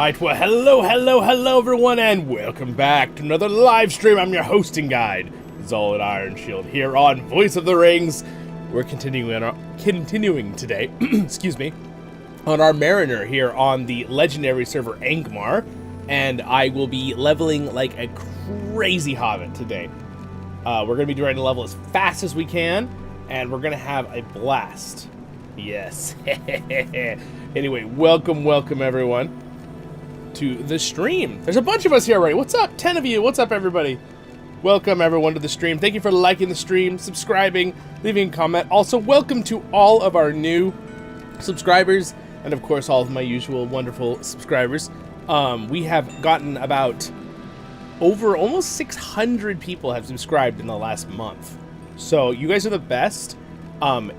Alright, well hello everyone, and welcome back to another live stream. I'm your hosting guide, Zollin Ironshield, here on Voice of the Rings. We're continuing today, excuse me, on our Mariner here on the legendary server Angmar, and I will be leveling like a crazy hobbit today. We're going to be trying to level as fast as we can, and we're going to have a blast. Yes. Anyway, welcome everyone to the stream. There's a bunch of us here already. What's up? 10 of you. What's up, everybody? Welcome everyone to the stream. Thank you for liking the stream, subscribing, leaving a comment. Also, welcome to all of our new subscribers, and of course all of my usual wonderful subscribers. We have gotten about over almost 600 people have subscribed in the last month. So you guys are the best.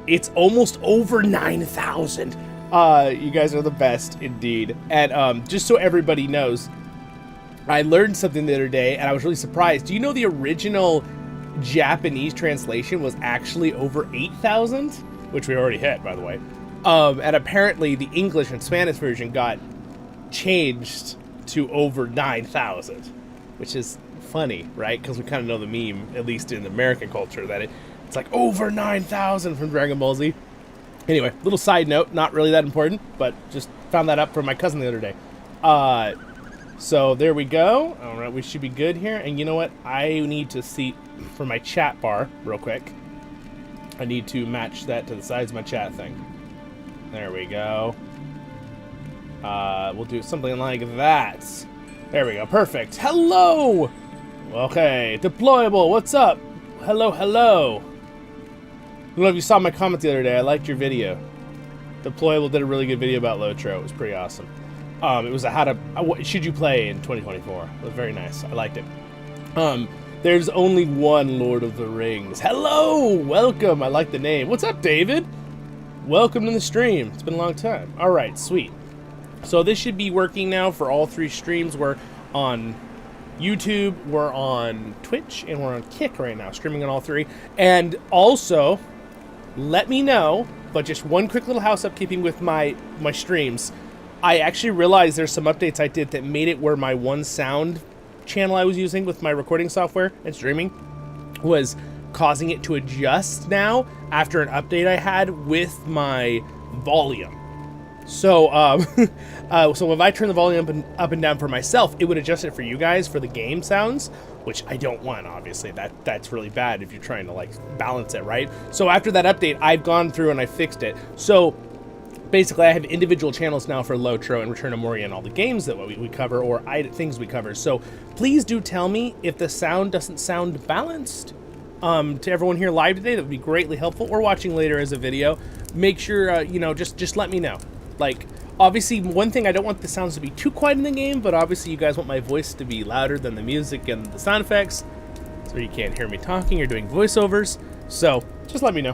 It's almost over 9,000. You guys are the best indeed. And just so everybody knows, I learned something the other day and I was really surprised. Do you know the original Japanese translation was actually over 8,000? Which we already hit, by the way. And apparently the English and Spanish version got changed to over 9,000, which is funny, right? Because we kind of know the meme, at least in American culture, that it's like over 9,000 from Dragon Ball Z. Anyway, little side note, not really that important, but just found that up from my cousin the other day. So there we go. All right, we should be good here. And you know what? I need to see for my chat bar real quick. I need to match that to the size of my chat thing. There we go. We'll do something like that. There we go. Perfect. Hello! Okay. Deployable. What's up? Hello. I don't know if you saw my comment the other day. I liked your video. Deployable did a really good video about LOTRO. It was pretty awesome. It was a how should you play in 2024. It was very nice. I liked it. There's only one Lord of the Rings. Hello! Welcome. I like the name. What's up, David? Welcome to the stream. It's been a long time. All right, sweet. So this should be working now for all three streams. We're on YouTube, we're on Twitch, and we're on Kick right now, streaming on all three. And also, let me know, but just one quick little house upkeeping with my streams. I actually realized there's some updates I did that made it where my one sound channel I was using with my recording software and streaming was causing it to adjust now after an update I had with my volume. So, so if I turn the volume up and down for myself, it would adjust it for you guys for the game sounds, which I don't want, obviously. That's really bad if you're trying to, like, balance it, right? So after that update, I've gone through and I fixed it. So basically, I have individual channels now for LOTRO and Return to Moria and all the games that we cover, or things we cover. So please do tell me if the sound doesn't sound balanced. To everyone here live today, that would be greatly helpful, or watching later as a video. Make sure, you know, just let me know. Like, obviously, one thing, I don't want the sounds to be too quiet in the game, but obviously you guys want my voice to be louder than the music and the sound effects, so you can't hear me talking or doing voiceovers. So, just let me know.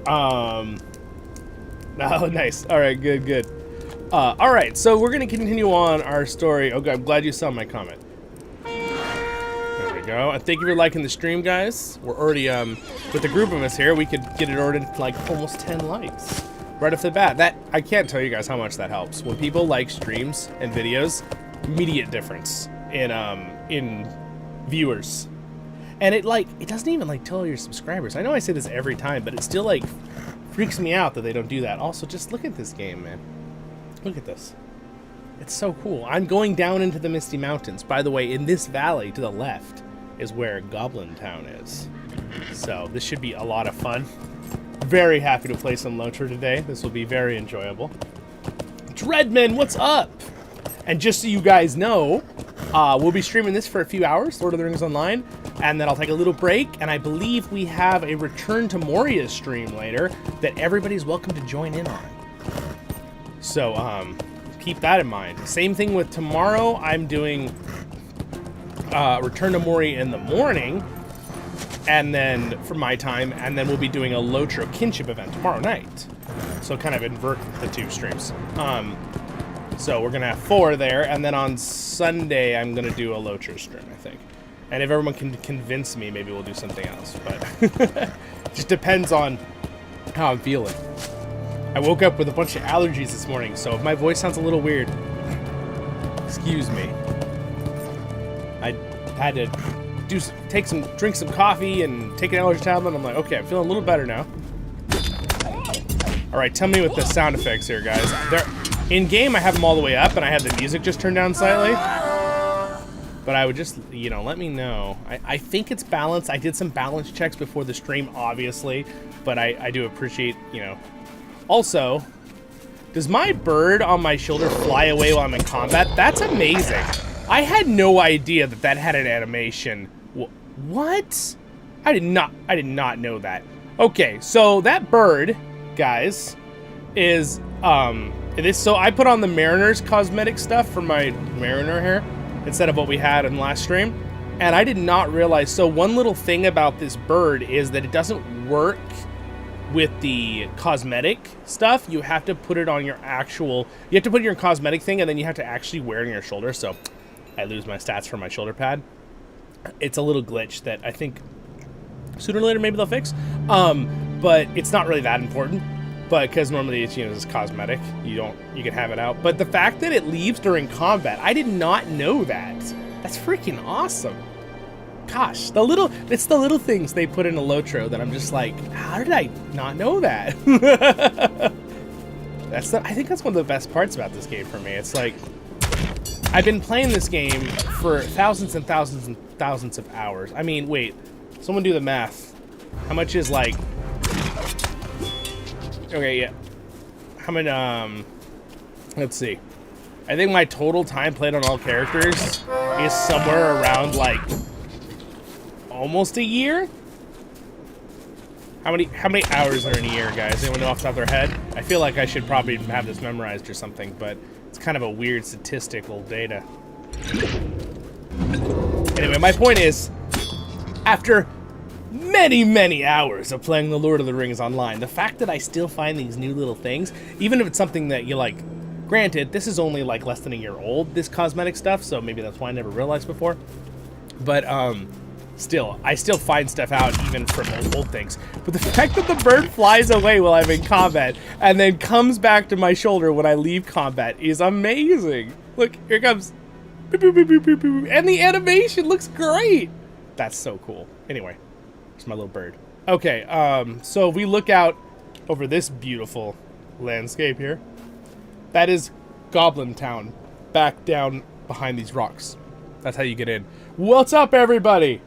Oh, nice. All right, good. All right, so we're going to continue on our story. Okay, I'm glad you saw my comment. There we go. And thank you for liking the stream, guys. We're already, with a group of us here, we could get it already to, like, almost 10 likes. Right off the bat. That, I can't tell you guys how much that helps. When people like streams and videos, immediate difference in viewers. And it doesn't even like tell your subscribers. I know I say this every time, but it still like freaks me out that they don't do that. Also, just look at this game, man. Look at this. It's so cool. I'm going down into the Misty Mountains. By the way, in this valley to the left is where Goblin Town is. So this should be a lot of fun. Very happy to play some LOTRO today. This will be very enjoyable. Dreadman, what's up? And just so you guys know, we'll be streaming this for a few hours, Lord of the Rings Online, and then I'll take a little break, and I believe we have a Return to Moria stream later that everybody's welcome to join in on. So, keep that in mind. Same thing with tomorrow. I'm doing Return to Moria in the morning, and then for my time, and then we'll be doing a LOTRO Kinship event tomorrow night. So kind of invert the two streams. So we're gonna have 4 there, and then on Sunday I'm gonna do a LOTRO stream, I think. And if everyone can convince me, maybe we'll do something else. But just depends on how I'm feeling. I woke up with a bunch of allergies this morning, so if my voice sounds a little weird, Excuse me. I had to drink some coffee and take an allergy tablet. I'm like, okay, I'm feeling a little better now. All right, tell me with the sound effects here, guys. In game, I have them all the way up, and I have the music just turned down slightly. But I would just, you know, let me know. I think it's balanced. I did some balance checks before the stream, obviously, but I do appreciate, you know. Also, does my bird on my shoulder fly away while I'm in combat? That's amazing. I had no idea that that had an animation. What? I did not know that. Okay, so that bird, guys, is so I put on the Mariner's cosmetic stuff for my Mariner hair instead of what we had in last stream, and I did not realize. So one little thing about this bird is that it doesn't work with the cosmetic stuff. You have to put it on your actual. You have to put your cosmetic thing, and then you have to actually wear it on your shoulder. So I lose my stats for my shoulder pad. It's a little glitch that I think sooner or later maybe they'll fix. But it's not really that important. But because normally it's, you know, it's cosmetic, you can have it out. But the fact that it leaves during combat, I did not know that. That's freaking awesome. Gosh, it's the little things they put in a LOTRO that I'm just like, how did I not know that? I think that's one of the best parts about this game for me. It's like, I've been playing this game for thousands and thousands and thousands of hours. I mean, wait, someone do the math. How much is like, okay, yeah. How many, let's see. I think my total time played on all characters is somewhere around like almost a year. How many hours are in a year, guys? Anyone know off the top of their head? I feel like I should probably have this memorized or something, but it's kind of a weird statistical data. Anyway, my point is, after many hours of playing The Lord of the Rings online, the fact that I still find these new little things, even if it's something that you like, granted, this is only like less than a year old, this cosmetic stuff, so maybe that's why I never realized before. But still, I still find stuff out even from old things. But the fact that the bird flies away while I'm in combat and then comes back to my shoulder when I leave combat is amazing. Look, here it comes. Boop, boop, boop, boop, boop, boop. And the animation looks great. That's so cool. Anyway, there's my little bird. Okay, so we look out over this beautiful landscape here. That is Goblin Town, back down behind these rocks. That's how you get in. What's up, everybody?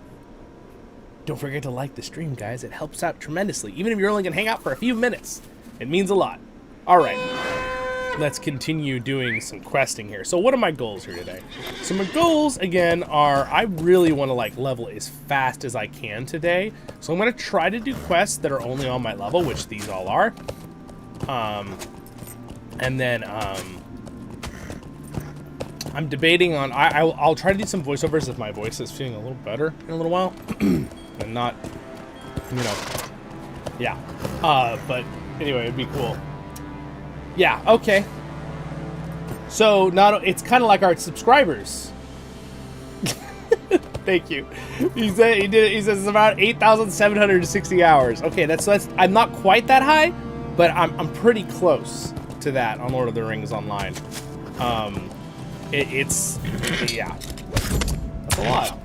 Don't forget to like the stream, guys. It helps out tremendously. Even if you're only going to hang out for a few minutes, it means a lot. All right, let's continue doing some questing here. So what are my goals here today? So my goals, again, are I really want to like level as fast as I can today. So I'm going to try to do quests that are only on my level, which these all are. And then I'm debating on, I'll try to do some voiceovers if my voice is feeling a little better in a little while. And not, you know, yeah. But anyway, it'd be cool. Yeah, okay. So it's kind of like our subscribers. Thank you. He says it's about 8,760 hours. Okay, that's I'm not quite that high, but I'm pretty close to that on Lord of the Rings Online. It's yeah, that's a lot.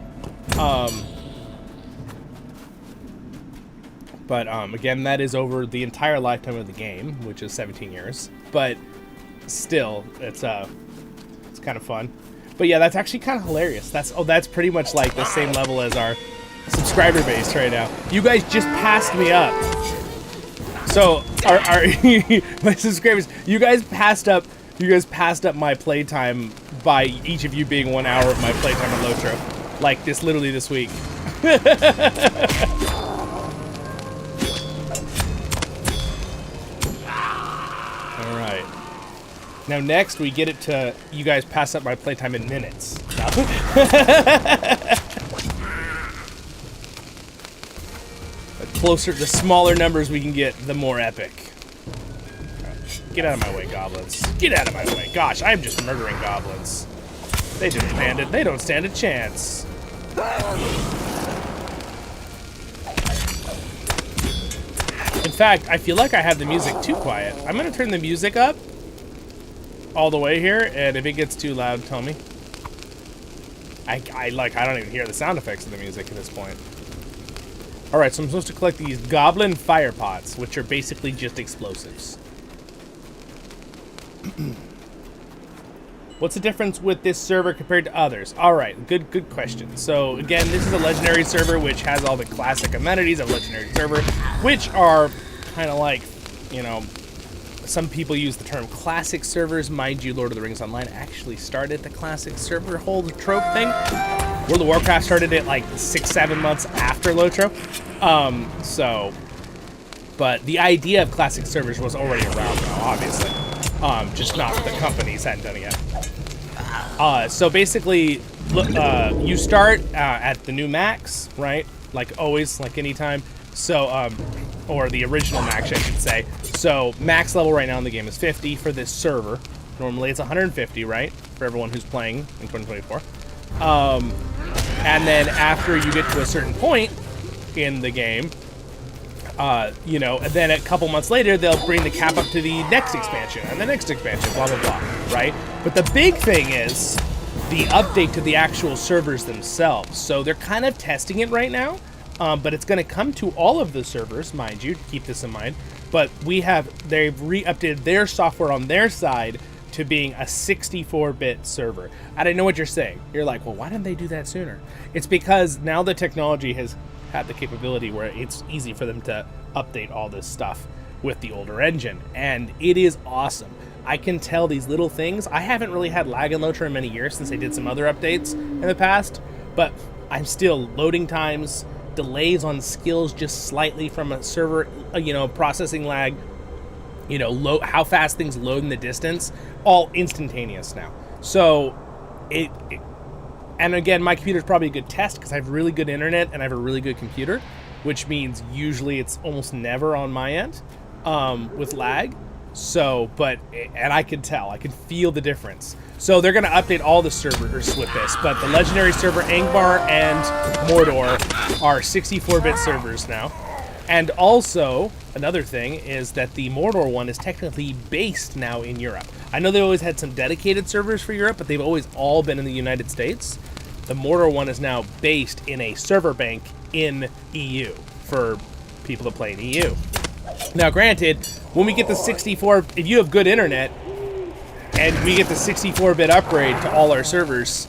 But again, that is over the entire lifetime of the game, which is 17 years. But still, it's kind of fun. But yeah, that's actually kind of hilarious. That's pretty much like the same level as our subscriber base right now. You guys just passed me up. So our my subscribers, you guys passed up my playtime by each of you being 1 hour of my playtime on LOTRO. Like literally this week. Alright. Now next we get it to you guys pass up my playtime in minutes. The smaller numbers we can get, the more epic. Get out of my way, goblins. Get out of my way. Gosh, I'm just murdering goblins. They don't stand a chance. In fact, I feel like I have the music too quiet. I'm gonna turn the music up all the way here, and if it gets too loud, tell me. I don't even hear the sound effects of the music at this point. Alright, so I'm supposed to collect these goblin fire pots, which are basically just explosives. What's the difference with this server compared to others? Alright, good question. So again, this is a legendary server which has all the classic amenities of a legendary server, which are kind of like, you know, some people use the term classic servers. Mind you, Lord of the Rings Online actually started the classic server whole trope thing. World of Warcraft started it like 6-7 months after LOTRO. But the idea of classic servers was already around now, obviously. Just not the companies hadn't done it yet. So basically, you start at the new max, right? Like always, like anytime. So, or the original max, I should say. So max level right now in the game is 50 for this server. Normally it's 150, right? For everyone who's playing in 2024. And then after you get to a certain point in the game, you know, and then a couple months later, they'll bring the cap up to the next expansion and the next expansion, blah, blah, blah, right? But the big thing is the update to the actual servers themselves. So they're kind of testing it right now, but it's going to come to all of the servers, mind you, keep this in mind. But they've re-updated their software on their side to being a 64-bit server. I don't know what you're saying. You're like, well, why didn't they do that sooner? It's because now the technology has had the capability where it's easy for them to update all this stuff with the older engine, and it is awesome. I can tell these little things. I haven't really had lag in LOTRO in many years since I did some other updates in the past, but I'm still loading times, delays on skills just slightly from a server, you know, processing lag, you know, how fast things load in the distance, all instantaneous now. So and again, my computer's probably a good test because I have really good internet and I have a really good computer, which means usually it's almost never on my end with lag. So, and I can tell, I can feel the difference. So they're going to update all the servers with this, but the legendary server Angmar and Mordor are 64-bit servers now. And also, another thing is that the Mordor one is technically based now in Europe. I know they always had some dedicated servers for Europe, but they've always all been in the United States. The Mordor one is now based in a server bank in EU for people to play in EU. Now, granted, when we get the 64, if you have good internet, and we get the 64-bit upgrade to all our servers,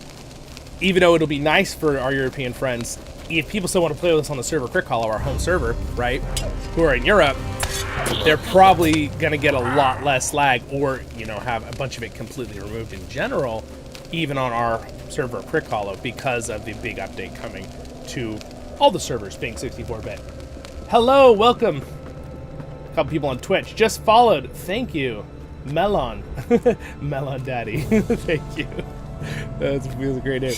even though it'll be nice for our European friends, if people still want to play with us on the Server CrickHollow, our home server, right, who are in Europe, they're probably going to get a lot less lag, or, you know, have a bunch of it completely removed in general, even on our server CrickHollow, because of the big update coming to all the servers being 64-bit. Hello, welcome. A couple people on Twitch just followed. Thank you. Melon. Melon Daddy. Thank you. That's a great name.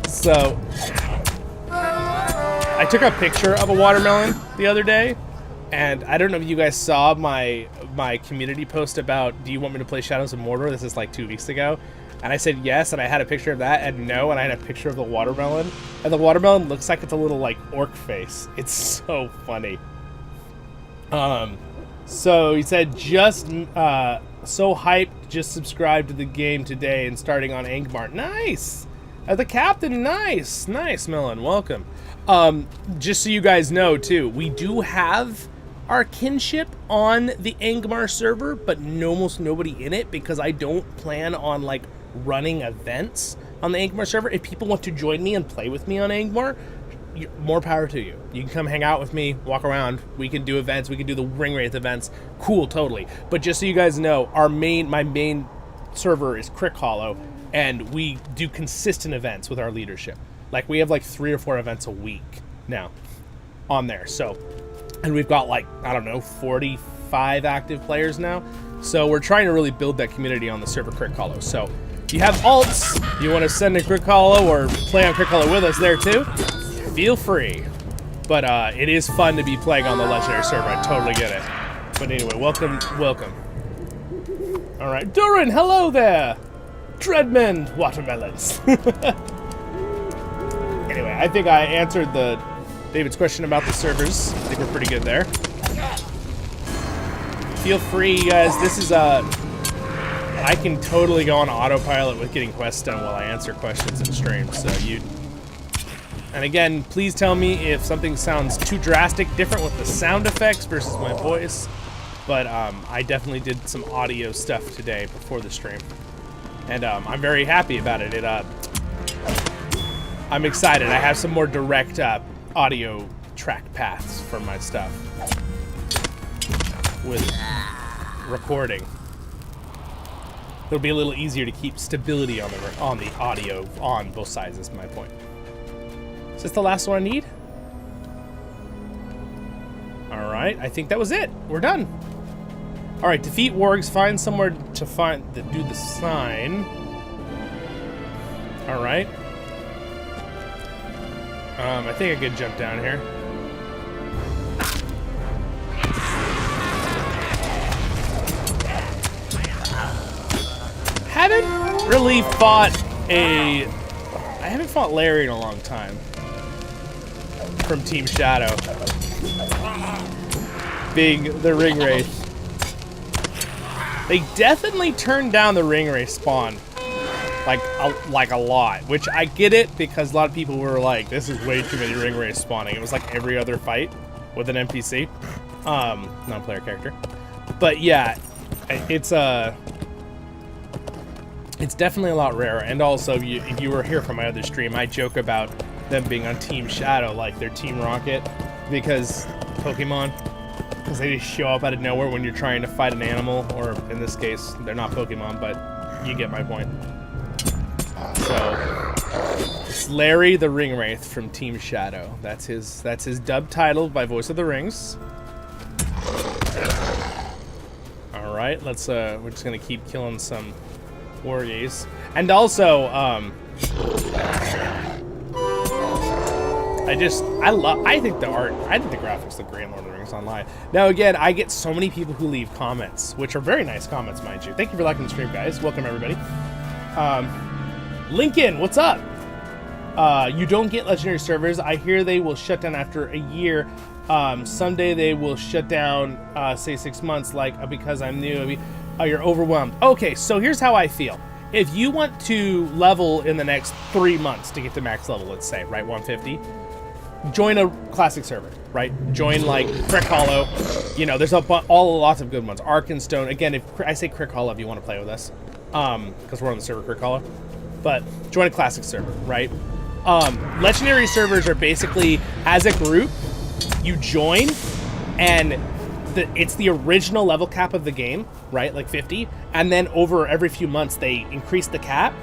So I took a picture of a watermelon the other day, and I don't know if you guys saw my community post about, do you want me to play Shadows of Mordor? This is like 2 weeks ago. And I said yes, and I had a picture of that, and no, and I had a picture of the watermelon. And the watermelon looks like it's a little, like, orc face. It's so funny. So he said, just, so hyped, just subscribed to the game today and starting on Angmar. Nice! The captain, nice! Nice, Melon, welcome. Just so you guys know, too, we do have our kinship on the Angmar server, but almost nobody in it, because I don't plan on, like, running events on the Angmar server. If people want to join me and play with me on Angmar, more power to you. You can come hang out with me, walk around. We can do events. We can do the ring wraith events. Cool, totally. But just so you guys know, my main server is CrickHollow, and we do consistent events with our leadership. Like, we have like 3 or 4 events a week now on there. So, and we've got like, I don't know, 45 active players now. So we're trying to really build that community on the server CrickHollow. So if you have alts, you want to send a CrickHollow or play on CrickHollow with us there too, feel free. But it is fun to be playing on the legendary server. I totally get it. But anyway, welcome. All right, Durin, hello there. Dreadmond watermelons. Anyway, I think I answered David's question about the servers. I think we're pretty good there. Feel free, guys. This is I can totally go on autopilot with getting quests done while I answer questions in stream, so you... And again, please tell me if something sounds too drastic, different with the sound effects versus my voice. But I definitely did some audio stuff today before the stream. And I'm very happy about it. I'm excited. I have some more direct audio track paths for my stuff with recording. It'll be a little easier to keep stability on the audio on both sides, is my point. Is this the last one I need? Alright, I think that was it. We're done. Alright, defeat wargs, find somewhere to do the sign. Alright. I think I could jump down here. Haven't really fought I haven't fought Larry in a long time. From Team Shadow. Being the ring wraith. They definitely turned down the ring wraith spawn. Like a lot. Which I get it, because a lot of people were like, this is way too many ring wraiths spawning. It was like every other fight with an NPC. Non-player character. But yeah, it's definitely a lot rarer. And also, if you were here from my other stream, I joke about them being on Team Shadow, like they're Team Rocket, because Pokemon, because they just show up out of nowhere when you're trying to fight an animal, or in this case, they're not Pokemon, but you get my point. So, it's Larry the Ring Wraith from Team Shadow. That's his dub title by Voice of the Rings. All right, let's we're just gonna keep killing some warriors, and also I think the art, I think the graphics look great in Lord of the Rings Online. Now again, I get so many people who leave comments, which are very nice comments, mind you. Thank you for liking the stream, guys. Welcome everybody. Lincoln, what's up? You don't get legendary servers. I hear they will shut down after a year. Someday they will shut down, say 6 months, because I'm new. You're overwhelmed. Okay, so here's how I feel. If you want to level in the next 3 months to get to max level, let's say, right, 150, join a classic server, right? Join like CrickHollow. You know, there's lots of good ones. Arkenstone. Again, if I say CrickHollow, if you want to play with us, because we're on the server CrickHollow. But join a classic server, right? Legendary servers are basically, as a group, you join, and it's the original level cap of the game, right? Like 50, and then over every few months they increase the cap,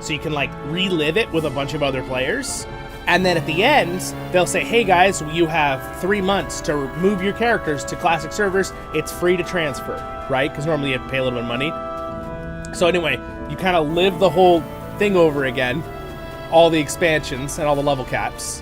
so you can like relive it with a bunch of other players. And then at the end, they'll say, hey guys, you have 3 months to move your characters to classic servers. It's free to transfer, right? Because normally you have to pay a little bit of money. So anyway, you kind of live the whole thing over again, all the expansions and all the level caps,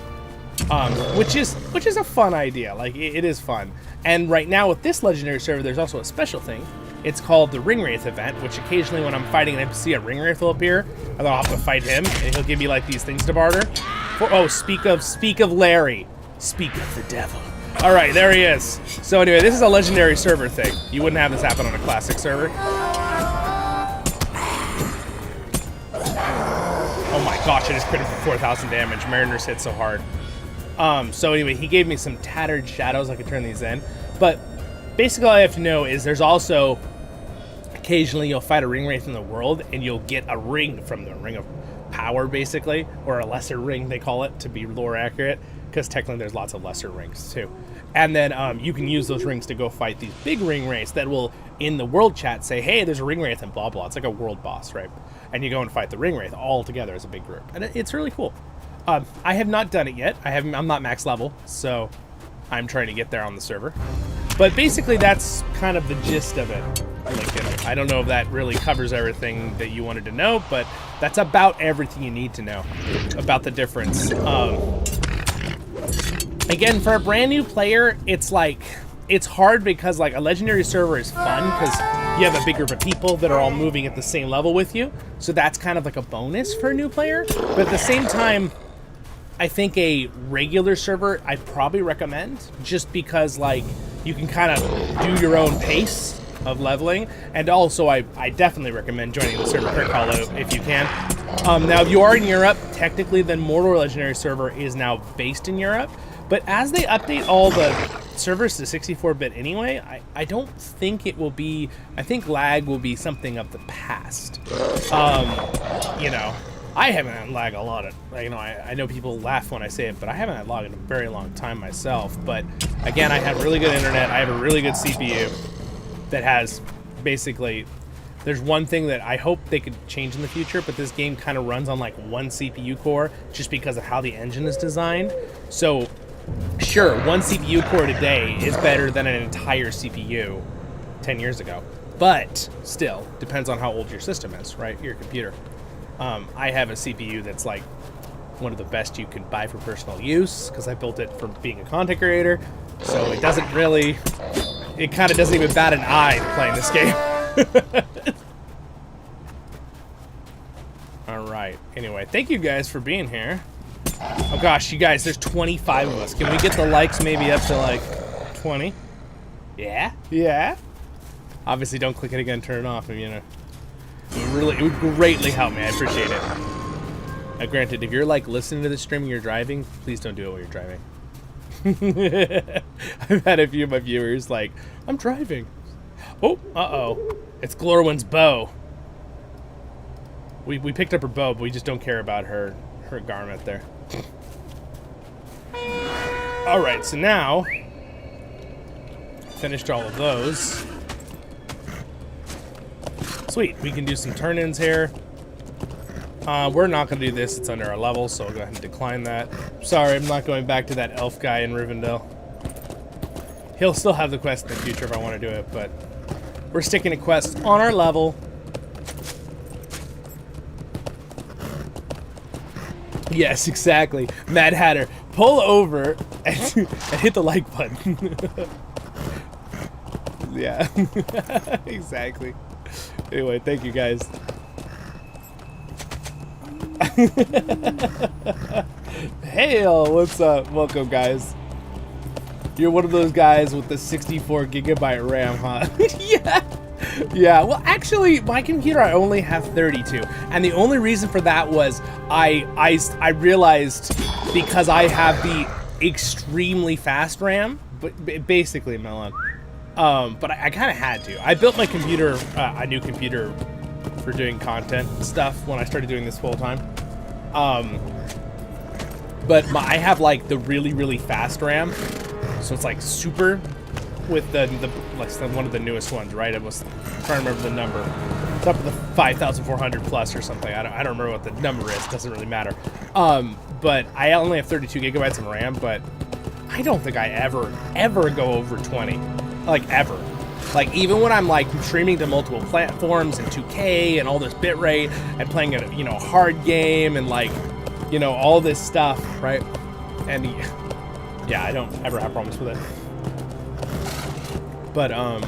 which is a fun idea. Like, it is fun. And right now with this legendary server, there's also a special thing. It's called the Ring Wraith event, which occasionally when I'm fighting an NPC, a Ring Wraith will appear, and then I'll have to fight him, and he'll give me like these things to barter. Speak of Larry. Speak of the devil. All right, there he is. So anyway, this is a legendary server thing. You wouldn't have this happen on a classic server. Oh my gosh, I just crit him for 4,000 damage. Mariner's hit so hard. So anyway, he gave me some tattered shadows. I could turn these in. But basically all I have to know is there's also, occasionally you'll fight a Ring Wraith in the world, and you'll get a ring from the Ring of Power, basically, or a lesser ring, they call it, to be lore accurate, because technically there's lots of lesser rings too. And then you can use those rings to go fight these big Ring Wraiths that will, in the world chat, say, hey, there's a Ring Wraith and blah blah. It's like a world boss, right? And you go and fight the Ring Wraith all together as a big group, and it's really cool. I have not done it yet. I'm not max level, so I'm trying to get there on the server. But basically that's kind of the gist of it, Lincoln. I don't know if that really covers everything that you wanted to know, but that's about everything you need to know about the difference. Again, for a brand new player, it's hard because like a legendary server is fun because you have a big group of people that are all moving at the same level with you. So that's kind of like a bonus for a new player. But at the same time, I think a regular server I'd probably recommend, just because like you can kind of do your own pace of leveling. And also, I definitely recommend joining the server CrickHollow if you can. Now, if you are in Europe, technically the Mortal Legendary server is now based in Europe. But as they update all the servers to 64-bit anyway, I don't think it will be... I think lag will be something of the past. You know, I haven't had lag a lot. You know, I know people laugh when I say it, but I haven't had lag in a very long time myself. But again, I have really good internet. I have a really good CPU that has basically... There's one thing that I hope they could change in the future, but this game kind of runs on like one CPU core just because of how the engine is designed. So, sure, one CPU core today is better than an entire CPU 10 years ago. But still, depends on how old your system is, right? Your computer. I have a CPU that's like one of the best you can buy for personal use because I built it for being a content creator. So it doesn't really, it kind of doesn't even bat an eye playing this game. All right. Anyway, thank you guys for being here. Oh gosh, you guys, there's 25 of us. Can we get the likes maybe up to like 20? Yeah? Yeah? Obviously, don't click it again, turn it off. You know, it would greatly help me. I appreciate it. Now, granted, if you're like listening to the stream and you're driving, please don't do it while you're driving. I've had a few of my viewers like, I'm driving. Oh, uh-oh. It's Glorwyn's bow. We picked up her bow, but we just don't care about her garment there. Alright, so now... Finished all of those. Sweet, we can do some turn-ins here. We're not going to do this, it's under our level, so I'll go ahead and decline that. Sorry, I'm not going back to that elf guy in Rivendell. He'll still have the quest in the future if I want to do it, but... We're sticking to quests on our level. Yes, exactly. Mad Hatter, pull over and hit the like button. Yeah, exactly. Anyway, thank you guys. Hail, what's up? Welcome, guys. You're one of those guys with the 64GB RAM, huh? Yeah. Yeah, well, actually, my computer, I only have 32. And the only reason for that was I realized because I have the extremely fast RAM, but basically Melon. But I kind of had to. I built my computer, a new computer for doing content stuff when I started doing this full time. But I have like the really fast RAM. So it's like super with the like one of the newest ones, right? I'm trying to remember the number. It's up to the 5,400 plus or something. I don't remember what the number is. Doesn't really matter. But I only have 32 gigabytes of RAM, but I don't think I ever go over 20, like ever. Like even when I'm like streaming to multiple platforms and 2K and all this bitrate and playing a hard game and like all this stuff, right? And yeah, I don't ever have problems with it. But I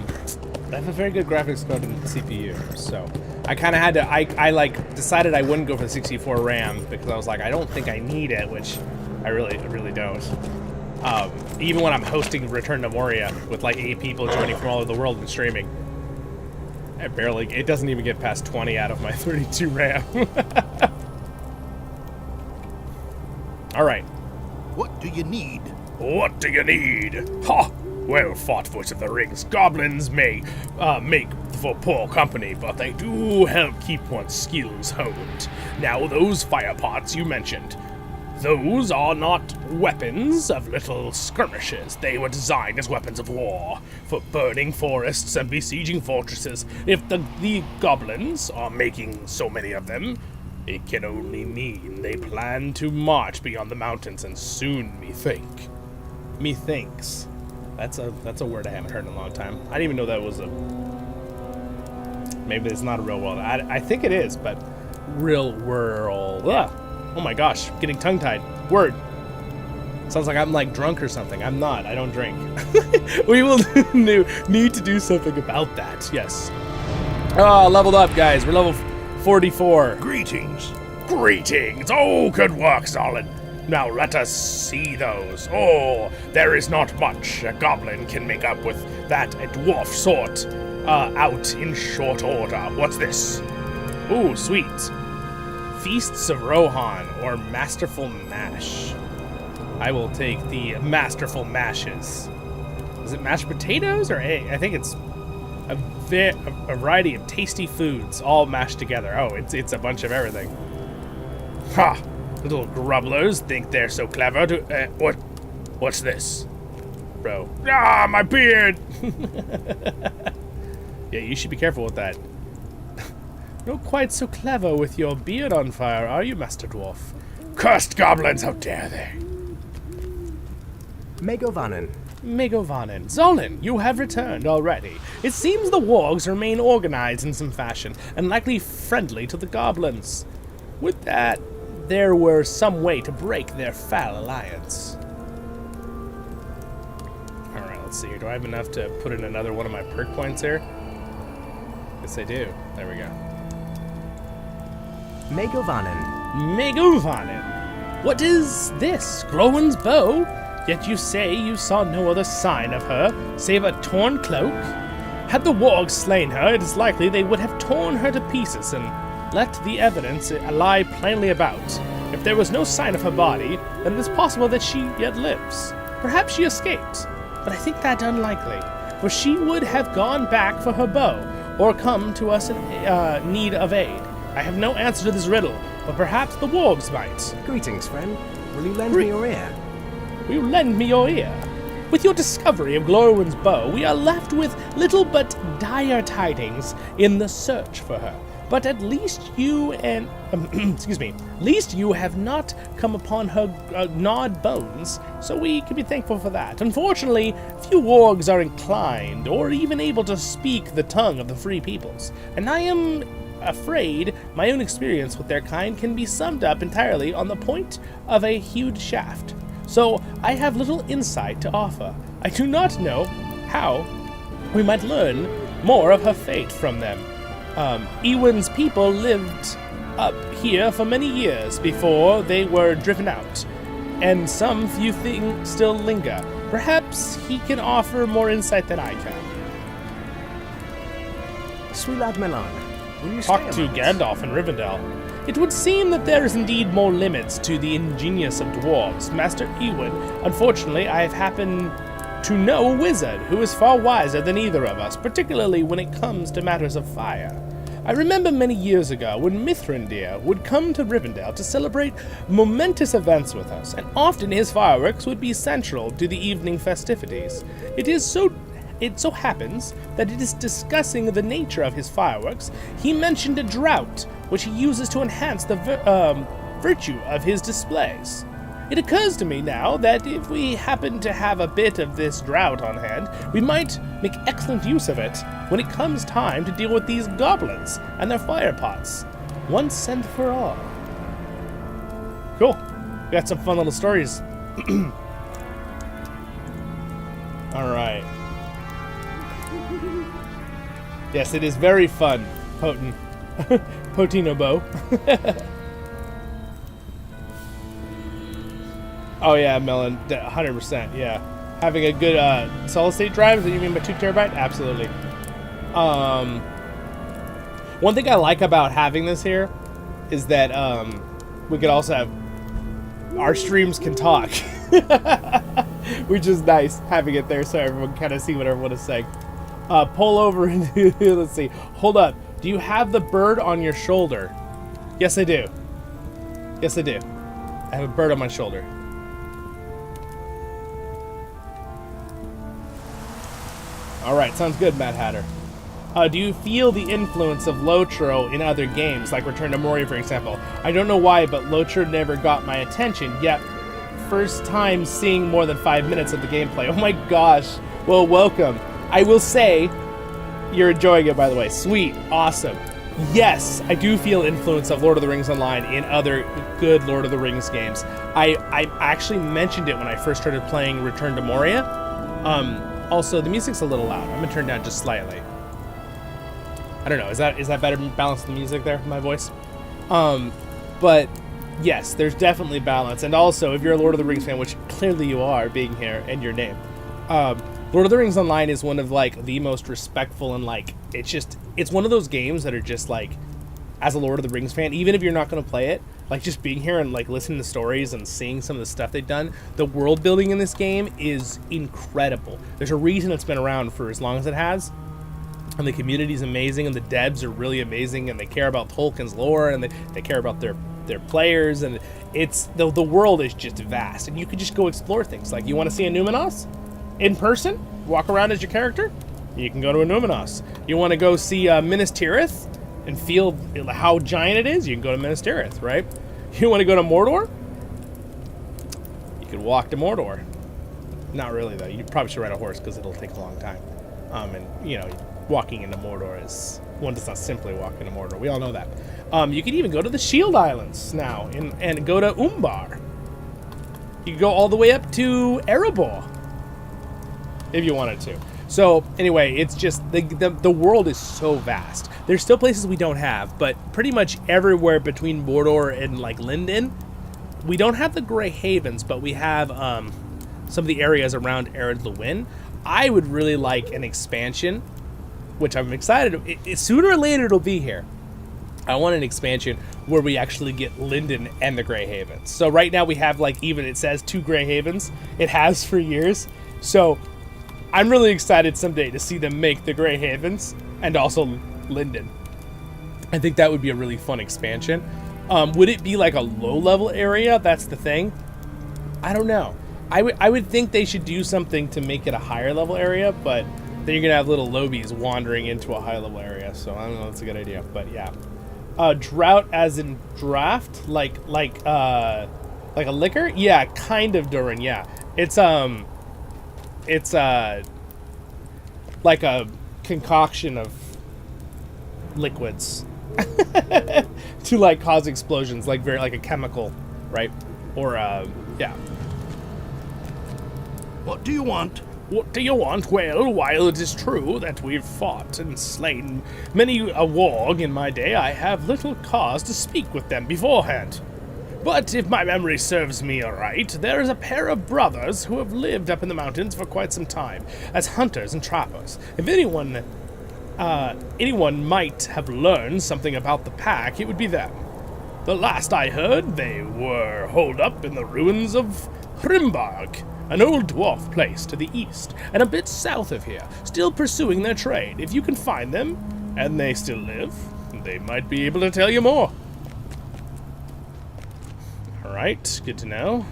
have a very good graphics card and CPU, so I kind of had to. I like decided I wouldn't go for the 64 RAM because I was like, I don't think I need it, which I really don't. Even when I'm hosting Return to Moria with like 8 people joining from all over the world and streaming, it doesn't even get past 20 out of my 32 RAM. All right. What do you need? What do you need? Ha! Well fought, Voice of the Rings. Goblins may make for poor company, but they do help keep one's skills honed. Now, those fire pots you mentioned, those are not weapons of little skirmishes. They were designed as weapons of war, for burning forests and besieging fortresses. If the goblins are making so many of them, it can only mean they plan to march beyond the mountains, and soon, methinks. That's a word I haven't heard in a long time. I didn't even know that was maybe it's not a real world. I think it is, but real world. Ugh. Oh my gosh, getting tongue-tied. Word. Sounds like I'm like drunk or something. I'm not. I don't drink. We will need to do something about that. Yes. Oh, leveled up, guys. We're level 44. Greetings. Greetings. Oh, good work, Zollin. Now let us see those. Oh, there is not much a goblin can make up with that a dwarf sort out in short order. What's this? Ooh, sweet. Feasts of Rohan, or Masterful Mash. I will take the Masterful Mashes. Is it mashed potatoes or egg? I think it's a variety of tasty foods all mashed together. Oh, it's a bunch of everything. Ha! Little grubblers think they're so clever to... What's this? Bro. Ah, my beard! Yeah, you should be careful with that. Not quite so clever with your beard on fire, are you, Master Dwarf? Cursed goblins, how dare they! Megovanen. Megovanen. Zollin, you have returned already. It seems the wargs remain organized in some fashion, and likely friendly to the goblins. Would that there were some way to break their foul alliance. Alright, let's see here. Do I have enough to put in another one of my perk points here? Yes, I do. There we go. Megovanen. Megovanen. What is this? Growen's bow? Yet you say you saw no other sign of her, save a torn cloak? Had the wargs slain her, it is likely they would have torn her to pieces and let the evidence lie plainly about. If there was no sign of her body, then it is possible that she yet lives. Perhaps she escaped, but I think that unlikely, for she would have gone back for her bow, or come to us in need of aid. I have no answer to this riddle, but perhaps the wargs might. Greetings, friend. Will you lend me your ear? Will you lend me your ear? With your discovery of Glorwyn's bow, we are left with little but dire tidings in the search for her. But at least you and least you have not come upon her gnawed bones, so we can be thankful for that. Unfortunately, few wargs are inclined or even able to speak the tongue of the free peoples, and I am afraid my own experience with their kind can be summed up entirely on the point of a hewed shaft. So I have little insight to offer. I do not know how we might learn more of her fate from them. Ewen's people lived up here for many years before they were driven out, and some few things still linger. Perhaps he can offer more insight than I can. Sweelad Melan, will you stay Talk to Gandalf and Rivendell. It would seem that there is indeed more limits to the ingenious of dwarves. Master Ewen, unfortunately, I have happened to know a wizard who is far wiser than either of us, particularly when it comes to matters of fire. I remember many years ago when Mithrandir would come to Rivendell to celebrate momentous events with us, and often his fireworks would be central to the evening festivities. It so happens that it is discussing the nature of his fireworks, he mentioned a drought which he uses to enhance the virtue of his displays. It occurs to me now that if we happen to have a bit of this drought on hand, we might make excellent use of it when it comes time to deal with these goblins and their fire pots, once and for all. Cool. We got some fun little stories. Alright. Yes, it is very fun, Potin. Potinobo. Oh yeah, Melon, 100%, yeah. Having a good solid state drive, is that you mean by 2 terabyte? Absolutely. One thing I like about having this here is that we could also have, our streams can talk. Which is nice, having it there so everyone can kind of see what everyone is saying. Pull over and let's see. Hold up. Do you have the bird on your shoulder? Yes, I do. Yes, I do. I have a bird on my shoulder. Alright, sounds good, Mad Hatter. Do you feel the influence of LOTRO in other games, like Return to Moria, for example? I don't know why, but LOTRO never got my attention, yet first time seeing more than 5 minutes of the gameplay. Oh my gosh. Well, welcome. I will say, you're enjoying it, by the way. Sweet. Awesome. Yes, I do feel influence of Lord of the Rings Online in other good Lord of the Rings games. I actually mentioned it when I first started playing Return to Moria. Also, the music's a little loud. I'm gonna turn down just slightly. I don't know, is that better balance the music there, my voice? But yes, there's definitely balance. And also, if you're a Lord of the Rings fan, which clearly you are, being here and your name, Lord of the Rings Online is one of, like, the most respectful and, like, it's one of those games that are just, like, as a Lord of the Rings fan, even if you're not going to play it, like, just being here and, like, listening to stories and seeing some of the stuff they've done, the world building in this game is incredible. There's a reason it's been around for as long as it has, and the community's amazing, and the devs are really amazing, and they care about Tolkien's lore, and they care about their players, and it's the world is just vast, and you could just go explore things. Like, you want to see a Numenos in person, walk around as your character, you can go to a Numenos. You want to go see Minas Tirith and feel how giant it is, you can go to Minas Tirith, right? You want to go to Mordor? You could walk to Mordor. Not really, though. You probably should ride a horse because it'll take a long time. And, you know, walking into Mordor is... One does not simply walk into Mordor. We all know that. You can even go to the Shield Islands now and go to Umbar. You can go all the way up to Erebor if you wanted to. So, anyway, it's just... The world is so vast. There's still places we don't have, but pretty much everywhere between Mordor and, like, Lindon, we don't have the Grey Havens, but we have some of the areas around Ered Luin. I would really like an expansion, which I'm excited. Sooner or later, it'll be here. I want an expansion where we actually get Lindon and the Grey Havens. So right now we have, like, even it says 2 Grey Havens. It has for years. So I'm really excited someday to see them make the Grey Havens and also Lindon. I think that would be a really fun expansion. Would it be like a low-level area? That's the thing. I don't know. I would think they should do something to make it a higher-level area, but then you're gonna have little lobies wandering into a high-level area. So I don't know. That's a good idea. But yeah, drought as in draft, like a liquor. Yeah, kind of, Durin. Yeah, it's like a concoction of liquids to, like, cause explosions, like like a chemical, right? Or yeah. What do you want? What do you want? Well, while it is true that we've fought and slain many a warg in my day, I have little cause to speak with them beforehand. But if my memory serves me aright, there is a pair of brothers who have lived up in the mountains for quite some time as hunters and trappers. If anyone might have learned something about the pack, it would be them. The last I heard, they were holed up in the ruins of Hrimbarg, an old dwarf place to the east and a bit south of here, still pursuing their trade. If you can find them, and they still live, they might be able to tell you more. Alright, good to know.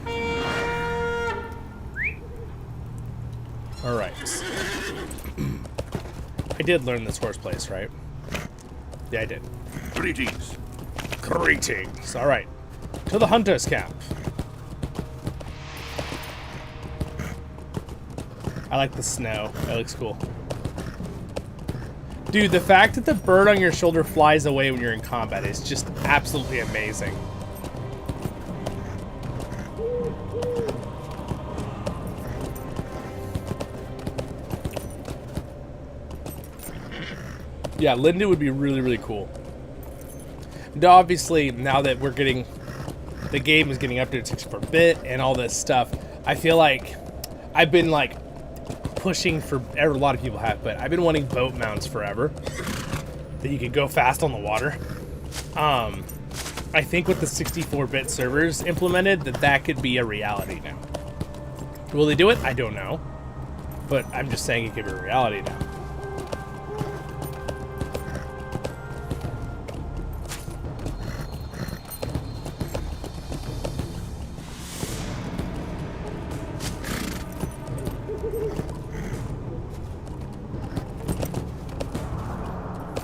Alright. I did learn this horse place, right? Yeah, I did. Greetings. Greetings. Alright. To the hunter's camp. I like the snow. That looks cool. Dude, the fact that the bird on your shoulder flies away when you're in combat is just absolutely amazing. Yeah, Linda would be really, really cool. And obviously, now that we're getting... The game is getting updated to 64-bit and all this stuff, I feel like I've been, like, pushing for... A lot of people have, but I've been wanting boat mounts forever. That you could go fast on the water. I think with the 64-bit servers implemented, that could be a reality now. Will they do it? I don't know. But I'm just saying it could be a reality now.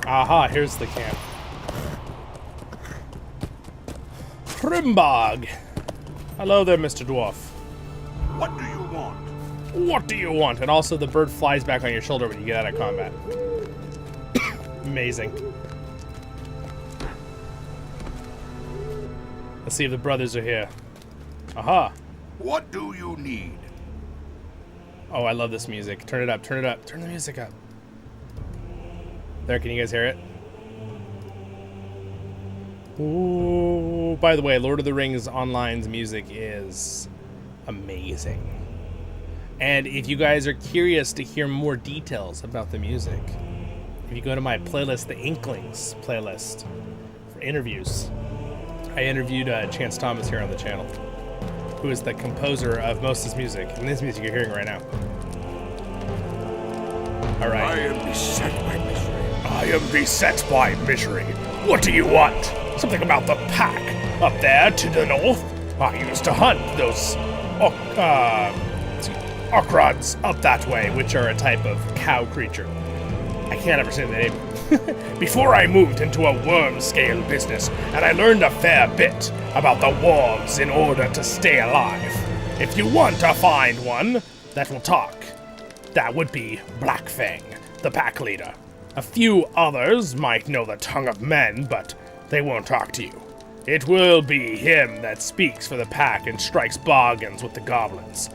Aha, here's the camp. Hrimbarg. Hello there, Mr. Dwarf. What do you want? What do you want? And also the bird flies back on your shoulder when you get out of combat. Amazing. Let's see if the brothers are here. Aha. What do you need? Oh, I love this music. Turn it up, turn it up. Turn the music up. There, can you guys hear it? Oh, Oh, by the way, Lord of the Rings Online's music is amazing. And if you guys are curious to hear more details about the music, if you go to my playlist, the Inklings playlist for interviews, I interviewed Chance Thomas here on the channel, who is the composer of most of this music, and this music you're hearing right now. All right. I am beset by misery. I am beset by misery. What do you want? Something about the pack up there to the north? I used to hunt those Okrods up that way, which are a type of cow creature. I can't ever say the name. Before I moved into a worm scale business, and I learned a fair bit about the worms in order to stay alive. If you want to find one that will talk, that would be Blackfang, the pack leader. A few others might know the tongue of men, but they won't talk to you. It will be him that speaks for the pack and strikes bargains with the goblins.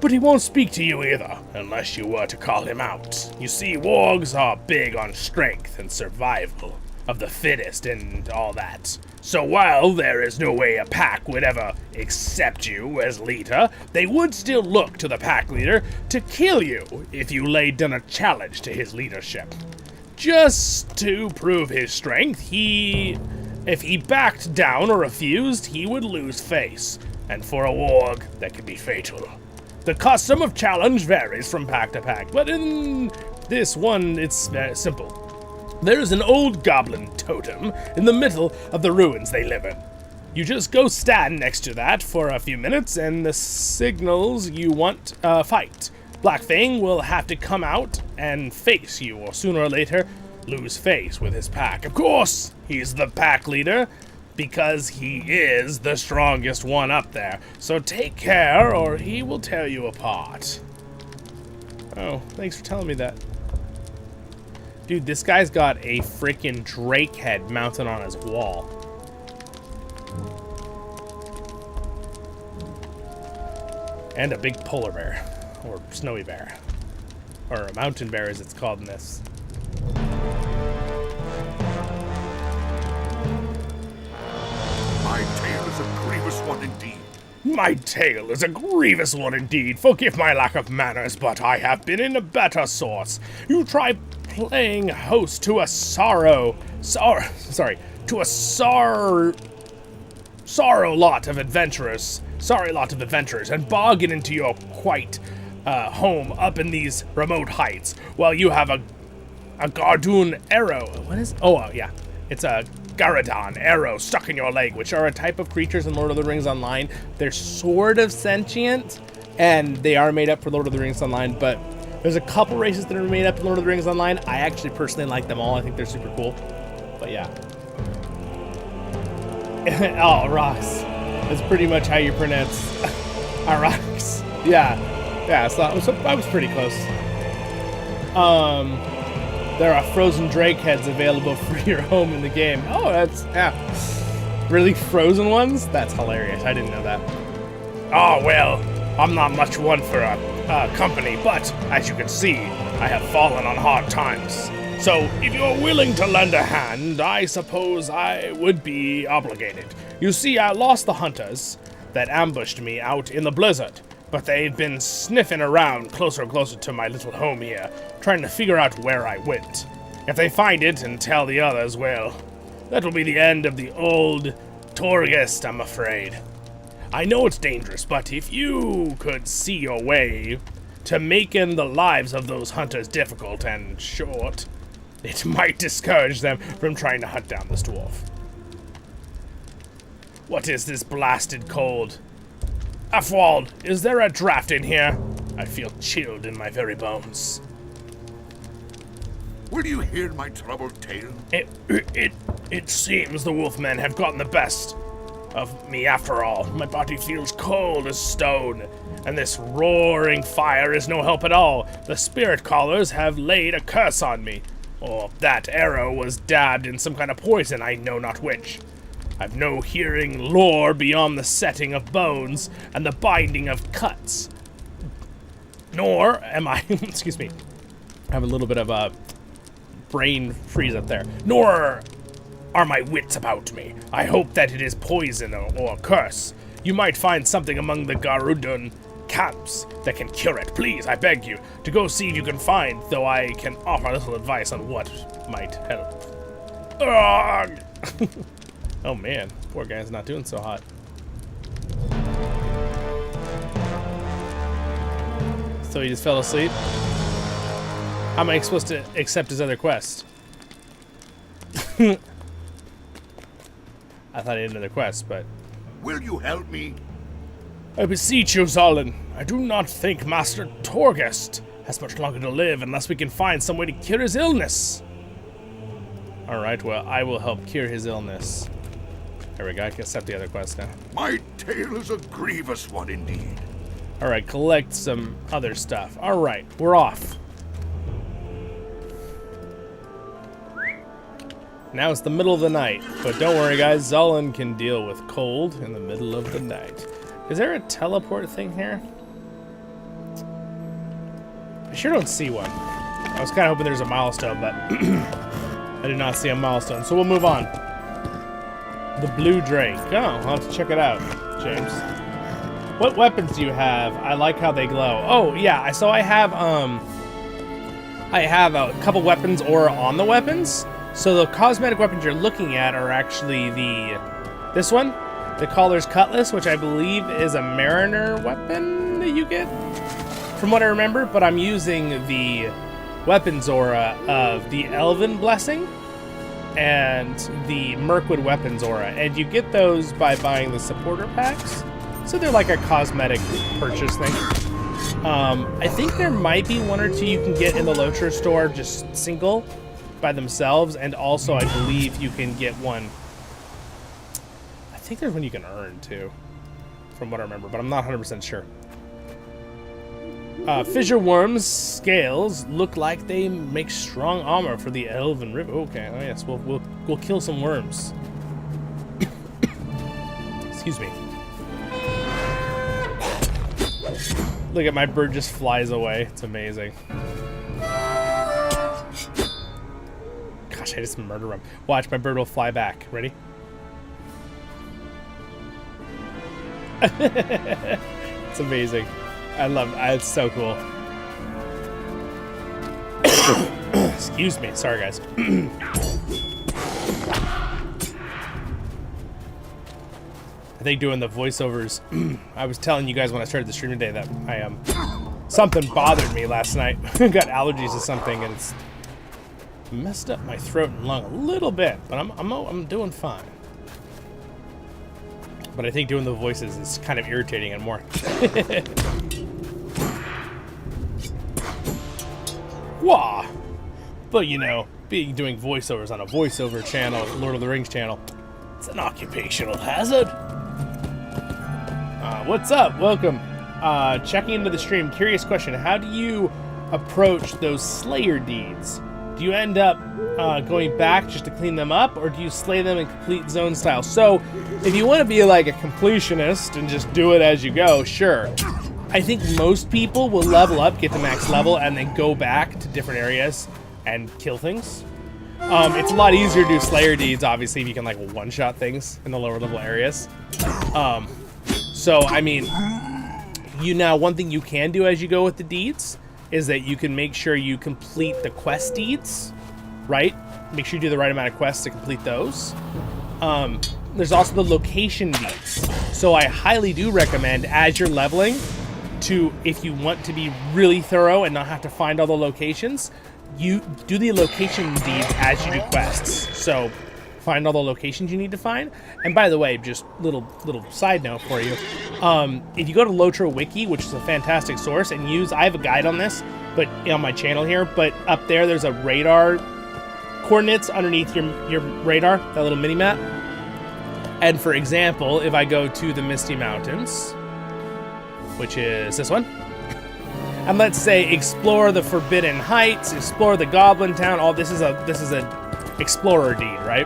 But he won't speak to you either, unless you were to call him out. You see, wargs are big on strength and survival of the fittest and all that. So while there is no way a pack would ever accept you as leader, they would still look to the pack leader to kill you if you laid down a challenge to his leadership. Just to prove his strength, if he backed down or refused, he would lose face, and for a warg, that could be fatal. The custom of challenge varies from pack to pack, but in this one, it's very simple. There is an old goblin totem in the middle of the ruins they live in. You just go stand next to that for a few minutes, and the signals you want fight. Blackfang will have to come out and face you, or sooner or later, lose face with his pack. Of course, he's the pack leader, because he is the strongest one up there. So take care, or he will tear you apart. Oh, thanks for telling me that. Dude, this guy's got a freaking drake head mounted on his wall. And a big polar bear, or snowy bear. Or a mountain bear as it's called in this. My tale is a grievous one indeed. My tale is a grievous one indeed. Forgive my lack of manners, but I have been in a better source. You try playing host to a sorrow lot of adventurers, and bargain into your quite home up in these remote heights, while you have a Gardoon arrow. What is? Oh, yeah, it's a Garadon arrow stuck in your leg, which are a type of creatures in Lord of the Rings Online. They're sort of sentient, and they are made up for Lord of the Rings Online, but there's a couple races that are made up in Lord of the Rings Online. I actually personally like them all. I think they're super cool. But yeah. Oh, rocks. That's pretty much how you pronounce rocks. Yeah, so I was pretty close. There are frozen drake heads available for your home in the game. Oh, yeah. Really frozen ones? That's hilarious. I didn't know that. Oh, well, I'm not much one for a company, but as you can see, I have fallen on hard times. So if you're willing to lend a hand, I suppose I would be obligated. You see, I lost the hunters that ambushed me out in the blizzard, but they've been sniffing around closer and closer to my little home here, trying to figure out where I went. If they find it and tell the others, well, that'll be the end of the old Thorgest, I'm afraid. I know it's dangerous, but if you could see your way to making the lives of those hunters difficult and short, it might discourage them from trying to hunt down this dwarf. What is this blasted cold? Afwald, is there a draft in here? I feel chilled in my very bones. Will you hear my troubled tale? It seems the wolfmen have gotten the best of me after all. My body feels cold as stone, and this roaring fire is no help at all. The spirit callers have laid a curse on me. Or that arrow was dabbed in some kind of poison, I know not which. I've no hearing lore beyond the setting of bones and the binding of cuts. Nor am I, excuse me, I have a little bit of a brain freeze up there. Nor are my wits about me? I hope that it is poison or a curse. You might find something among the Garudun camps that can cure it. Please, I beg you, to go see if you can find, though I can offer a little advice on what might help. Ugh! Oh man, poor guy's not doing so hot. So he just fell asleep? How am I supposed to accept his other quest? I thought he had another quest, but... Will you help me? I beseech you, Zollin. I do not think Master Thorgest has much longer to live unless we can find some way to cure his illness. Alright, well, I will help cure his illness. There we go, I can accept the other quest now. My tale is a grievous one indeed. Alright, collect some other stuff. Alright, we're off. Now it's the middle of the night, but don't worry guys, Zollin can deal with cold in the middle of the night. Is there a teleport thing here? I sure don't see one. I was kind of hoping there's a milestone, but I did not see a milestone, so we'll move on. The Blue Drake. Oh, I'll have to check it out, James. What weapons do you have? I like how they glow. Oh, yeah, so I have a couple weapons aura on the weapons. So the cosmetic weapons you're looking at are actually this one, the Caller's Cutlass, which I believe is a Mariner weapon that you get, from what I remember, but I'm using the weapons aura of the Elven Blessing and the Mirkwood weapons aura, and you get those by buying the supporter packs, so they're like a cosmetic purchase thing. I think there might be one or two you can get in the LOTRO store, just single, by themselves, and also I believe you can get one. I think there's one you can earn too, from what I remember, but I'm not 100% sure. Fissure Worm's scales look like they make strong armor for the Elven River. Okay, oh yes, we'll kill some worms. Excuse me. Look at my bird just flies away. It's amazing. Gosh, I just murder him. Watch, my bird will fly back. Ready? It's amazing. I love it. It's so cool. Excuse me. Sorry, guys. I think doing the voiceovers, I was telling you guys when I started the stream today that something bothered me last night. Got allergies to something, and it's messed up my throat and lung a little bit, but I'm doing fine. But I think doing the voices is kind of irritating and more. Wah! But you know, doing voiceovers on a voiceover channel, Lord of the Rings channel, it's an occupational hazard. What's up? Welcome. Checking into the stream. Curious question. How do you approach those Slayer deeds? Do you end up going back just to clean them up, or do you slay them in complete zone style? So, if you want to be like a completionist and just do it as you go, sure. I think most people will level up, get to max level, and then go back to different areas and kill things. It's a lot easier to do Slayer deeds, obviously, if you can like one-shot things in the lower level areas. So, I mean, one thing you can do as you go with the deeds is that you can make sure you complete the quest deeds, right? Make sure you do the right amount of quests to complete those. There's also the location deeds. So I highly do recommend, as you're leveling, if you want to be really thorough and not have to find all the locations, you do the location deeds as you do quests. So find all the locations you need to find. And by the way, just little side note for you, if you go to LOTRO Wiki, which is a fantastic source, and I have a guide on this, but on my channel here, but up there's a radar coordinates underneath your radar, that little mini map. And for example, if I go to the Misty Mountains, which is this one, and let's say explore the Forbidden Heights, explore the Goblin Town, this is a explorer deed, right?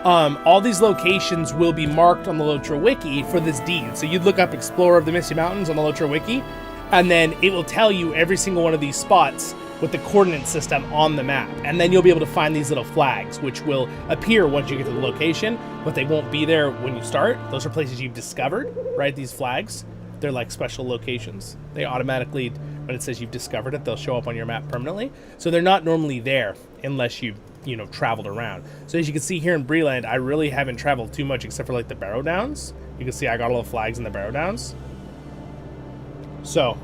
All these locations will be marked on the LOTRO Wiki for this deed. So you'd look up Explorer of the Misty Mountains on the LOTRO Wiki, and then it will tell you every single one of these spots with the coordinate system on the map. And then you'll be able to find these little flags, which will appear once you get to the location, but they won't be there when you start. Those are places you've discovered, right? These flags, they're like special locations. They automatically, when it says you've discovered it, they'll show up on your map permanently. So they're not normally there unless you've, you know, traveled around. So as you can see here in Breland, I really haven't traveled too much except for like the Barrow Downs. You can see I got all the flags in the Barrow Downs. So,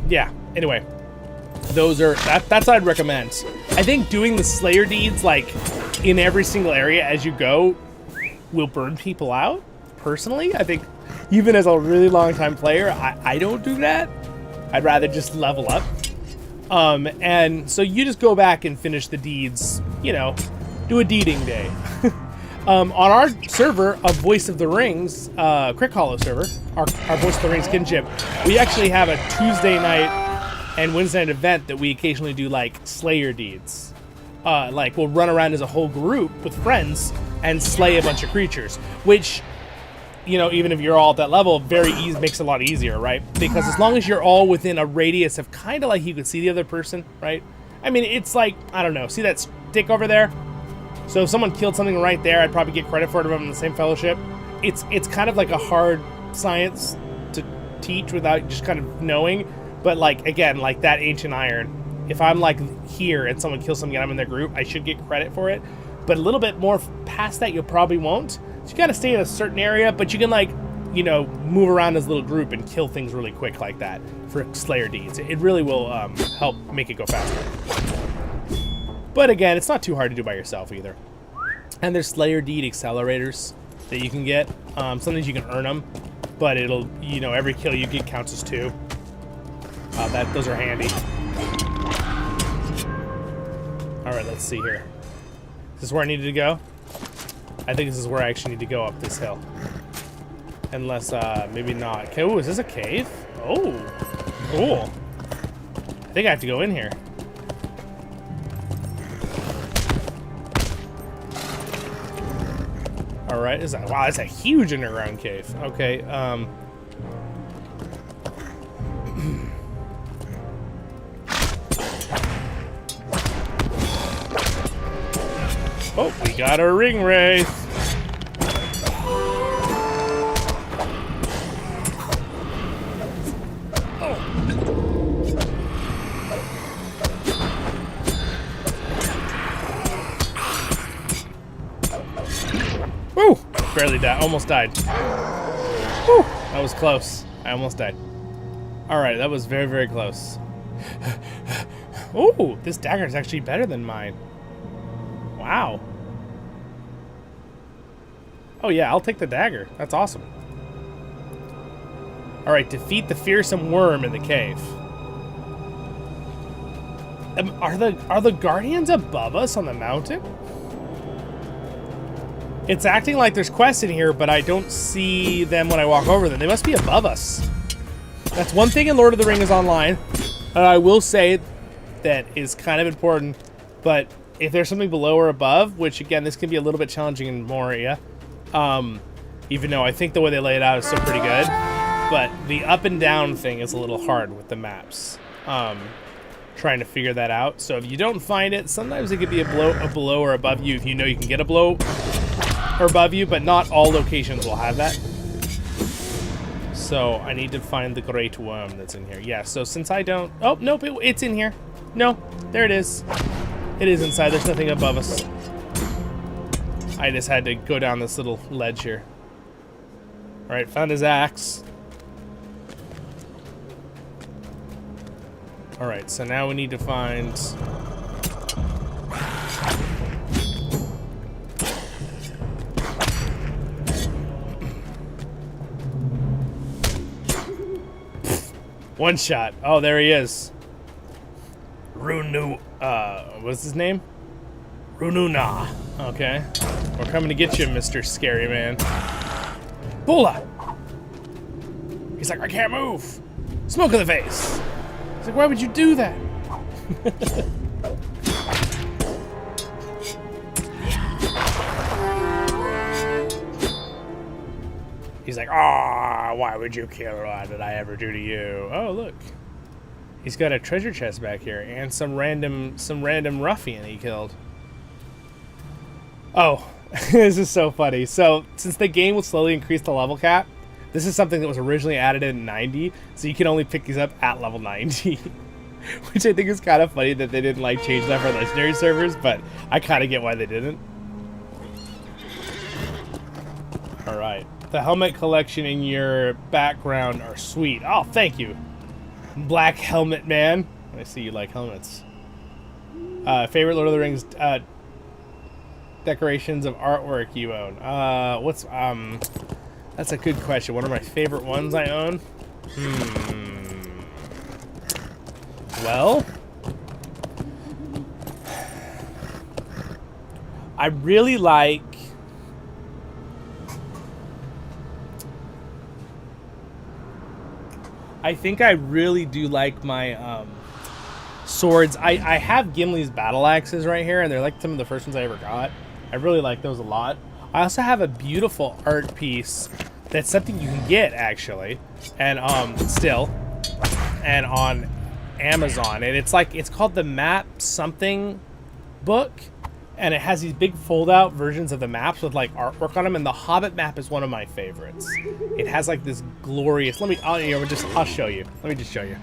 yeah, anyway. Those are, that's what I'd recommend. I think doing the Slayer deeds, like, in every single area as you go will burn people out, personally. I think, even as a really long time player, I don't do that. I'd rather just level up. And so you just go back and finish the deeds, you know, do a deeding day. On our server of Voice of the Rings, CrickHollow server, our Voice of the Rings kinship, we actually have a Tuesday night and Wednesday night event that we occasionally do, like, Slayer deeds. Like, we'll run around as a whole group with friends and slay a bunch of creatures, which, you know, even if you're all at that level, makes it a lot easier, right? Because as long as you're all within a radius of kind of like you can see the other person, right? I mean, it's like, I don't know, see that stick over there? So if someone killed something right there, I'd probably get credit for it if I'm in the same fellowship. It's kind of like a hard science to teach without just kind of knowing. But, like, again, like that ancient iron, if I'm, like, here and someone kills something and I'm in their group, I should get credit for it. But a little bit more past that, you probably won't. So you gotta stay in a certain area, but you can, like, you know, move around as a little group and kill things really quick like that for Slayer deeds. It really will help make it go faster. But, again, it's not too hard to do by yourself either. And there's Slayer deed accelerators that you can get. Sometimes you can earn them, but it'll, you know, every kill you get counts as 2. Those are handy. Alright, let's see here. Is this where I needed to go? I think this is where I actually need to go up this hill. Unless, maybe not. Okay, ooh, is this a cave? Oh, cool. I think I have to go in here. Alright, wow, that's a huge underground cave. Okay, oh, we got a ring wraith. Woo! Barely died. Almost died. Woo! That was close. I almost died. Alright, that was very, very close. Ooh, this dagger is actually better than mine. Wow. Oh yeah, I'll take the dagger. That's awesome. Alright, defeat the fearsome worm in the cave. Are the guardians above us on the mountain? It's acting like there's quests in here, but I don't see them when I walk over them. They must be above us. That's one thing in Lord of the Rings Online. I will say that is kind of important, but if there's something below or above, which again, this can be a little bit challenging in Moria, even though I think the way they lay it out is still pretty good, but the up and down thing is a little hard with the maps. Trying to figure that out. So if you don't find it, sometimes it could be a below or above you if you know you can get a below or above you, but not all locations will have that. So I need to find the great worm that's in here. Yeah, so since I don't... Oh, nope, it's in here. No, there it is. It is inside. There's nothing above us. I just had to go down this little ledge here. Alright, found his axe. Alright, so now we need to find... One shot. Oh, there he is. What's his name? Rununa. Okay. We're coming to get you, Mr. Scary Man. Bula! He's like, I can't move. Smoke in the face. He's like, why would you do that? He's like, ah, why would you kill her? What did I ever do to you? Oh, look. He's got a treasure chest back here and some random ruffian he killed. Oh, this is so funny. So since the game will slowly increase the level cap, this is something that was originally added in 90, so you can only pick these up at level 90. Which I think is kind of funny that they didn't like change that for legendary servers, but I kind of get why they didn't. Alright. The helmet collection in your background are sweet. Oh, thank you. Black Helmet Man. I see you like helmets. Favorite Lord of the Rings decorations of artwork you own. That's a good question. One of my favorite ones I own? Well, I really like I think I really do like my swords. I have Gimli's battle axes right here, and they're like some of the first ones I ever got. I really like those a lot. I also have a beautiful art piece that's something you can get actually, and still, and on Amazon, and it's called the Map Something book, and it has these big fold-out versions of the maps with like artwork on them, and the Hobbit map is one of my favorites. It has like this glorious. I'll show you. Let me just show you.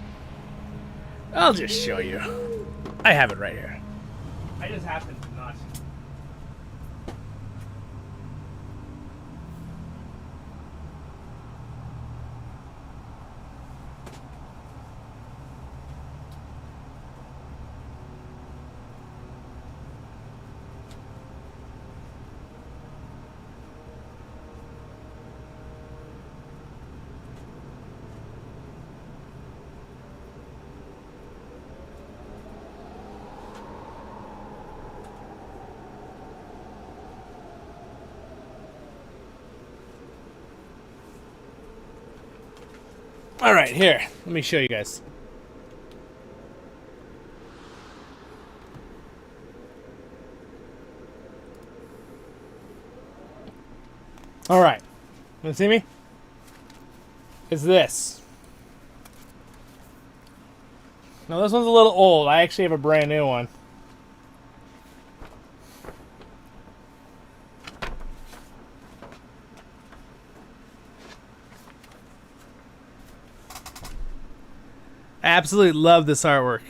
I'll just show you. I have it right here. I just happen to not. All right, here. Let me show you guys. All right. Want to see me? It's this. Now, this one's a little old. I actually have a brand new one. I absolutely love this artwork.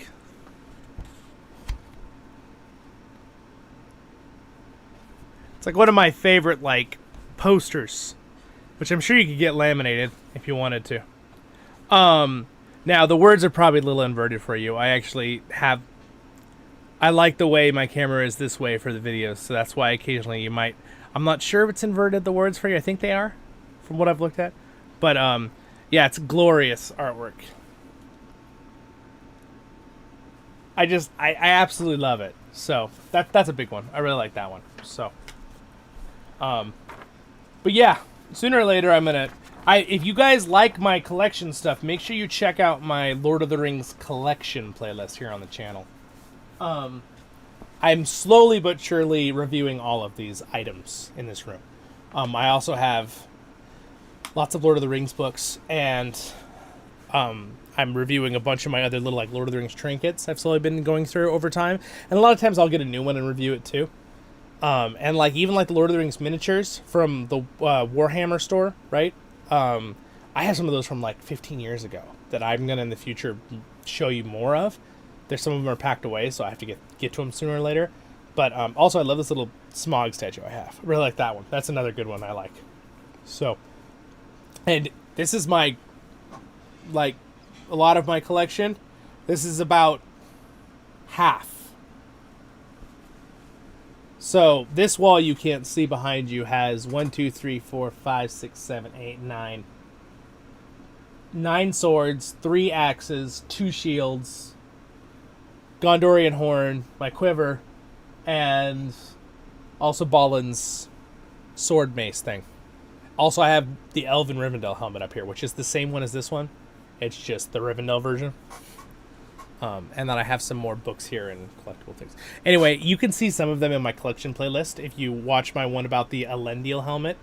It's like one of my favorite like posters, which I'm sure you could get laminated if you wanted to. Now the words are probably a little inverted for you. I like the way my camera is this way for the videos, so that's why occasionally you might. I'm not sure if it's inverted the words for you. I think they are, from what I've looked at. But yeah, it's glorious artwork. I absolutely love it. So that's a big one. I really like that one. So, but yeah, sooner or later if you guys like my collection stuff, make sure you check out my Lord of the Rings collection playlist here on the channel. I'm slowly but surely reviewing all of these items in this room. I also have lots of Lord of the Rings books, and I'm reviewing a bunch of my other little like Lord of the Rings trinkets I've slowly been going through over time. And a lot of times I'll get a new one and review it too. And like even like the Lord of the Rings miniatures from the Warhammer store, right? I have some of those from like 15 years ago that I'm going to in the future show you more of. There's some of them are packed away, so I have to get to them sooner or later. But also I love this little Smog statue I have. I really like that one. That's another good one I like. So, and this is my, like, a lot of my collection. This is about half. So this wall you can't see behind you has 1, 2, 3, 4, 5, 6, 7, 8, 9. 9 swords, 3 axes, 2 shields, Gondorian horn, my quiver, and also Balin's sword mace thing. Also, I have the Elven Rivendell helmet up here, which is the same one as this one. It's just the Rivendell version. And then I have some more books here and collectible things. Anyway, you can see some of them in my collection playlist if you watch my one about the Elendil helmet.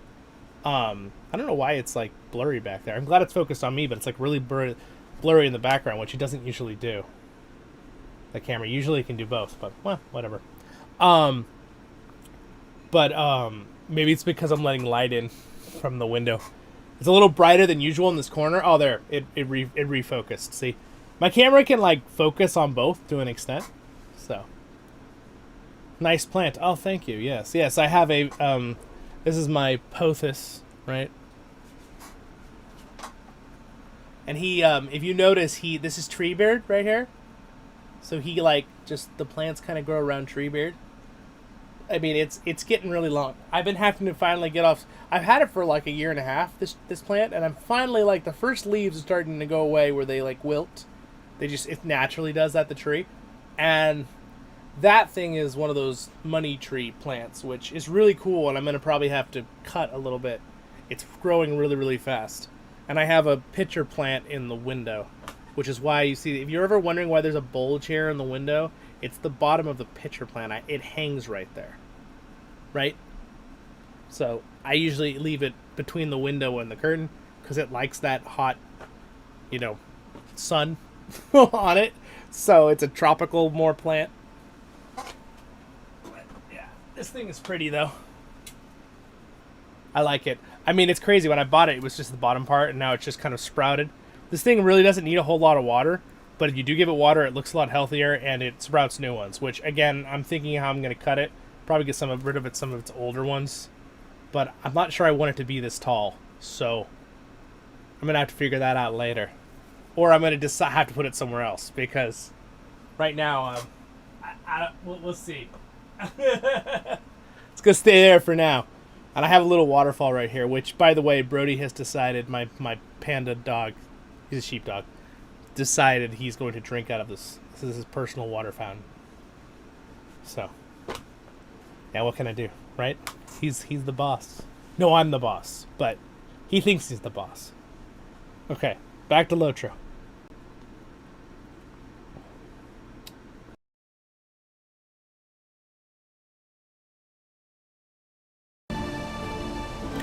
I don't know why it's like blurry back there. I'm glad it's focused on me, but it's like really blurry. blurry in the background, which it doesn't usually do. The camera usually can do both, but well, whatever. Maybe it's because I'm letting light in from the window. It's a little brighter than usual in this corner. Oh, there, it refocused. See, my camera can like focus on both to an extent. So nice plant. Oh, thank you. Yes, I have a. This is my pothos, right? And he, if you notice, this is Treebeard right here. So he like the plants kind of grow around Treebeard. I mean, it's getting really long. I've been having to finally get off. I've had it for like a year and a half, this plant, and I'm finally like the first leaves are starting to go away where they like wilt. It naturally does that, the tree. And that thing is one of those money tree plants, which is really cool, and I'm going to probably have to cut a little bit. It's growing really, really fast. And I have a pitcher plant in the window, which is why you see, if you're ever wondering why there's a bulge here in the window, it's the bottom of the pitcher plant. It hangs right there, right? So I usually leave it between the window and the curtain because it likes that hot, sun on it. So it's a tropical more plant. But yeah, this thing is pretty though. I like it. I mean, it's crazy. When I bought it, it was just the bottom part, and now it's just kind of sprouted. This thing really doesn't need a whole lot of water, but if you do give it water, it looks a lot healthier, and it sprouts new ones, which, again, I'm thinking how I'm going to cut it. Probably get rid of some of its older ones, but I'm not sure I want it to be this tall, so I'm going to have to figure that out later. Or I'm going to have to put it somewhere else, because right now, we'll see. It's going to stay there for now. And I have a little waterfall right here, which, by the way, Brody has decided, my panda dog, he's a sheepdog, decided he's going to drink out of this. This is his personal water fountain. So, yeah, what can I do, right? He's the boss. No, I'm the boss, but he thinks he's the boss. Okay, back to LOTRO.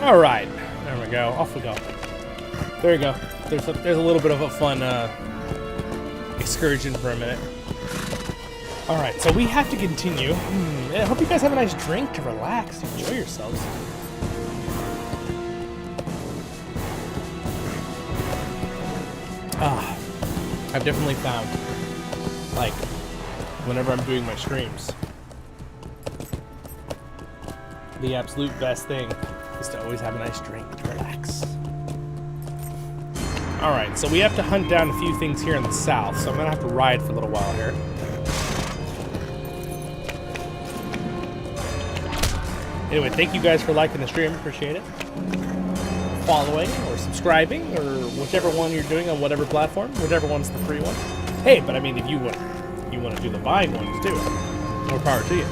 All right, there we go. Off we go. There we go. There's a little bit of a fun excursion for a minute. All right, so we have to continue. I hope you guys have a nice drink to relax, enjoy yourselves. I've definitely found, like, whenever I'm doing my streams, the absolute best thing is to always have a nice drink to relax. Alright, so we have to hunt down a few things here in the south, so I'm going to have to ride for a little while here. Anyway, thank you guys for liking the stream, appreciate it. Following, or subscribing, or whichever one you're doing on whatever platform, whichever one's the free one. Hey, but I mean, if you want to do the buying ones too, more power to you.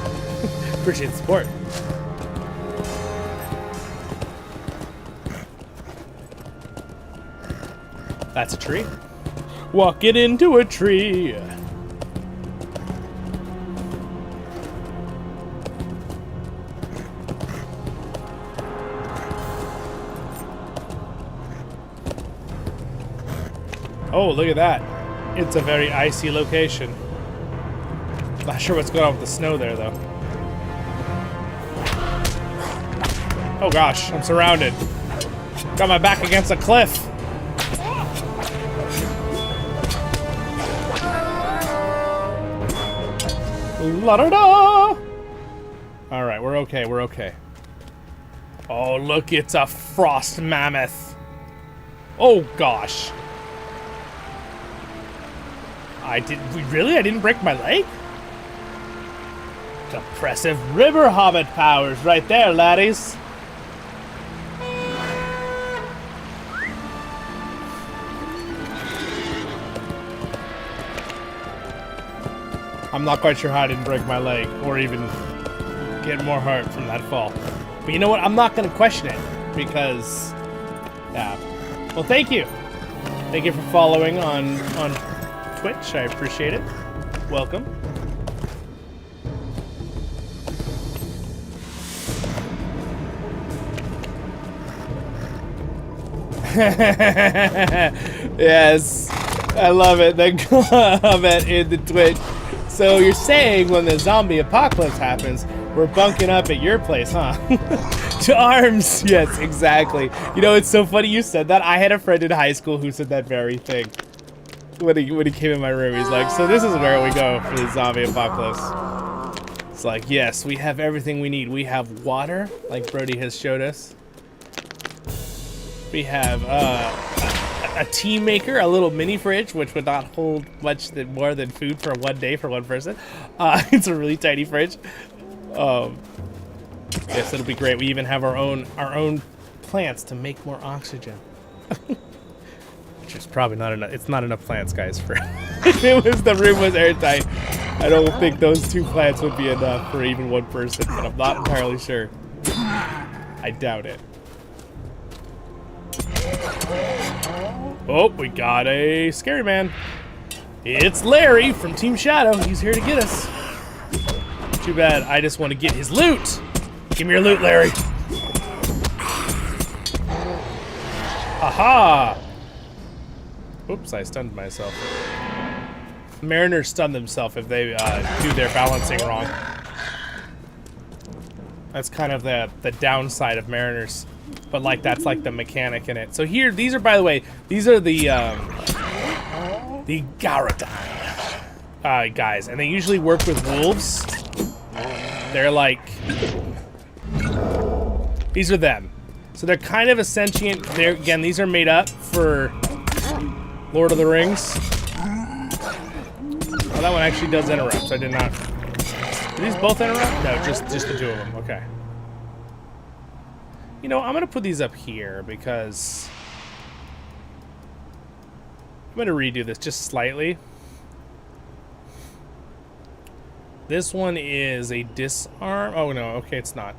Appreciate the support. That's a tree. Walking into a tree. Oh, look at that. It's a very icy location. Not sure what's going on with the snow there, though. Oh gosh, I'm surrounded. Got my back against a cliff. La-da-da! Alright, we're okay, we're okay. Oh, look, it's a frost mammoth. Oh, gosh. I didn't break my leg? Impressive river hobbit powers right there, laddies. I'm not quite sure how I didn't break my leg or even get more hurt from that fall. But you know what? I'm not going to question it because, yeah. Well, thank you. Thank you for following on Twitch. I appreciate it. Welcome. Yes. I love it. The comment in the Twitch. So you're saying when the zombie apocalypse happens, we're bunking up at your place, huh? To arms. Yes, exactly. You know, it's so funny you said that. I had a friend in high school who said that very thing. When he came in my room, he's like, so this is where we go for the zombie apocalypse. It's like, yes, we have everything we need. We have water, like Brody has showed us. We have a tea maker, a little mini fridge, which would not hold much more than food for one day for one person. It's a really tiny fridge. Yes, it'll be great. We even have our own plants to make more oxygen. Which is probably not enough. It's not enough plants, guys. For if the room was airtight, I don't think those 2 plants would be enough for even one person. But I'm not entirely sure. I doubt it. Oh, we got a scary man. It's Larry from Team Shadow. He's here to get us. Too bad. I just want to get his loot. Give me your loot, Larry. Aha! Oops, I stunned myself. Mariners stun themselves if they do their balancing wrong. That's kind of the downside of Mariners. But like that's like the mechanic in it. So here, these are, by the way, these are the Garadan guys, and they usually work with wolves. They're like, these are them. So they're kind of a sentient. They're, again, these are made up for Lord of the Rings. Oh, that one actually does interrupt. So I did not. Do these both interrupt? No, just the 2 of them. Okay. You know, I'm gonna put these up here because I'm gonna redo this just slightly. This one is a disarm. Oh no, okay, it's not.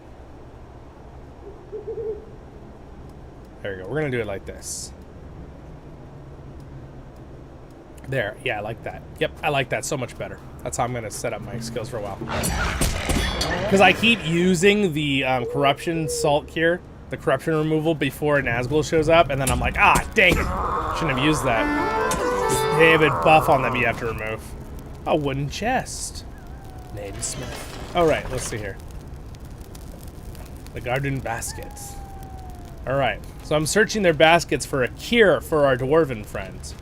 There we go. We're gonna do it like this. There, yeah, I like that. Yep, I like that so much better. That's how I'm gonna set up my skills for a while. Because I keep using the corruption salt cure, the corruption removal before a Nazgul shows up, and then I'm like, ah, dang it, shouldn't have used that. They have a buff on them you have to remove. A wooden chest. Name Smith. All right, let's see here. The garden baskets. All right, so I'm searching their baskets for a cure for our dwarven friends.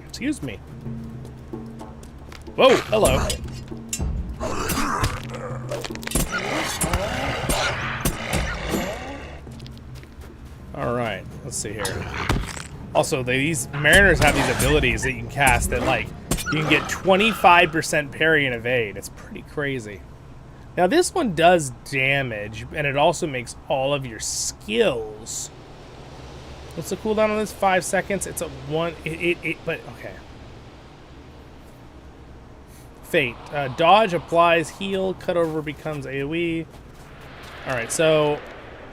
Excuse me. Whoa, hello. All right, let's see here. Also, these Mariners have these abilities that you can cast that, like, you can get 25% parry and evade. It's pretty crazy. Now, this one does damage, and it also makes all of your skills. What's the cooldown on this? 5 seconds. It's a one. But okay. Fate. Dodge applies heal. Cutover becomes AoE. All right, so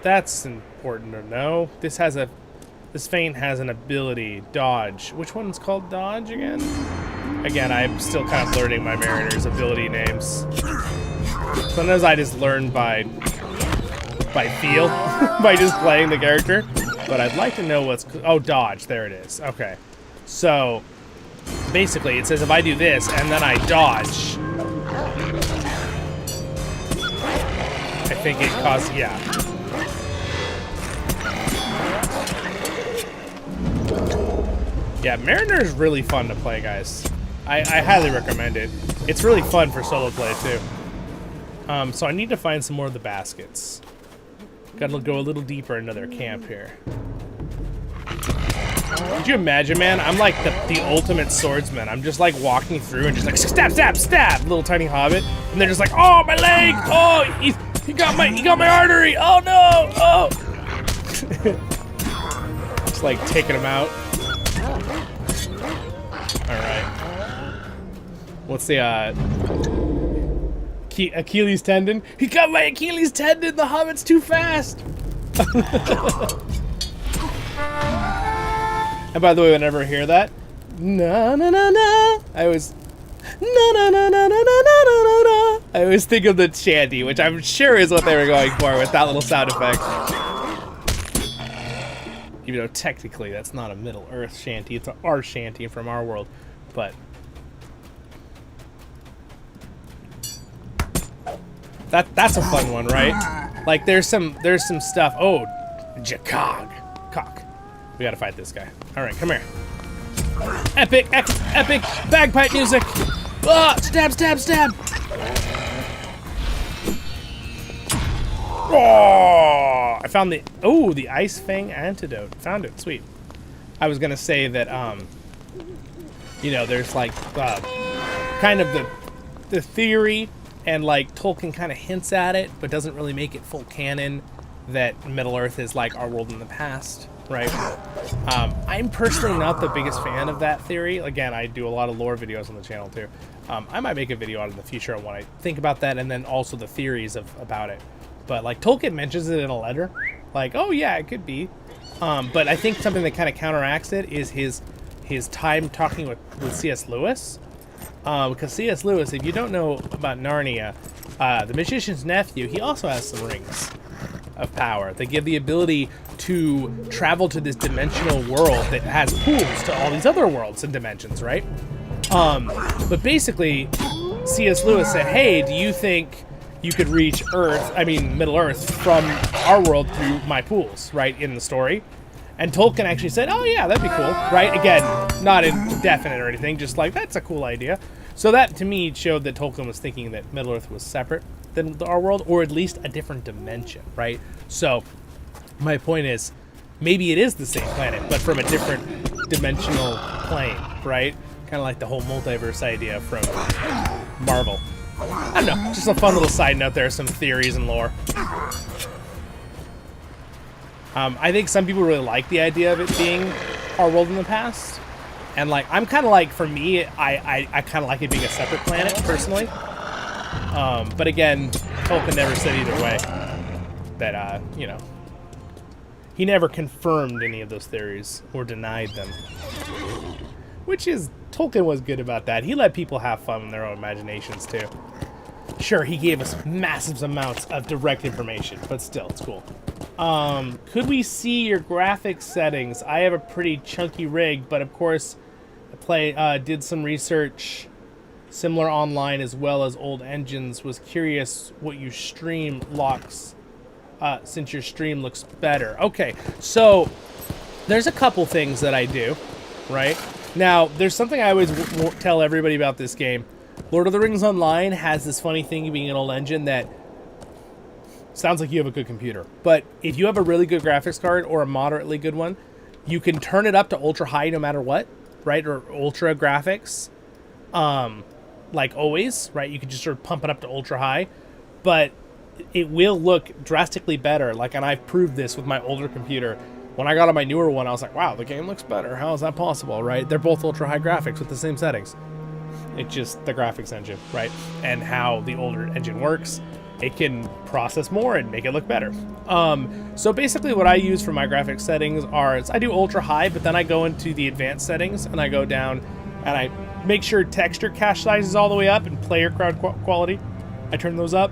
that's important to know. This feint has an ability, dodge. Which one's called dodge again? Again, I'm still kind of learning my Mariner's ability names. Sometimes I just learn by feel, by just playing the character. But I'd like to know what's... Oh, dodge. There it is. Okay. So, basically, it says if I do this and then I dodge... I think it causes... Yeah. Yeah, Mariner is really fun to play, guys. I highly recommend it. It's really fun for solo play, too. So I need to find some more of the baskets. Gotta go a little deeper into their camp here. Could you imagine, man? I'm like the ultimate swordsman. I'm just like walking through and just like stab, stab, stab, little tiny hobbit, and they're just like, oh, my leg! Oh, he got my artery! Oh no! Oh! Just like taking him out. All right. What's the Achilles tendon? He got my Achilles tendon! The hobbit's too fast! And by the way, whenever I hear that, na na na na, I always na na na na na na na na na. I always think of the chanty, which I'm sure is what they were going for with that little sound effect. Even though technically that's not a Middle Earth shanty, it's our shanty from our world. But that's a fun one, right? Like there's some stuff. Oh, Jakog. Cock. We gotta fight this guy. Alright, come here. Epic bagpipe music! Ah, stab, stab, stab! Oh, I found the Ice Fang antidote. Found it, sweet. I was gonna say that, you know, there's like, kind of the theory, and like Tolkien kind of hints at it, but doesn't really make it full canon, that Middle Earth is like our world in the past, right? I'm personally not the biggest fan of that theory. Again, I do a lot of lore videos on the channel too. I might make a video out in the future on what I think about that, and then also the theories about it. But like Tolkien mentions it in a letter, like, oh yeah, it could be. But I think something that kind of counteracts it is his time talking with C.S. Lewis. Because C.S. Lewis, if you don't know about Narnia, the magician's nephew, he also has some rings of power that give the ability to travel to this dimensional world that has pools to all these other worlds and dimensions, right? But basically, C.S. Lewis said, hey, do you think you could reach Middle Earth from our world through my pools, right, in the story? And Tolkien actually said, oh yeah, that'd be cool, right? Again, not indefinite or anything, just like, that's a cool idea. So that, to me, showed that Tolkien was thinking that Middle Earth was separate than our world, or at least a different dimension, right? So my point is, maybe it is the same planet, but from a different dimensional plane, right? Kind of like the whole multiverse idea from Marvel. I don't know, just a fun little side note there, some theories and lore. I think some people really like the idea of it being our world in the past. And like, I'm kind of like, for me, I kind of like it being a separate planet, personally. But again, Tolkien never said either way that, you know, he never confirmed any of those theories or denied them. Which is, Tolkien was good about that. He let people have fun in their own imaginations, too. Sure, he gave us massive amounts of direct information, but still, it's cool. Could we see your graphics settings? I have a pretty chunky rig, but of course, I did some research similar online as well as old engines. Was curious what you stream locks, since your stream looks better. Okay, so there's a couple things that I do, right? Now, there's something I always tell everybody about this game. Lord of the Rings Online has this funny thing, being an old engine, that sounds like you have a good computer. But if you have a really good graphics card or a moderately good one, you can turn it up to ultra high no matter what, right? Or ultra graphics, like always, right? You can just sort of pump it up to ultra high, but it will look drastically better. Like, and I've proved this with my older computer. When I got on my newer one, I was like, wow, the game looks better. How is that possible, right? They're both ultra high graphics with the same settings. It's just the graphics engine, right? And how the older engine works. It can process more and make it look better. So basically what I use for my graphics settings is I do ultra high, but then I go into the advanced settings and I go down and I make sure texture cache size is all the way up and player crowd quality. I turn those up.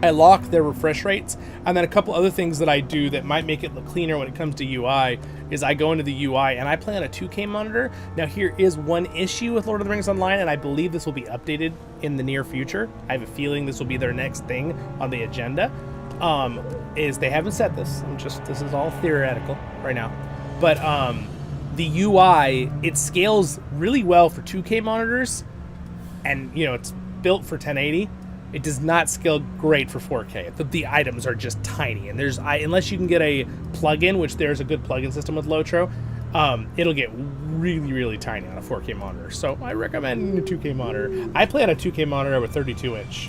I lock their refresh rates, and then a couple other things that I do that might make it look cleaner when it comes to UI is I go into the UI and I play on a 2K monitor. Now here is one issue with Lord of the Rings Online, and I believe this will be updated in the near future. I have a feeling this will be their next thing on the agenda. Is they haven't said this. This is all theoretical right now. But the UI, it scales really well for 2K monitors, and you know, it's built for 1080. It does not scale great for 4K. The items are just tiny, and unless you can get a plugin, which there's a good plugin system with LOTRO, it'll get really, really tiny on a 4K monitor. So I recommend a 2K monitor. I play on a 2K monitor with 32-inch.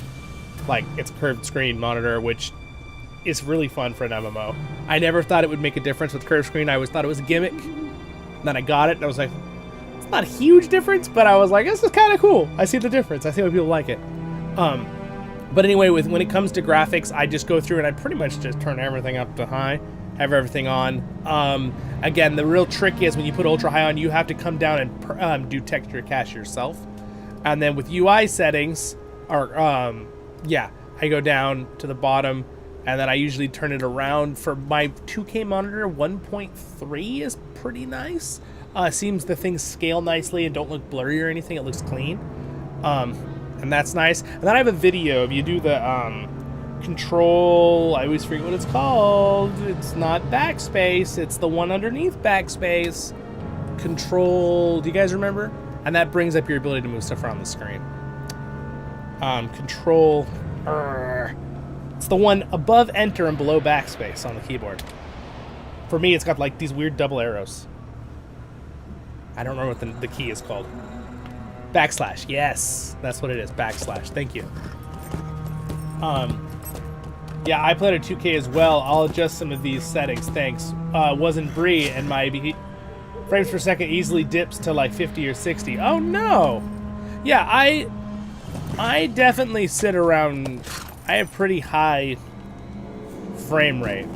Like, it's a curved screen monitor, which is really fun for an MMO. I never thought it would make a difference with curved screen. I always thought it was a gimmick. And then I got it, and I was like, it's not a huge difference, but I was like, this is kind of cool. I see the difference. I see why people like it. But anyway, when it comes to graphics, I just go through and I pretty much just turn everything up to high, have everything on. Again, the real trick is when you put ultra high on, you have to come down and do texture cache yourself. And then with UI settings, I go down to the bottom and then I usually turn it around. For my 2K monitor, 1.3 is pretty nice. Seems the things scale nicely and don't look blurry or anything. It looks clean, and that's nice. And then I have a video. If you do the control, I always forget what it's called. It's not backspace. It's the one underneath backspace. Control. Do you guys remember? And that brings up your ability to move stuff around the screen. Control. It's the one above enter and below backspace on the keyboard. For me, it's got like these weird double arrows. I don't remember what the key is called. Backslash. Yes, that's what it is. Backslash. Thank you. Yeah, I played a 2K as well. I'll adjust some of these settings. Thanks. Wasn't Bree, and my frames per second easily dips to like 50 or 60. Oh no. Yeah, I definitely sit around. I have pretty high frame rate.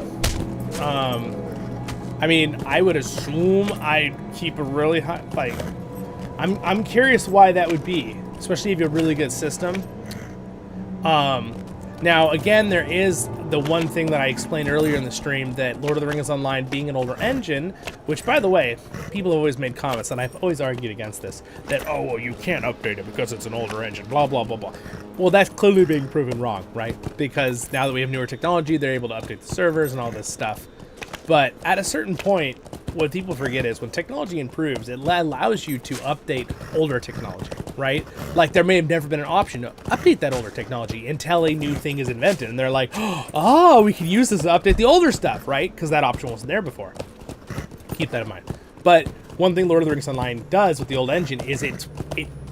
I mean, I would assume I keep a really high, like, I'm curious why that would be, especially if you have a really good system. Now, again, there is the one thing that I explained earlier in the stream, that Lord of the Rings Online being an older engine, which, by the way, people have always made comments, and I've always argued against this, that, oh, well, you can't update it because it's an older engine, blah, blah, blah, blah. Well, that's clearly being proven wrong, right? Because now that we have newer technology, they're able to update the servers and all this stuff. But at a certain point, what people forget is when technology improves, it allows you to update older technology, right? Like, there may have never been an option to update that older technology until a new thing is invented. And they're like, oh, we can use this to update the older stuff, right? Because that option wasn't there before. Keep that in mind. But one thing Lord of the Rings Online does with the old engine is it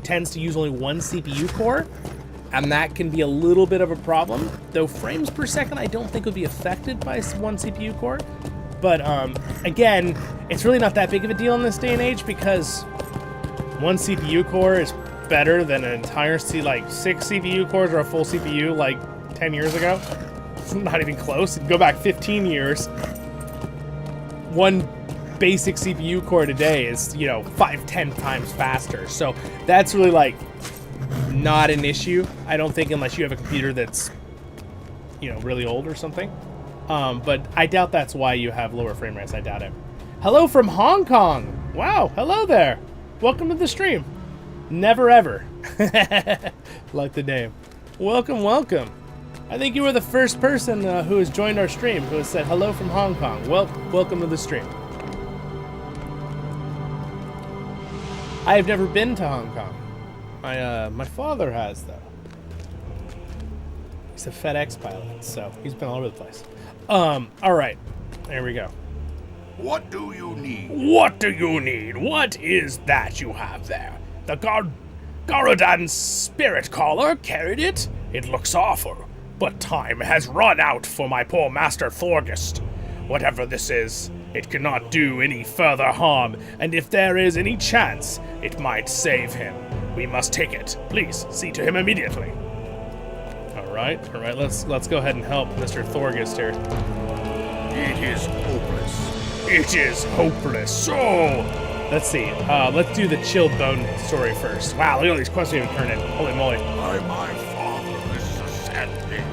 tends to use only one CPU core. And that can be a little bit of a problem. Though frames per second I don't think would be affected by one CPU core. But again, it's really not that big of a deal in this day and age because one CPU core is better than an entire like 6 CPU cores or a full CPU like 10 years ago. It's not even close. Go back 15 years. One basic CPU core today is, you know, 5-10 times faster. So that's really like not an issue, I don't think, unless you have a computer that's, you know, really old or something. But I doubt that's why you have lower frame rates. I doubt it. Hello from Hong Kong. Wow, hello there. Welcome to the stream. Never ever. Like the name. Welcome, welcome. I think you were the first person who has joined our stream who has said hello from Hong Kong. Well, welcome to the stream. I have never been to Hong Kong. My father has, though. He's a FedEx pilot, so he's been all over the place. All right, there we go. What do you need? What do you need? What is that you have there? The Garadan Spirit Caller carried it? It looks awful, but time has run out for my poor master Thorgest. Whatever this is, it cannot do any further harm, and if there is any chance, it might save him. We must take it. Please, see to him immediately. All right, let's go ahead and help Mr. Thorgest here. It is hopeless. It is hopeless. So, let's see. Let's do the chilled bone story first. Wow, look at all these quests we haven't turned in. Holy moly. By my father, this is a sad day.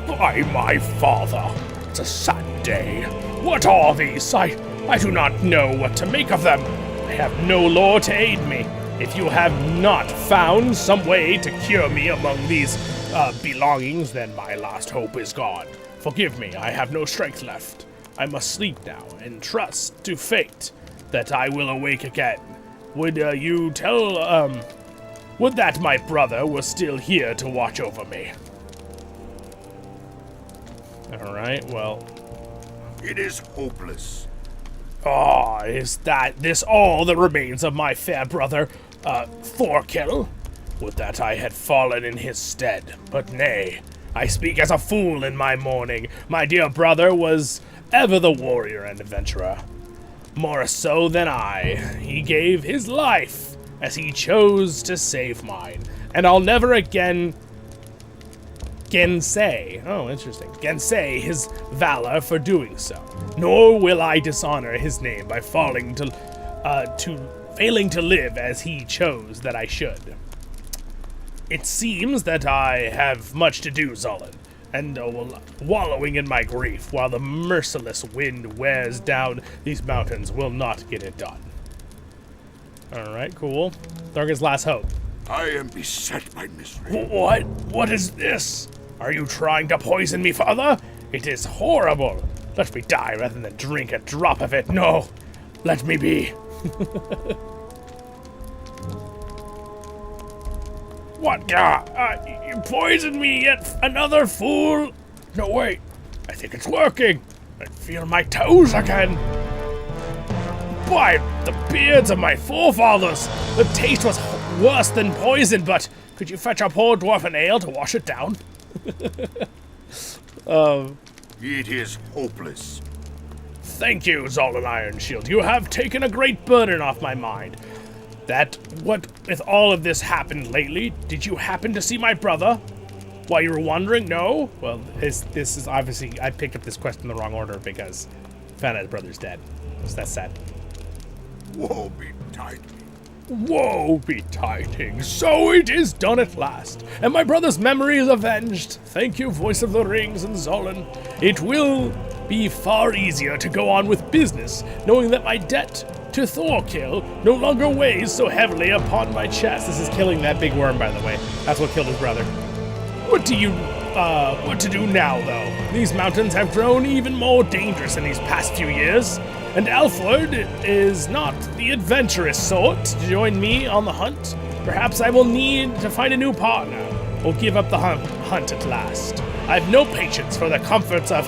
By my father, it's a sad day. What are these? I do not know what to make of them. I have no law to aid me. If you have not found some way to cure me among these belongings, then my last hope is gone. Forgive me, I have no strength left. I must sleep now and trust to fate that I will awake again. Would you tell, would that my brother was still here to watch over me? All right, well. It is hopeless. Ah, is this all that remains of my fair brother, Thorkel? Would that I had fallen in his stead, but nay, I speak as a fool in my mourning. My dear brother was ever the warrior and adventurer. More so than I, he gave his life as he chose to save mine, and I'll never again gainsay his valor for doing so. Nor will I dishonor his name by failing to live as he chose that I should. It seems that I have much to do, Zollin. and wallowing in my grief while the merciless wind wears down these mountains will not get it done. Alright, cool. Thorgest's last hope. I am beset by misery. What? What is this? Are you trying to poison me further? It is horrible. Let me die rather than drink a drop of it. No, let me be. What? You poisoned me, yet another fool? No, wait. I think it's working. I feel my toes again. By the beards of my forefathers, the taste was worse than poison, but could you fetch a poor dwarven ale to wash it down? It is hopeless. Thank you, Zollin Ironshield. You have taken a great burden off my mind. What with all of this happened lately, did you happen to see my brother? While you were wondering? No? Well, this is obviously, I picked up this quest in the wrong order because I found out his brother's dead. So that's sad. Woe betide me. Woe betiding. So it is done at last, and my brother's memory is avenged. Thank you, Voice of the Rings and Zollin. It will be far easier to go on with business, knowing that my debt to Thorkill no longer weighs so heavily upon my chest. This is killing that big worm, by the way. That's what killed his brother. What to do now, though? These mountains have grown even more dangerous in these past few years, and Alfred is not the adventurous sort to join me on the hunt. Perhaps I will need to find a new partner, or give up the hunt at last. I have no patience for the comforts of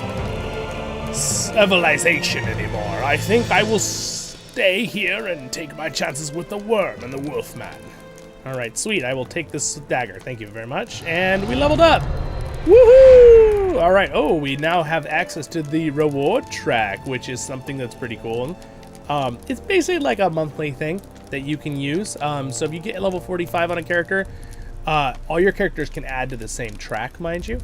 civilization anymore. I think I will stay here and take my chances with the worm and the wolfman. Alright, sweet. I will take this dagger. Thank you very much. And we leveled up. Woohoo! Alright, we now have access to the reward track, which is something that's pretty cool. It's basically like a monthly thing that you can use. So if you get level 45 on a character, all your characters can add to the same track, mind you.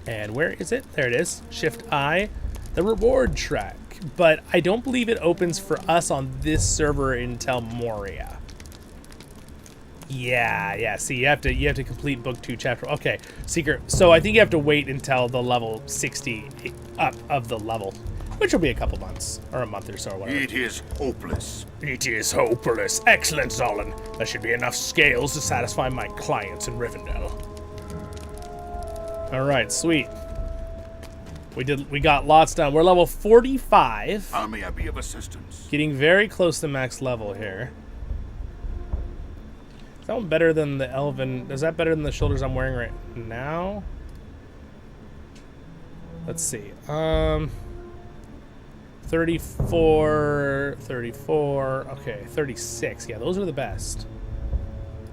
And where is it? There it is. Shift I, the reward track. But I don't believe it opens for us on this server until Moria. Yeah, see, you have to complete book 2 chapter. Okay, secret. So I think you have to wait until the level 60 up of the level, which will be a couple months or a month or so or whatever. It is hopeless. It is hopeless. Excellent, Zollin. There should be enough scales to satisfy my clients in Rivendell. All right, sweet. We got lots done. We're level 45. How may I be of assistance? Getting very close to max level here. Is that one better than the elven? Is that better than the shoulders I'm wearing right now? Let's see. 34. Okay, 36. Yeah, those are the best.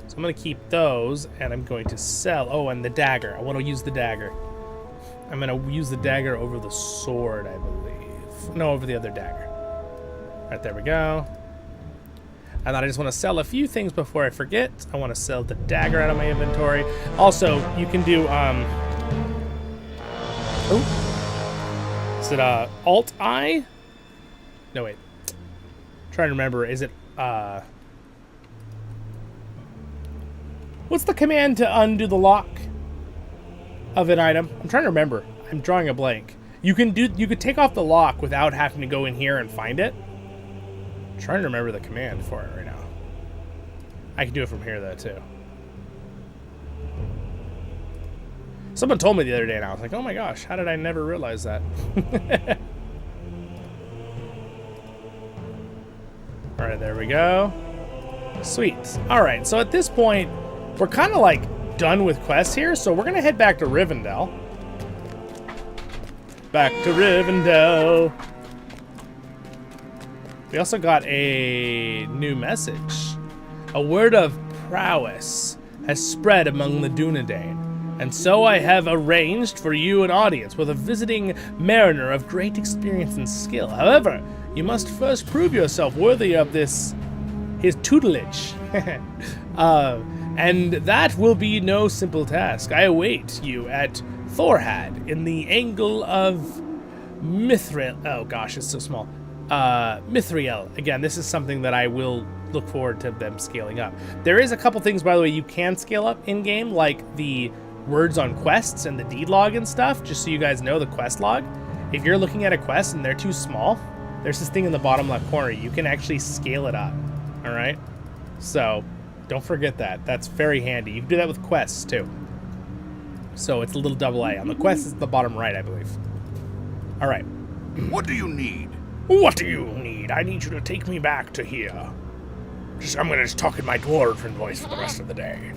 So I'm going to keep those, and I'm going to sell. Oh, and the dagger. I want to use the dagger. I'm going to use the dagger over the sword, I believe. No, over the other dagger. All right, there we go. And then I just want to sell a few things before I forget. I want to sell the dagger out of my inventory. Also, you can do, is it, Alt-I? No, wait. I'm trying to remember, is it, what's the command to undo the lock of an item? I'm trying to remember. I'm drawing a blank. You could take off the lock without having to go in here and find it. I'm trying to remember the command for it right now. I can do it from here though too. Someone told me the other day and I was like, oh my gosh, how did I never realize that? All right, there we go. Sweet. All right, so at this point, we're kind of like done with quests here, so we're gonna head back to Rivendell. Back to Rivendell. We also got a new message. A word of prowess has spread among the Dunedain, and so I have arranged for you an audience with a visiting mariner of great experience and skill. However, you must first prove yourself worthy of his tutelage. And that will be no simple task. I await you at Thorhad in the angle of Mithril. Oh gosh, it's so small. Mithril. Again, this is something that I will look forward to them scaling up. There is a couple things, by the way, you can scale up in game, like the words on quests and the deed log and stuff, just so you guys know the quest log. If you're looking at a quest and they're too small, there's this thing in the bottom left corner. You can actually scale it up, all right? So don't forget that. That's very handy. You can do that with quests too. So it's a little double A. On the quest, it's the bottom right, I believe. All right. What do you need? What do you need? I need you to take me back to here. I'm going to just talk in my dwarven voice for the rest of the day.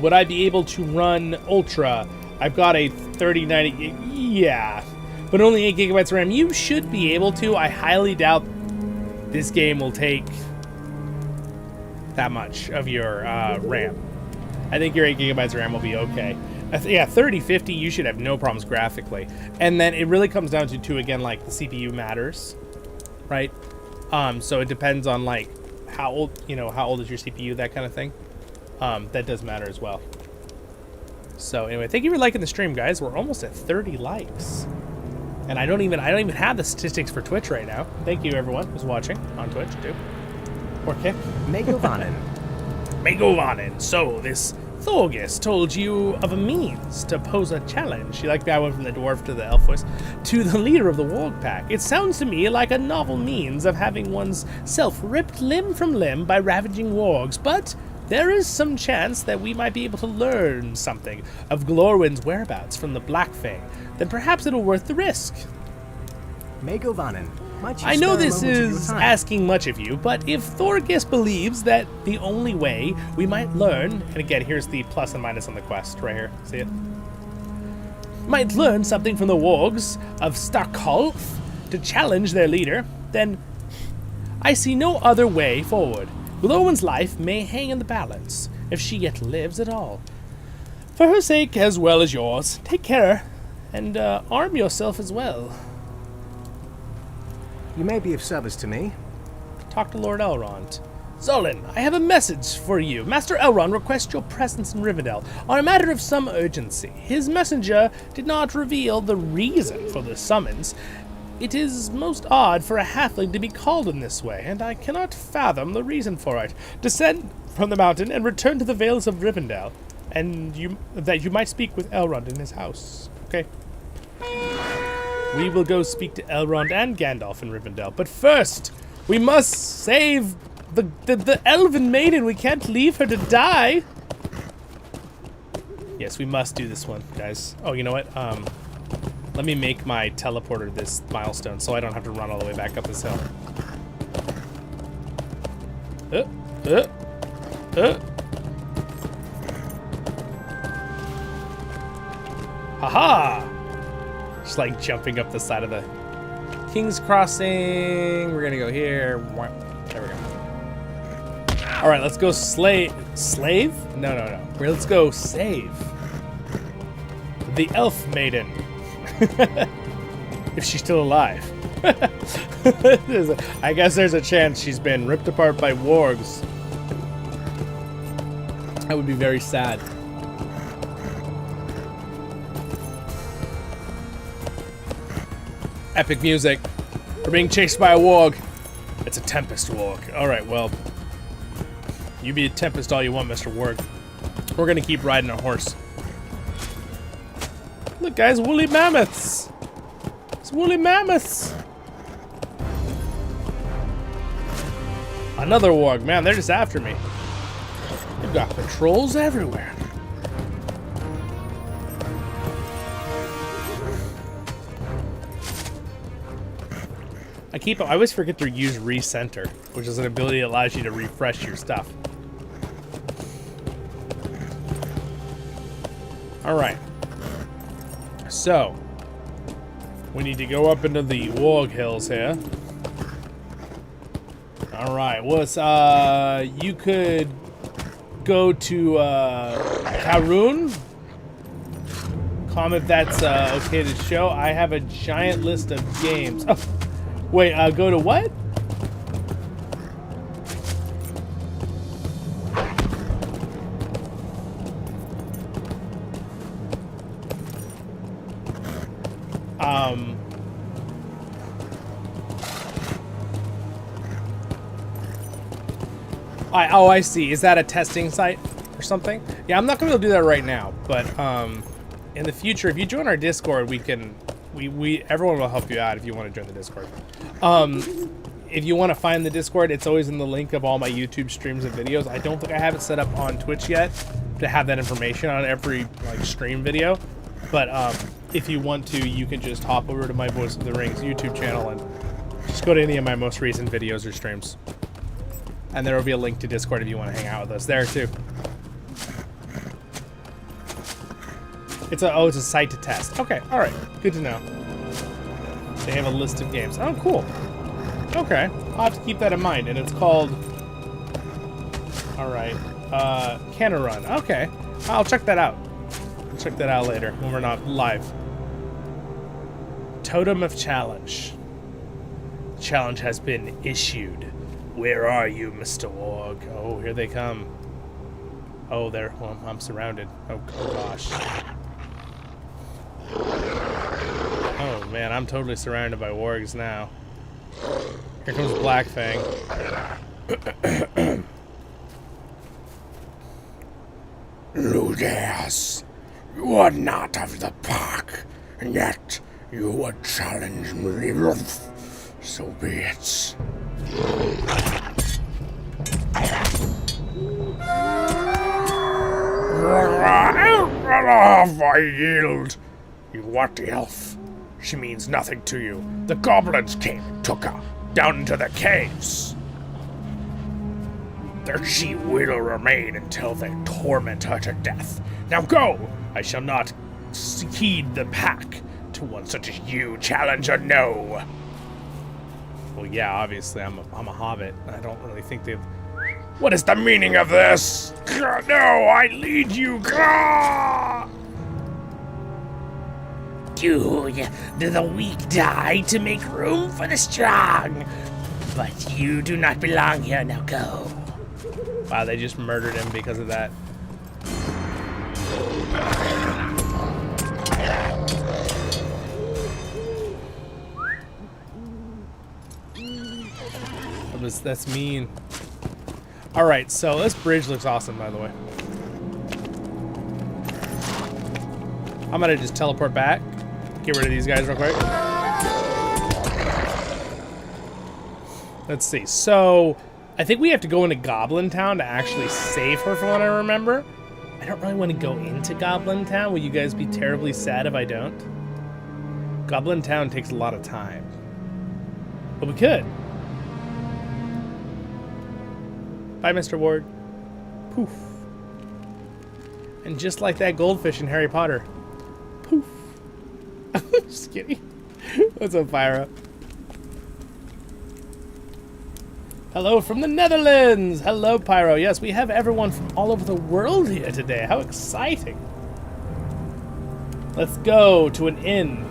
Would I be able to run Ultra? I've got a 3090, yeah, but only 8 gigabytes RAM. You should be able to. I highly doubt this game will take that much of your RAM. I think your 8 gigabytes RAM will be okay. Yeah, 3050, you should have no problems graphically. And then it really comes down to again, like the CPU matters, right? So it depends on like how old is your CPU, that kind of thing. That does matter as well. So anyway, thank you for liking the stream, guys. We're almost at 30 likes. And I don't even have the statistics for Twitch right now. Thank you everyone who's watching on Twitch too. Okay. Megovanen. Megovanen. So this Thorgest told you of a means to pose a challenge. You like that one from the dwarf to the elf voice, to the leader of the warg pack. It sounds to me like a novel means of having one's self ripped limb from limb by ravaging wargs, but there is some chance that we might be able to learn something of Glorwyn's whereabouts from the Black Fang. Then perhaps it'll worth the risk. Megovanen. I know this is asking much of you, but if Thorgest believes that the only way we might learn, and again, here's the plus and minus on the quest right here, see it? Might learn something from the wargs of Starkholf to challenge their leader, then I see no other way forward. Glorwyn's life may hang in the balance, if she yet lives at all. For her sake, as well as yours, take care, and arm yourself as well. You may be of service to me. Talk to Lord Elrond. Zollin, I have a message for you. Master Elrond requests your presence in Rivendell on a matter of some urgency. His messenger did not reveal the reason for the summons. It is most odd for a halfling to be called in this way, and I cannot fathom the reason for it. Descend from the mountain and return to the Vales of Rivendell, and you might speak with Elrond in his house. Okay. We will go speak to Elrond and Gandalf in Rivendell, but first, we must save the elven maiden. We can't leave her to die. Yes, we must do this one, guys. Oh, you know what? Let me make my teleporter this milestone so I don't have to run all the way back up this hill. Haha! Just like jumping up the side of the King's Crossing. We're gonna go here. There we go. All right, let's go slave? No. Let's go save the elf maiden. If she's still alive. I guess there's a chance she's been ripped apart by wargs. That would be very sad. Epic music. We're being chased by a warg. It's a Tempest warg. Alright, well. You be a Tempest all you want, Mr. Warg. We're gonna keep riding a horse. Look, guys, woolly mammoths. It's woolly mammoths. Another warg. Man, they're just after me. They've got patrols everywhere. I always forget to use recenter, which is an ability that allows you to refresh your stuff. All right. So, we need to go up into the warg hills here. All right, you could go to Karun. Comment that's okay to show. I have a giant list of games. Oh, wait, go to what? I see. Is that a testing site or something? Yeah, I'm not going to do that right now, but in the future, if you join our Discord, everyone will help you out if you want to join the Discord. If you want to find the Discord, it's always in the link of all my YouTube streams and videos. I don't think I have it set up on Twitch yet to have that information on every stream video, but if you want to, you can just hop over to my Voice of the Rings YouTube channel and just go to any of my most recent videos or streams. And there will be a link to Discord if you want to hang out with us there too. It's a site to test. Okay, all right, good to know. They have a list of games. Oh, cool. Okay, I'll have to keep that in mind. And it's called, all right, Can Run. Okay, I'll check that out. I'll check that out later when we're not live. Totem of Challenge. Challenge has been issued. Where are you, Mr. Warg? Oh, here they come. Oh, well, I'm surrounded. Oh gosh. Oh man, I'm totally surrounded by wargs now. Here comes Black Fang. Luders, you are not of the pack, and yet you would challenge me. So be it. I yield. You what, elf? She means nothing to you. The goblins came and took her down into the caves. There she will remain until they torment her to death. Now go! I shall not heed the pack to one such as you, challenge or no. Well, yeah, obviously I'm a hobbit. I don't really think they've... What is the meaning of this? No, I lead you. Do the weak die to make room for the strong? But you do not belong here, now go. Wow, they just murdered him because of that. That's mean. All right, so this bridge looks awesome, by the way. I'm gonna just teleport back. Get rid of these guys real quick. Let's see. So, I think we have to go into Goblin Town to actually save her, from what I remember. I don't really want to go into Goblin Town. Will you guys be terribly sad if I don't? Goblin Town takes a lot of time. But we could. Bye, Mr. Ward. Poof. And just like that goldfish in Harry Potter. Poof. Just kidding. What's up, Pyro? Hello from the Netherlands. Hello, Pyro. Yes, we have everyone from all over the world here today. How exciting. Let's go to an inn.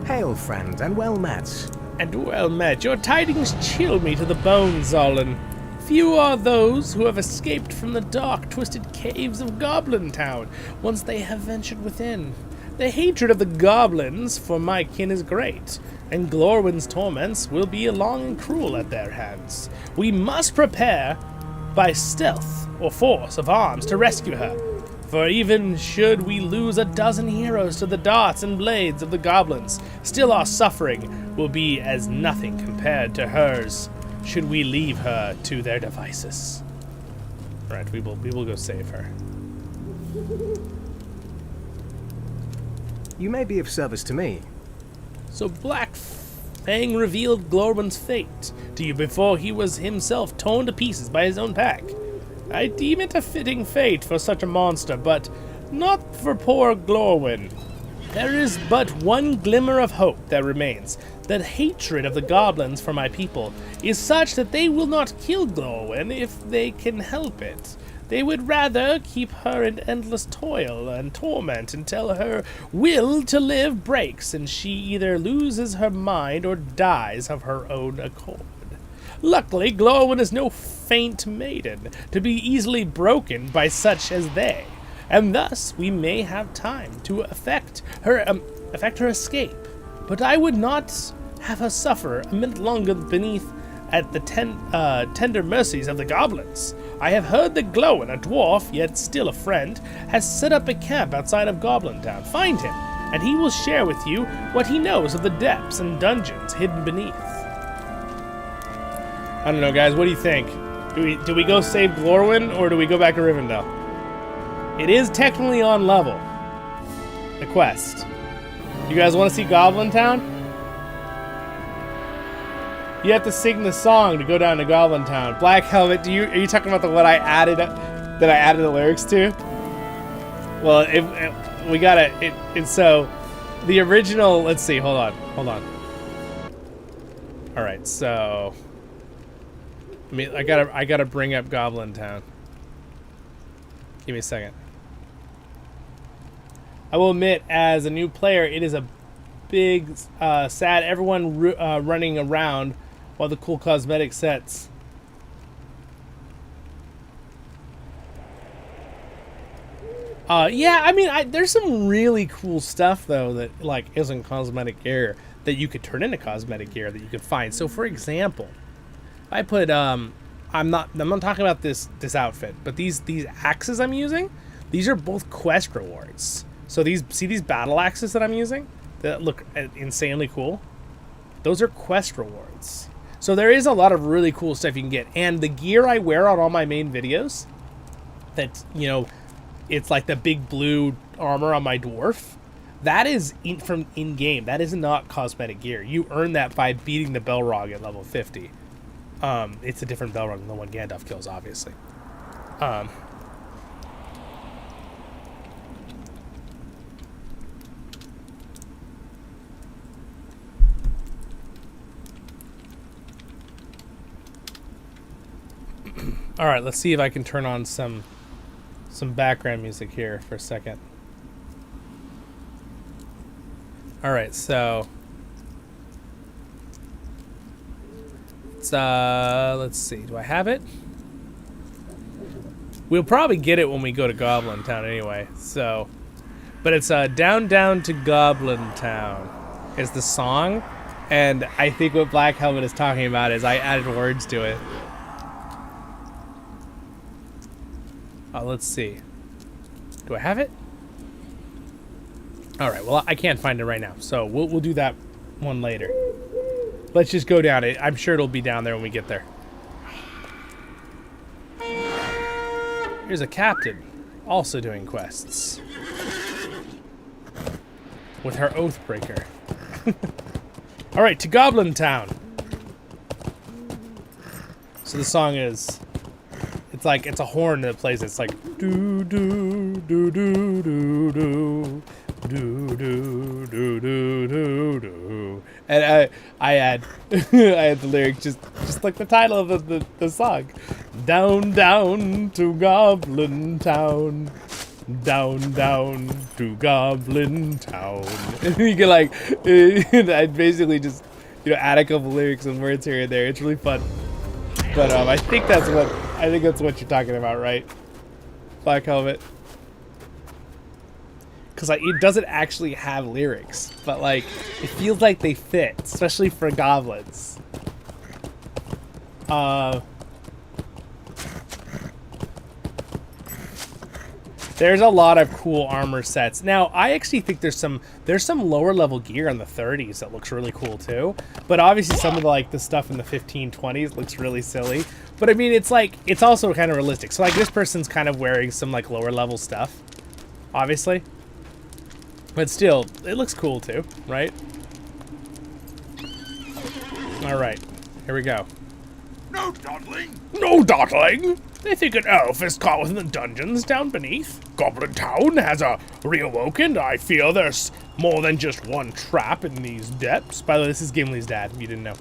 Hail, friend, and well met. And well met. Your tidings chill me to the bone, Zollin. Few are those who have escaped from the dark, twisted caves of Goblin Town once they have ventured within. The hatred of the goblins for my kin is great, and Glorwyn's torments will be long and cruel at their hands. We must prepare by stealth or force of arms to rescue her, for even should we lose a dozen heroes to the darts and blades of the goblins, still our suffering will be as nothing compared to hers, should we leave her to their devices. Right, we will go save her. You may be of service to me. So Black Fang revealed Glorwyn's fate to you before he was himself torn to pieces by his own pack. I deem it a fitting fate for such a monster, but not for poor Glorwyn. There is but one glimmer of hope that remains. The hatred of the goblins for my people is such that they will not kill Glorwyn if they can help it. They would rather keep her in endless toil and torment until her will to live breaks and she either loses her mind or dies of her own accord. Luckily, Glorwyn is no faint maiden to be easily broken by such as they, and thus we may have time to effect her escape. But I would not have her suffer a minute longer beneath at the tender mercies of the goblins. I have heard that Glowin, a dwarf, yet still a friend, has set up a camp outside of Goblin Town. Find him, and he will share with you what he knows of the depths and dungeons hidden beneath. I don't know, guys. What do you think? Do we go save Glorwyn, or do we go back to Rivendell? It is technically on level, the quest. You guys want to see Goblin Town? You have to sing the song to go down to Goblin Town. Black Helmet, are you talking about the one I added the lyrics to? Well, we gotta. So the original. Let's see. Hold on. All right. So I gotta bring up Goblin Town. Give me a second. I will admit, as a new player, it is a big, sad everyone running around while the cool cosmetic sets. Yeah, I mean, there's some really cool stuff though that like isn't cosmetic gear that you could turn into cosmetic gear that you could find. So, for example, I put I'm not talking about this outfit, but these axes I'm using, these are both quest rewards. So these battle axes that I'm using that look insanely cool, those are quest rewards. So there is a lot of really cool stuff you can get, and the gear I wear on all my main videos, that it's like the big blue armor on my dwarf. That is from in-game. That is not cosmetic gear. You earn that by beating the Belrog at level 50. It's a different Belrog than the one Gandalf kills, obviously. All right, let's see if I can turn on some background music here for a second. All right, so let's see. Do I have it? We'll probably get it when we go to Goblin Town anyway. So, but it's down to Goblin Town is the song, and I think what Black Helmet is talking about is I added words to it. Let's see. Do I have it? All right. Well, I can't find it right now, so we'll do that one later. Let's just go down it. I'm sure it'll be down there when we get there. Here's a captain, also doing quests with her Oathbreaker. All right, to Goblin Town. So the song is. It's a horn that plays. It's like do do do do do do do do do do do, and I had the lyric just like the title of the song. Down to Goblin Town, down to Goblin Town. And you can like I basically just add a couple lyrics and words here and there. It's really fun. But I think that's what you're talking about, right? Black Helmet. Because it doesn't actually have lyrics, but like it feels like they fit, especially for goblins. There's a lot of cool armor sets. Now, I actually think there's some lower level gear in the 30s that looks really cool too. But obviously some of the stuff in the 1520s looks really silly. But I mean, it's also kind of realistic. So like this person's kind of wearing some like lower level stuff, obviously. But still, it looks cool too, right? All right, here we go. No dawdling! No dawdling! They think an elf is caught within the dungeons down beneath. Goblin Town has reawoken. I feel there's more than just one trap in these depths. By the way, this is Gimli's dad, if you didn't know.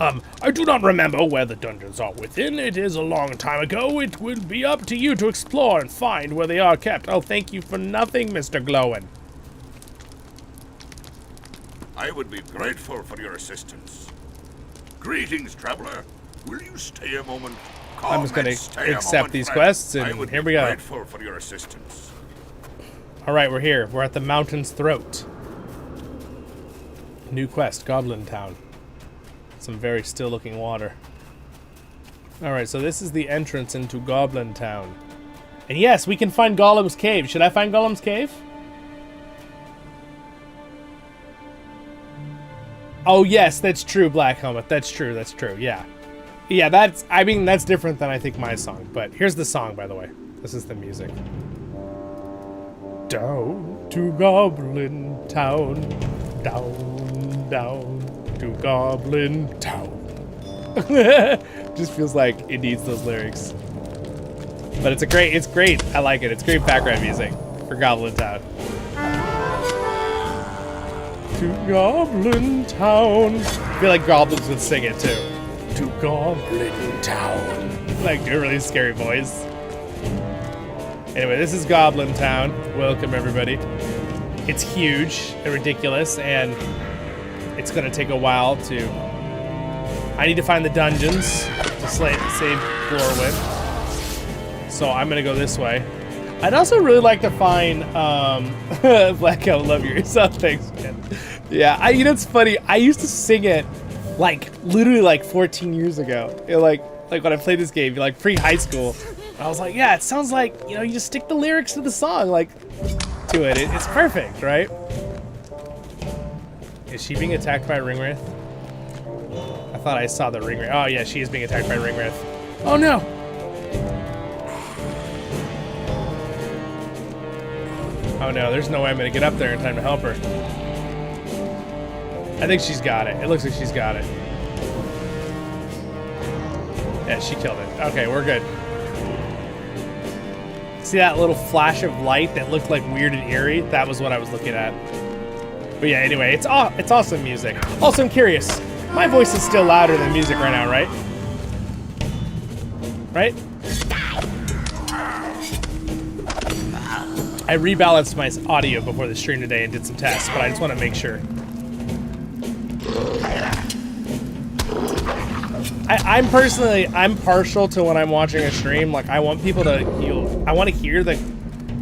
I do not remember where the dungeons are within. It is a long time ago. It will be up to you to explore and find where they are kept. Oh, thank you for nothing, Mr. Glowin. I would be grateful for your assistance. Greetings, traveler. Will you stay a moment? I'm just going to accept these quests, and here we go. Grateful for your assistance. All right, we're here. We're at the mountain's throat. New quest, Goblin Town. Some very still looking water. Alright, so this is the entrance into Goblin Town. And yes, we can find Gollum's cave. Should I find Gollum's cave? Oh yes, that's true, Black Helmet. That's true, yeah. Yeah, that's, I mean, that's different than I think my song. But here's the song, by the way. This is the music. Down to Goblin Town. Down, down to Goblin Town. Just feels like it needs those lyrics. But it's great. I like it. It's great background music for Goblin Town. To Goblin Town. I feel like goblins would sing it too. To Goblin Town. Like a really scary voice. Anyway, this is Goblin Town. Welcome everybody. It's huge and ridiculous, and it's gonna take a while to. I need to find the dungeons to save Glorwyn. So I'm gonna go this way. I'd also really like to find Black Elf, love your yourself. Thanks, man. Yeah, you know it's funny. I used to sing it like literally like 14 years ago. You know, like when I played this game, like pre-high school. I was like, yeah, it sounds like, you know, you just stick the lyrics to the song, like to it. It's perfect, right? Is she being attacked by a ring wraith? I thought I saw the ring wraith. Oh yeah, she is being attacked by a ring wraith. Oh no! Oh no, there's no way I'm gonna get up there in time to help her. I think she's got it. It looks like she's got it. Yeah, she killed it. Okay, we're good. See that little flash of light that looked like weird and eerie? That was what I was looking at. But yeah, anyway, it's awesome music. Also, I'm curious. My voice is still louder than music right now, right? Right? I rebalanced my audio before the stream today and did some tests, but I just want to make sure. I'm partial to when I'm watching a stream, like I want people to I want to hear the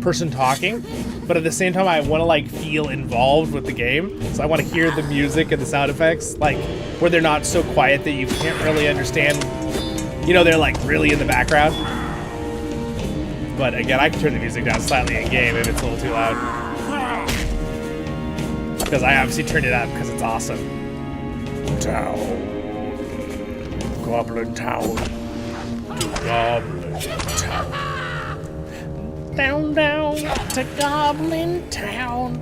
person talking, but at the same time I want to like feel involved with the game. So I want to hear the music and the sound effects, like where they're not so quiet that you can't really understand. You know, they're like really in the background. But again, I can turn the music down slightly in game if it's a little too loud. Because I obviously turned it up because it's awesome. Town. Goblin Town. Goblin Town. Down, down to Goblin Town.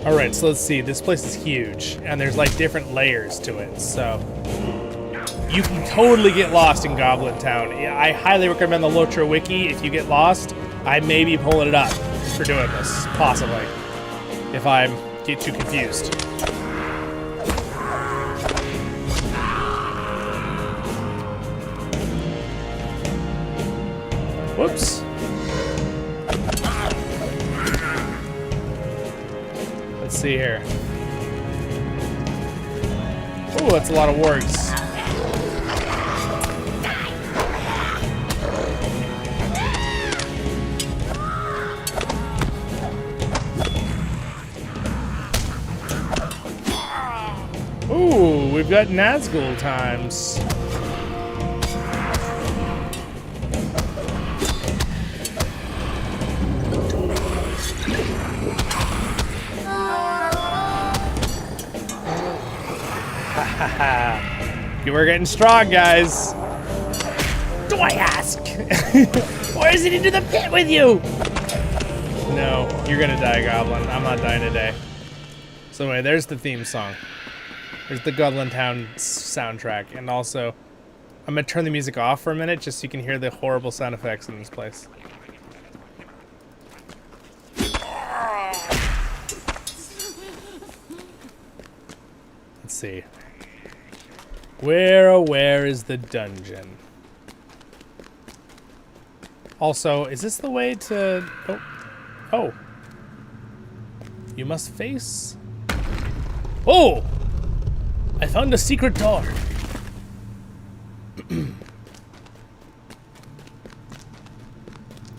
Alright, so let's see. This place is huge, and there's like different layers to it, so you can totally get lost in Goblin Town. I highly recommend the LOTRO wiki. If you get lost, I may be pulling it up for doing this, possibly, if I get too confused. Whoops. Let's see here. Oh, that's a lot of wargs. Ooh, we've got Nazgul times. We're getting strong, guys. Do I ask? Or is it into the pit with you? No, you're gonna die, Goblin. I'm not dying today. So anyway, there's the theme song. There's the Goblin Town soundtrack, and also, I'm gonna turn the music off for a minute just so you can hear the horrible sound effects in this place. Let's see. Where is the dungeon? Also, is this the way to... Oh. You must face... Oh! I found a secret door.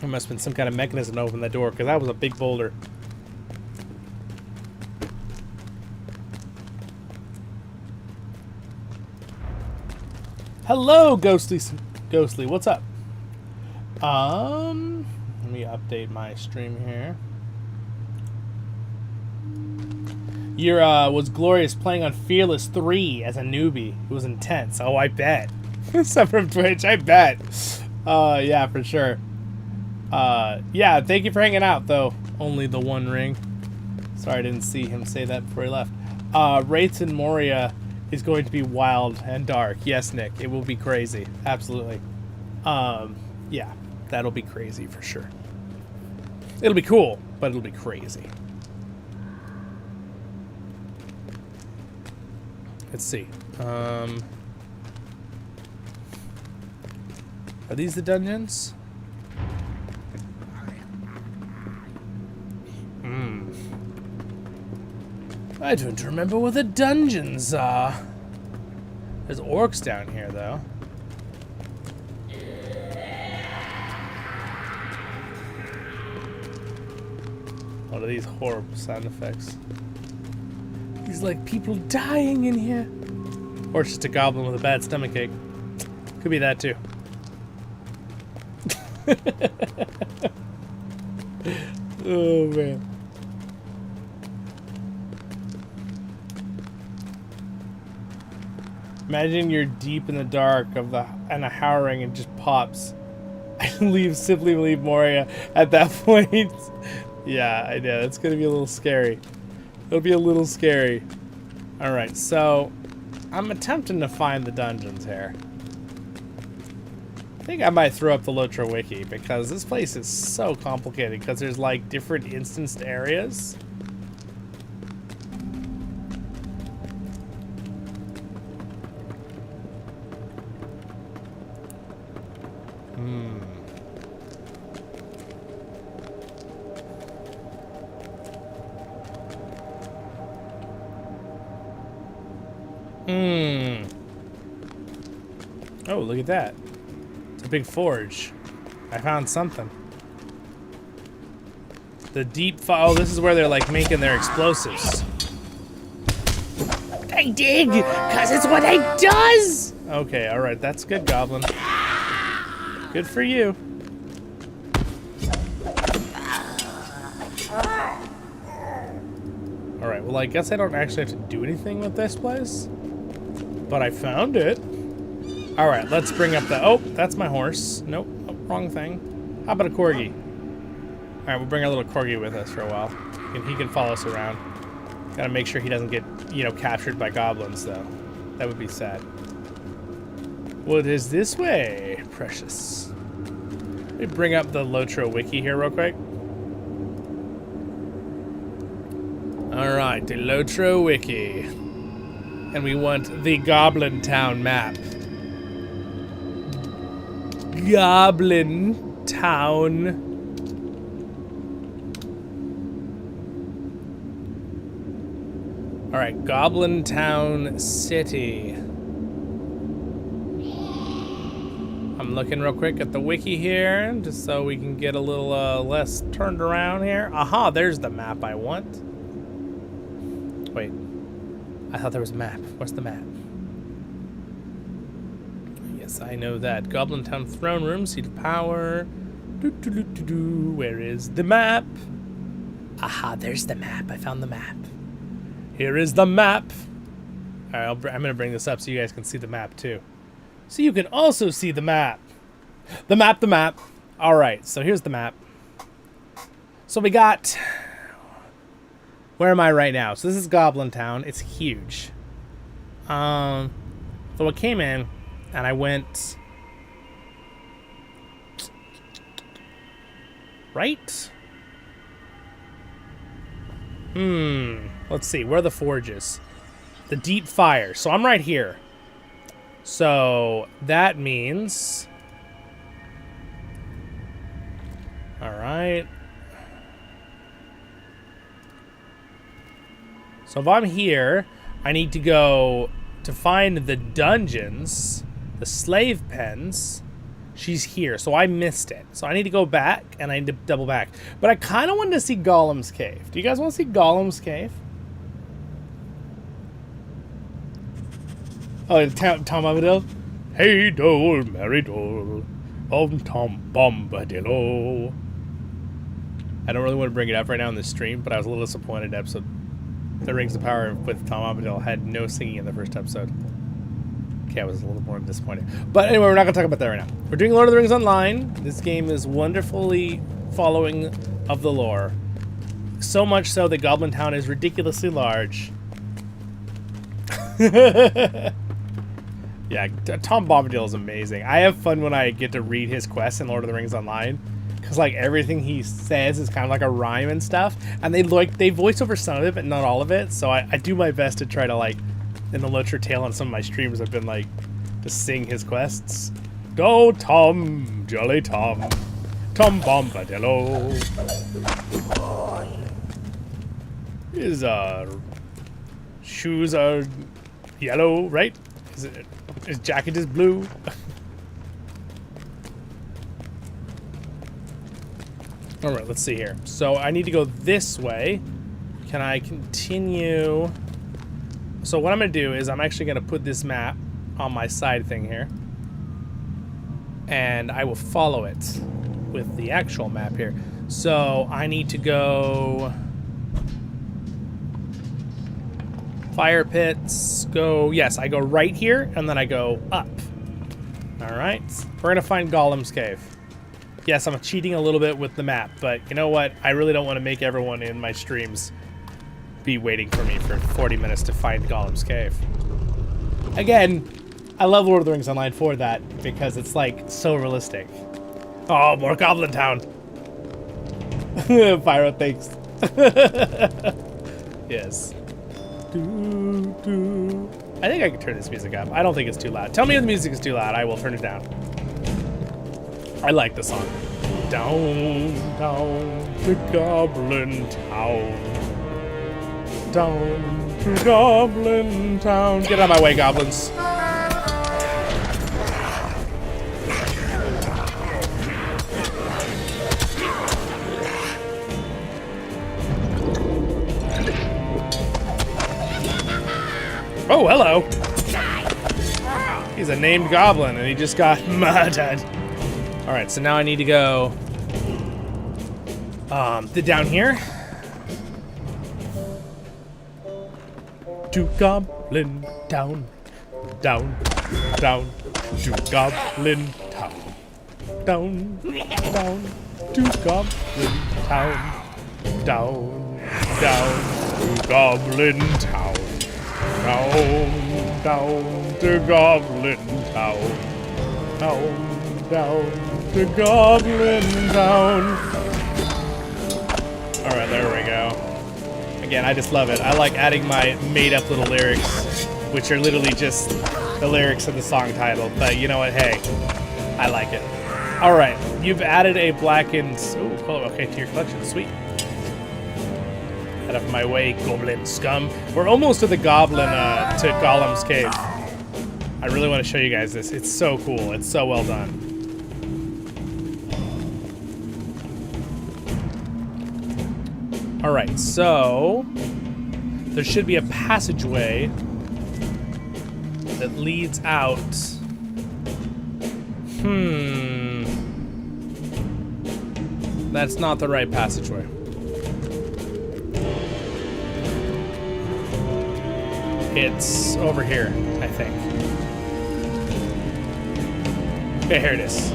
There must have been some kind of mechanism to open that door, because that was a big boulder. Hello, Ghostly. What's up? Let me update my stream here. Your was glorious playing on Fearless 3 as a newbie. It was intense. Oh, I bet. Stuff from Twitch, I bet. Yeah, for sure. Yeah, thank you for hanging out, though. Only the one ring. Sorry, I didn't see him say that before he left. Wraiths in Moria is going to be wild and dark. Yes, Nick, it will be crazy. Absolutely. Yeah, that'll be crazy for sure. It'll be cool, but it'll be crazy. Let's see. Are these the dungeons? I don't remember where the dungeons are. There's orcs down here, though. What are these horrible sound effects? He's like people dying in here. Or it's just a goblin with a bad stomachache. Could be that too. Oh man. Imagine you're deep in the dark and a howling and just pops. Simply leave Moria at that point. Yeah, I know. It's gonna be a little scary. It'll be a little scary. Alright, so I'm attempting to find the dungeons here. I think I might throw up the LOTRO wiki because this place is so complicated because there's like different instanced areas. Oh, look at that. It's a big forge. I found something. The deep oh, this is where they're like making their explosives. I dig, cause it's what I does. Okay, alright, that's good, Goblin. Good for you. Alright, well I guess I don't actually have to do anything with this place. But I found it. Alright, let's bring up the... Oh, that's my horse. Nope, oh, wrong thing. How about a corgi? Alright, we'll bring our little corgi with us for a while. And he can follow us around. Gotta make sure he doesn't get, you know, captured by goblins, though. That would be sad. What is this way, precious? Let me bring up the LOTRO wiki here real quick. Alright, the LOTRO wiki. And we want the Goblin Town map. Goblin Town. Alright, Goblin Town City. I'm looking real quick at the wiki here, just so we can get a little less turned around here. Aha, there's the map I want. Wait, I thought there was a map. What's the map? Yes, I know that. Goblin Town Throne Room, Seat of Power. Where is the map? Aha, there's the map. I found the map. Here is the map. All right, I'm going to bring this up so you guys can see the map too. So you can also see the map. The map. All right, so here's the map. So we got... Where am I right now? So this is Goblin Town. It's huge. So I came in and I went... Right? Let's see. Where are the forges? The deep fire. So I'm right here. So that means... Alright. So if I'm here, I need to go to find the dungeons, the slave pens, She's here, so I missed it. So I need to go back, and I need to double back. But I kind of wanted to see Gollum's cave. Do you guys want to see Gollum's cave? Oh, Tom Bombadil? Hey, Dole, merry Dole, Tom Bombadillo. I don't really want to bring it up right now in the stream, but I was a little disappointed episode The Rings of Power with Tom Bombadil had no singing in the first episode. Okay, I was a little more disappointed. But anyway, we're not going to talk about that right now. We're doing Lord of the Rings Online. This game is wonderfully following of the lore. So much so that Goblin Town is ridiculously large. Yeah, Tom Bombadil is amazing. I have fun when I get to read his quests in Lord of the Rings Online. Because, like, everything he says is kind of like a rhyme and stuff. And they voice over some of it, but not all of it. So I do my best to try to, like, in the LOTR tail on some of my streams, I've been, like, to sing his quests. Go, Tom, jolly Tom, Tom Bombadillo. His, shoes are yellow, right? His jacket is blue. All right, let's see here. So I need to go this way. Can I continue? So what I'm going to do is I'm actually going to put this map on my side thing here. And I will follow it with the actual map here. So I need to go... Fire pits, go... Yes, I go right here, and then I go up. All right. We're going to find Gollum's cave. Yes, I'm cheating a little bit with the map, but you know what? I really don't want to make everyone in my streams be waiting for me for 40 minutes to find Gollum's cave. Again, I love Lord of the Rings Online for that, because it's, like, so realistic. Oh, more Goblin Town! Pyro, thanks. Yes. I think I can turn this music up. I don't think it's too loud. Tell me if the music is too loud. I will turn it down. I like the song. Down, down to Goblin Town. Down to Goblin Town. Get out of my way, goblins. Oh, hello. He's a named goblin, and he just got murdered. All right, so now I need to go down here. To Goblin Town. Down, down, to Goblin Town. Down, down, to Goblin Town. Down, down, to Goblin Town. Down, down to Goblin Town. Down, down to Goblin Town. Alright, there we go. Again, I just love it. I like adding my made-up little lyrics, which are literally just the lyrics of the song title. But you know what? Hey, I like it. Alright, you've added a blackened... Oh, okay, to your collection. Sweet. Out of my way, goblin scum. We're almost to the goblin, to Gollum's cave. I really want to show you guys this. It's so cool. It's so well done. All right, so there should be a passageway that leads out. That's not the right passageway. It's over here, I think. Okay, here it is.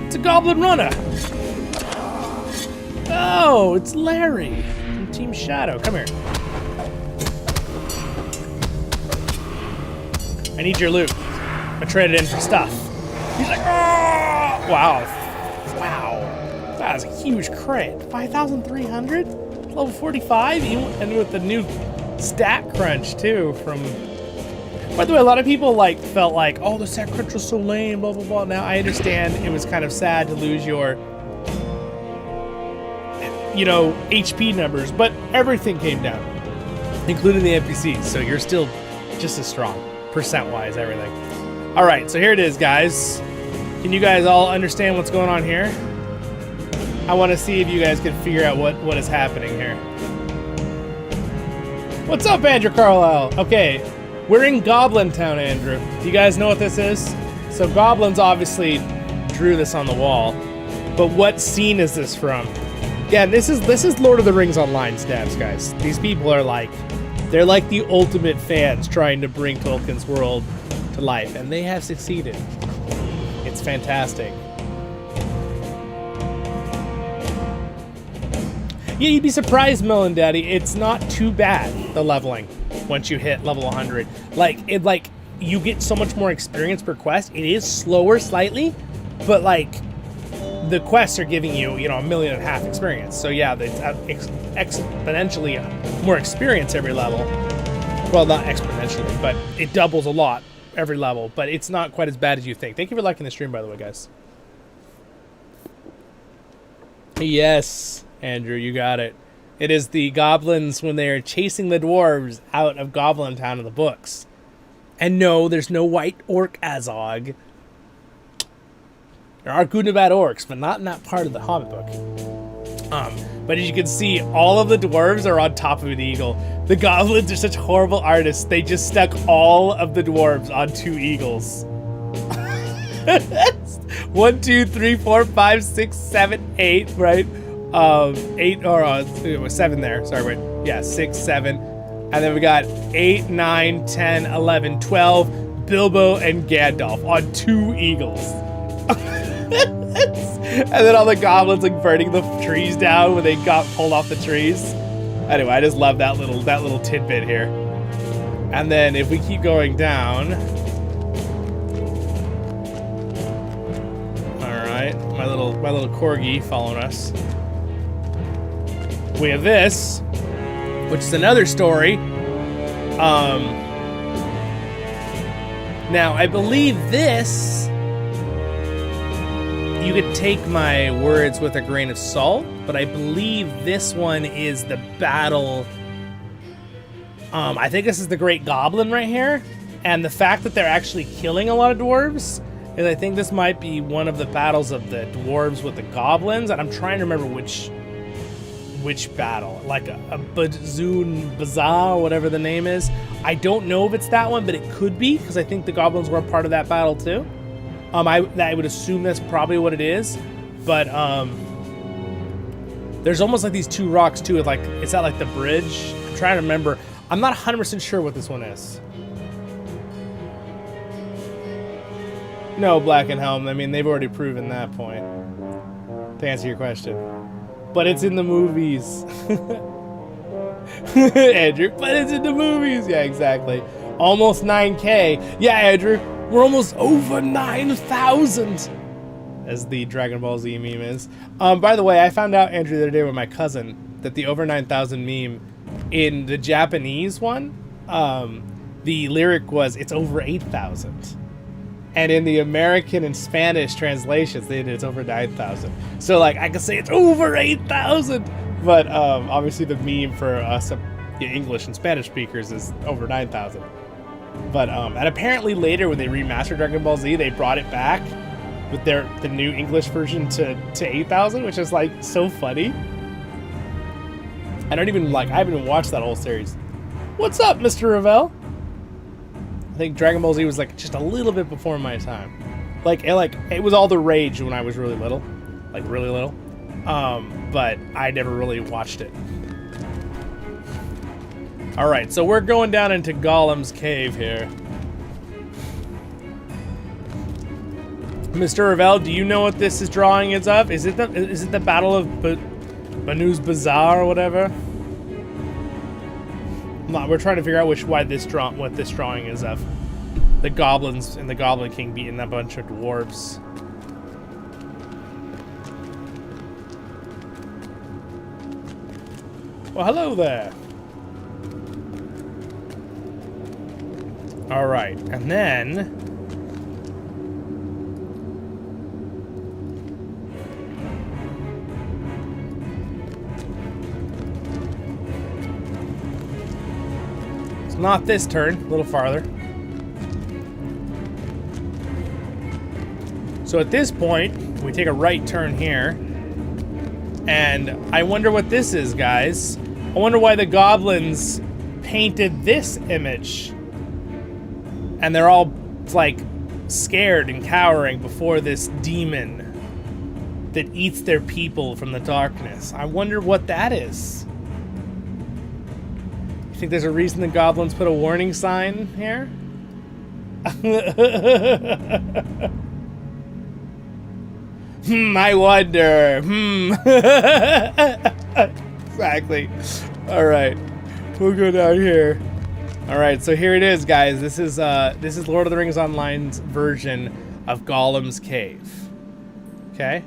It's a goblin runner. Oh, it's Larry from Team Shadow. Come here. I need your loot. I traded in for stuff. He's like, oh! Wow. That is a huge crit. 5,300? Level 45? And with the new stat crunch, too, from... By the way, a lot of people, like, felt like, oh, the stat crunch was so lame, blah, blah, blah. Now, I understand it was kind of sad to lose your, you know, HP numbers, but everything came down, including the NPCs, so you're still just as strong, percent-wise, everything. All right, so here it is, guys. Can you guys all understand what's going on here? I want to see if you guys can figure out what is happening here. What's up, Andrew Carlisle? Okay, we're in Goblin Town, Andrew. Do you guys know what this is? So goblins obviously drew this on the wall, but what scene is this from? Yeah, this is Lord of the Rings Online stats, guys. These people are like, they're like the ultimate fans trying to bring Tolkien's world to life, and they have succeeded. It's fantastic. Yeah, you'd be surprised, Melon Daddy. It's not too bad, the leveling, once you hit level 100. Like, you get so much more experience per quest. It is slower slightly, but like, the quests are giving you, you know, 1.5 million experience. So yeah, it's exponentially more experience every level. Well, not exponentially, but it doubles a lot every level, but it's not quite as bad as you think. Thank you for liking the stream, by the way, guys. Yes, Andrew, you got it. It is the goblins when they are chasing the dwarves out of Goblin Town in the books. And no, there's no white orc Azog. There are good and bad orcs, but not in that part of the Hobbit book. But as you can see, all of the dwarves are on top of an eagle. The goblins are such horrible artists. They just stuck all of the dwarves on 2 eagles. 1, 2, 3, 4, 5, 6, 7, 8, right? 8 or it was 7 there. Sorry, wait. Yeah, 6, 7. And then we got 8, 9, 10, 11, 12, Bilbo and Gandalf on 2 eagles. And then all the goblins like burning the trees down when they got pulled off the trees. Anyway, I just love that little tidbit here. And then if we keep going down, all right, my little corgi following us. We have this, which is another story. Now I believe this. You could take my words with a grain of salt, but I believe this one is the battle. I think this is the Great Goblin right here. And the fact that they're actually killing a lot of dwarves is I think this might be one of the battles of the dwarves with the goblins. And I'm trying to remember which battle. Like a Bazoon Bazaar, whatever the name is. I don't know if it's that one, but it could be, because I think the goblins were a part of that battle too. I would assume that's probably what it is, but there's almost like these 2 rocks too. It's at like the bridge. I'm trying to remember. I'm not 100% sure what this one is. No, Black and Helm. I mean, they've already proven that point. To answer your question, but it's in the movies, Andrew. But it's in the movies. Yeah, exactly. Almost 9K. Yeah, Andrew. We're almost over 9,000, as the Dragon Ball Z meme is. By the way, I found out, Andrew, the other day with my cousin, that the over 9,000 meme in the Japanese one, the lyric was, it's over 8,000. And in the American and Spanish translations, they did it's over 9,000. So, like, I could say it's over 8,000. But obviously the meme for us English and Spanish speakers is over 9,000. But and apparently later when they remastered Dragon Ball Z, they brought it back with the new English version to 8,000, which is like so funny. I haven't even watched that whole series. What's up, Mr. Ravel? I think Dragon Ball Z was like just a little bit before my time. It was all the rage when I was really little, like really little. But I never really watched it. All right, so we're going down into Gollum's cave here. Mr. Ravel, do you know what this is drawing is of? Is it the Battle of Banu's Bazaar or whatever? We're trying to figure out what this drawing is of. The goblins and the Goblin King beating a bunch of dwarves. Well, hello there. All right, and then Not this turn, a little farther. So at this point, we take a right turn here. And I wonder what this is, guys. I wonder why the goblins painted this image. And they're all, like, scared and cowering before this demon that eats their people from the darkness. I wonder what that is. You think there's a reason the goblins put a warning sign here? I wonder. Exactly. All right, we'll go down here. All right, so here it is, guys. This is Lord of the Rings Online's version of Gollum's Cave. Okay.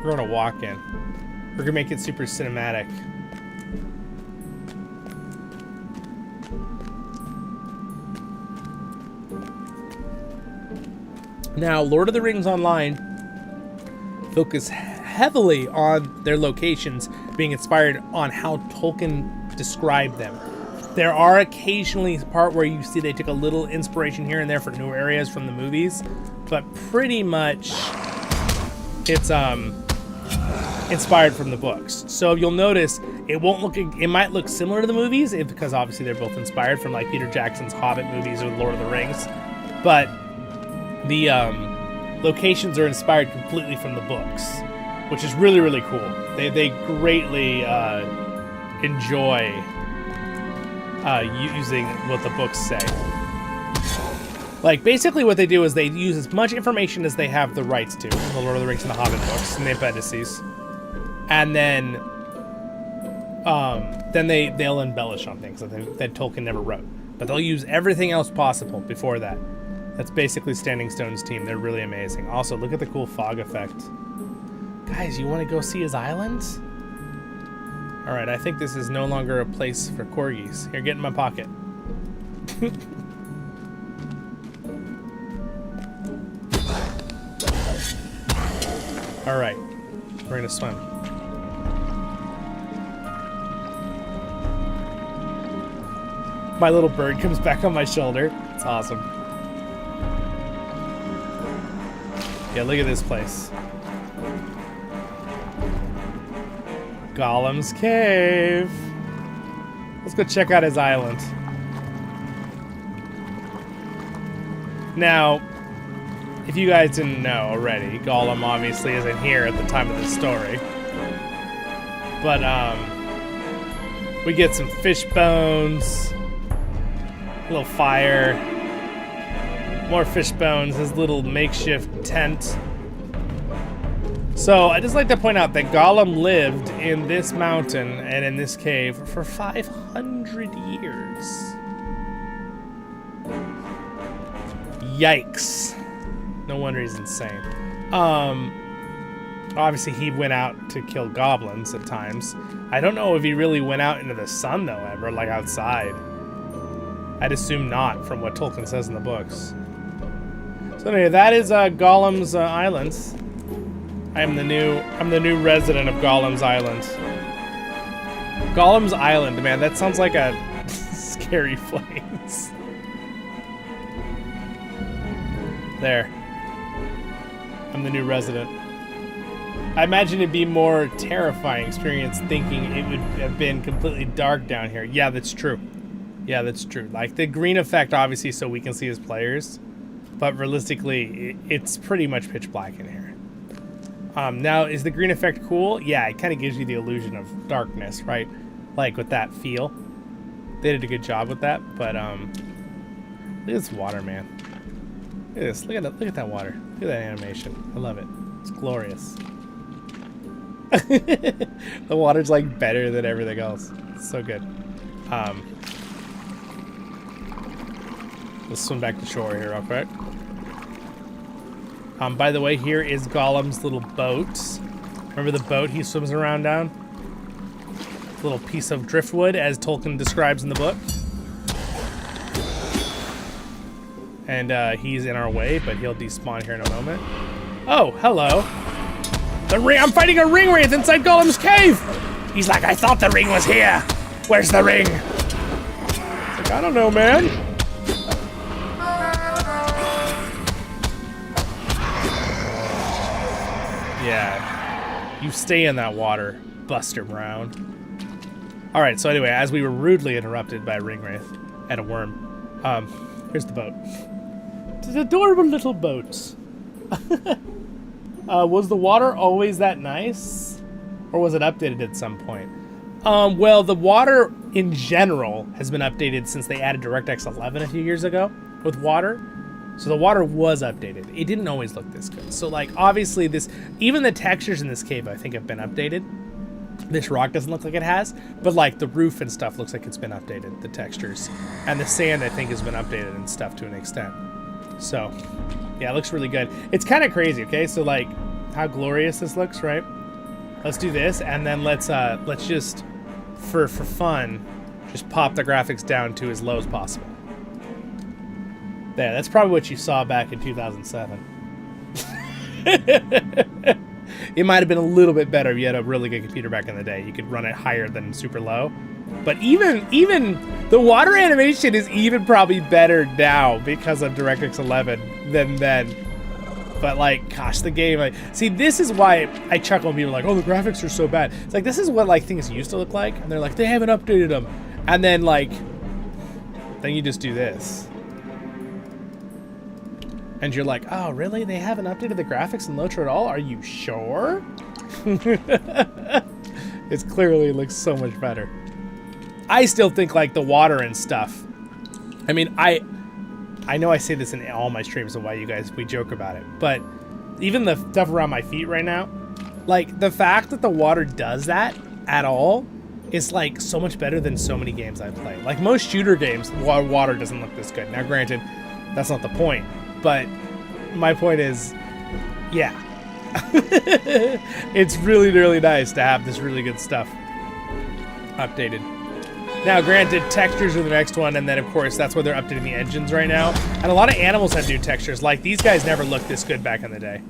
We're gonna walk in. We're gonna make it super cinematic. Now, Lord of the Rings Online focus heavily on their locations being inspired on how Tolkien described them. There are occasionally a part where you see they took a little inspiration here and there for new areas from the movies, but pretty much it's inspired from the books. So you'll notice it might look similar to the movies because obviously they're both inspired from like Peter Jackson's Hobbit movies or Lord of the Rings, but the locations are inspired completely from the books, which is really, really cool. They greatly enjoy using what the books say. Like, basically what they do is they use as much information as they have the rights to in the Lord of the Rings and the Hobbit books and the appendices. And then they'll embellish on things that Tolkien never wrote. But they'll use everything else possible before that. That's basically Standing Stone's team. They're really amazing. Also, look at the cool fog effect. Guys, you want to go see his island? All right, I think this is no longer a place for corgis. Here, get in my pocket. All right, we're gonna swim. My little bird comes back on my shoulder. It's awesome. Yeah, look at this place. Gollum's Cave. Let's go check out his island. Now, if you guys didn't know already, Gollum obviously isn't here at the time of this story. But, we get some fish bones, a little fire, more fish bones, his little makeshift tent. So, I just like to point out that Gollum lived in this mountain and in this cave for 500 years. Yikes. No wonder he's insane. Obviously he went out to kill goblins at times. I don't know if he really went out into the sun though, ever, like outside. I'd assume not from what Tolkien says in the books. So anyway, that is Gollum's island. I'm the new resident of Gollum's Island. Gollum's Island, man, that sounds like a scary place. There. I'm the new resident. I imagine it'd be more terrifying experience thinking it would have been completely dark down here. Yeah, that's true. Yeah, that's true. Like, the green effect, obviously, so we can see as players. But realistically, it's pretty much pitch black in here. Now, is the green effect cool? Yeah, it kind of gives you the illusion of darkness, right? Like, with that feel. They did a good job with that, but, look at this water, man. Look at this. Look at that water. Look at that animation. I love it. It's glorious. The water's, like, better than everything else. It's so good. Let's swim back to shore here real quick. By the way, here is Gollum's little boat. Remember the boat he swims around down? Little piece of driftwood, as Tolkien describes in the book. And he's in our way, but he'll despawn here in a moment. Oh, hello. I'm fighting a ring wraith inside Gollum's cave. He's like, I thought the ring was here. Where's the ring? It's like, I don't know, man. Yeah, you stay in that water, Buster Brown. All right, so anyway, as we were rudely interrupted by a ring wraith and a worm, here's the boat. It's an adorable little boat. Was the water always that nice, or was it updated at some point? Well, the water in general has been updated since they added DirectX 11 a few years ago with water. So the water was updated. It didn't always look this good. So like, obviously even the textures in this cave, I think have been updated. This rock doesn't look like it has, but like the roof and stuff looks like it's been updated, the textures. And the sand, I think, has been updated and stuff to an extent. So yeah, it looks really good. It's kind of crazy, okay? So like how glorious this looks, right? Let's do this, and then let's just, for fun, just pop the graphics down to as low as possible. There, that's probably what you saw back in 2007. It might have been a little bit better if you had a really good computer back in the day. You could run it higher than super low. But even the water animation is even probably better now because of DirectX 11 than then. But like, gosh, the game, like, see, this is why I chuckle when people are like, oh, the graphics are so bad. It's like, this is what like things used to look like. And they're like, they haven't updated them. And then like, then you just do this. And you're like, oh, really? They haven't updated the graphics in LOTRO at all? Are you sure? It clearly looks so much better. I still think like the water and stuff. I mean, I know I say this in all my streams and why we joke about it, but even the stuff around my feet right now, like the fact that the water does that at all is like so much better than so many games I play. Like most shooter games, water doesn't look this good. Now granted, that's not the point, but my point is, yeah. It's really, really nice to have this really good stuff updated. Now, granted, textures are the next one, and then, of course, that's where they're updating the engines right now. And a lot of animals have new textures. Like, these guys never looked this good back in the day.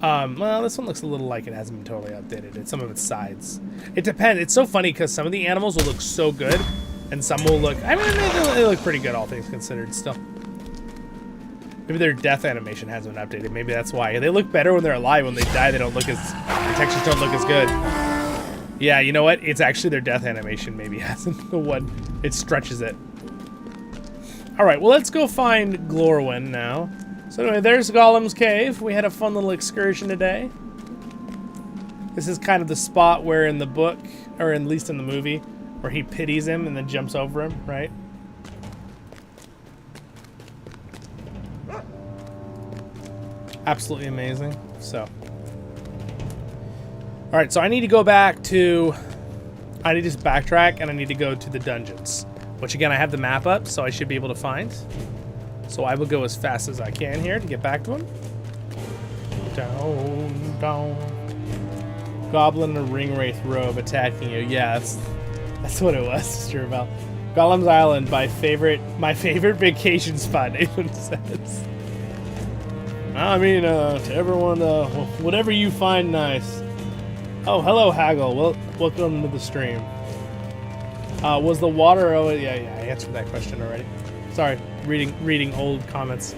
Well, this one looks a little like it hasn't been totally updated. It's some of its sides. It depends. It's so funny because some of the animals will look so good, and some will look... I mean, they look pretty good, all things considered, still. Maybe their death animation hasn't been updated. Maybe that's why. They look better when they're alive. When they die, they don't look as... The textures don't look as good. Yeah, you know what? It's actually their death animation maybe hasn't the one. It stretches it. Alright, well, let's go find Glorwyn now. So anyway, there's Gollum's cave. We had a fun little excursion today. This is kind of the spot where in the book, or at least in the movie, where he pities him and then jumps over him, right? Absolutely amazing. So... Alright, so I need to go back to... I need to just backtrack, and I need to go to the dungeons. Which, again, I have the map up, so I should be able to find. So I will go as fast as I can here to get back to him. Down, down. Goblin in a ring wraith robe attacking you. Yeah, that's what it was, Mr. Val. Gollum's Island, my favorite vacation spot, Nathan says. I mean, to everyone, whatever you find nice. Oh, hello, Haggle. Well, welcome to the stream. Was the water... Oh, yeah, I answered that question already. Sorry, reading old comments.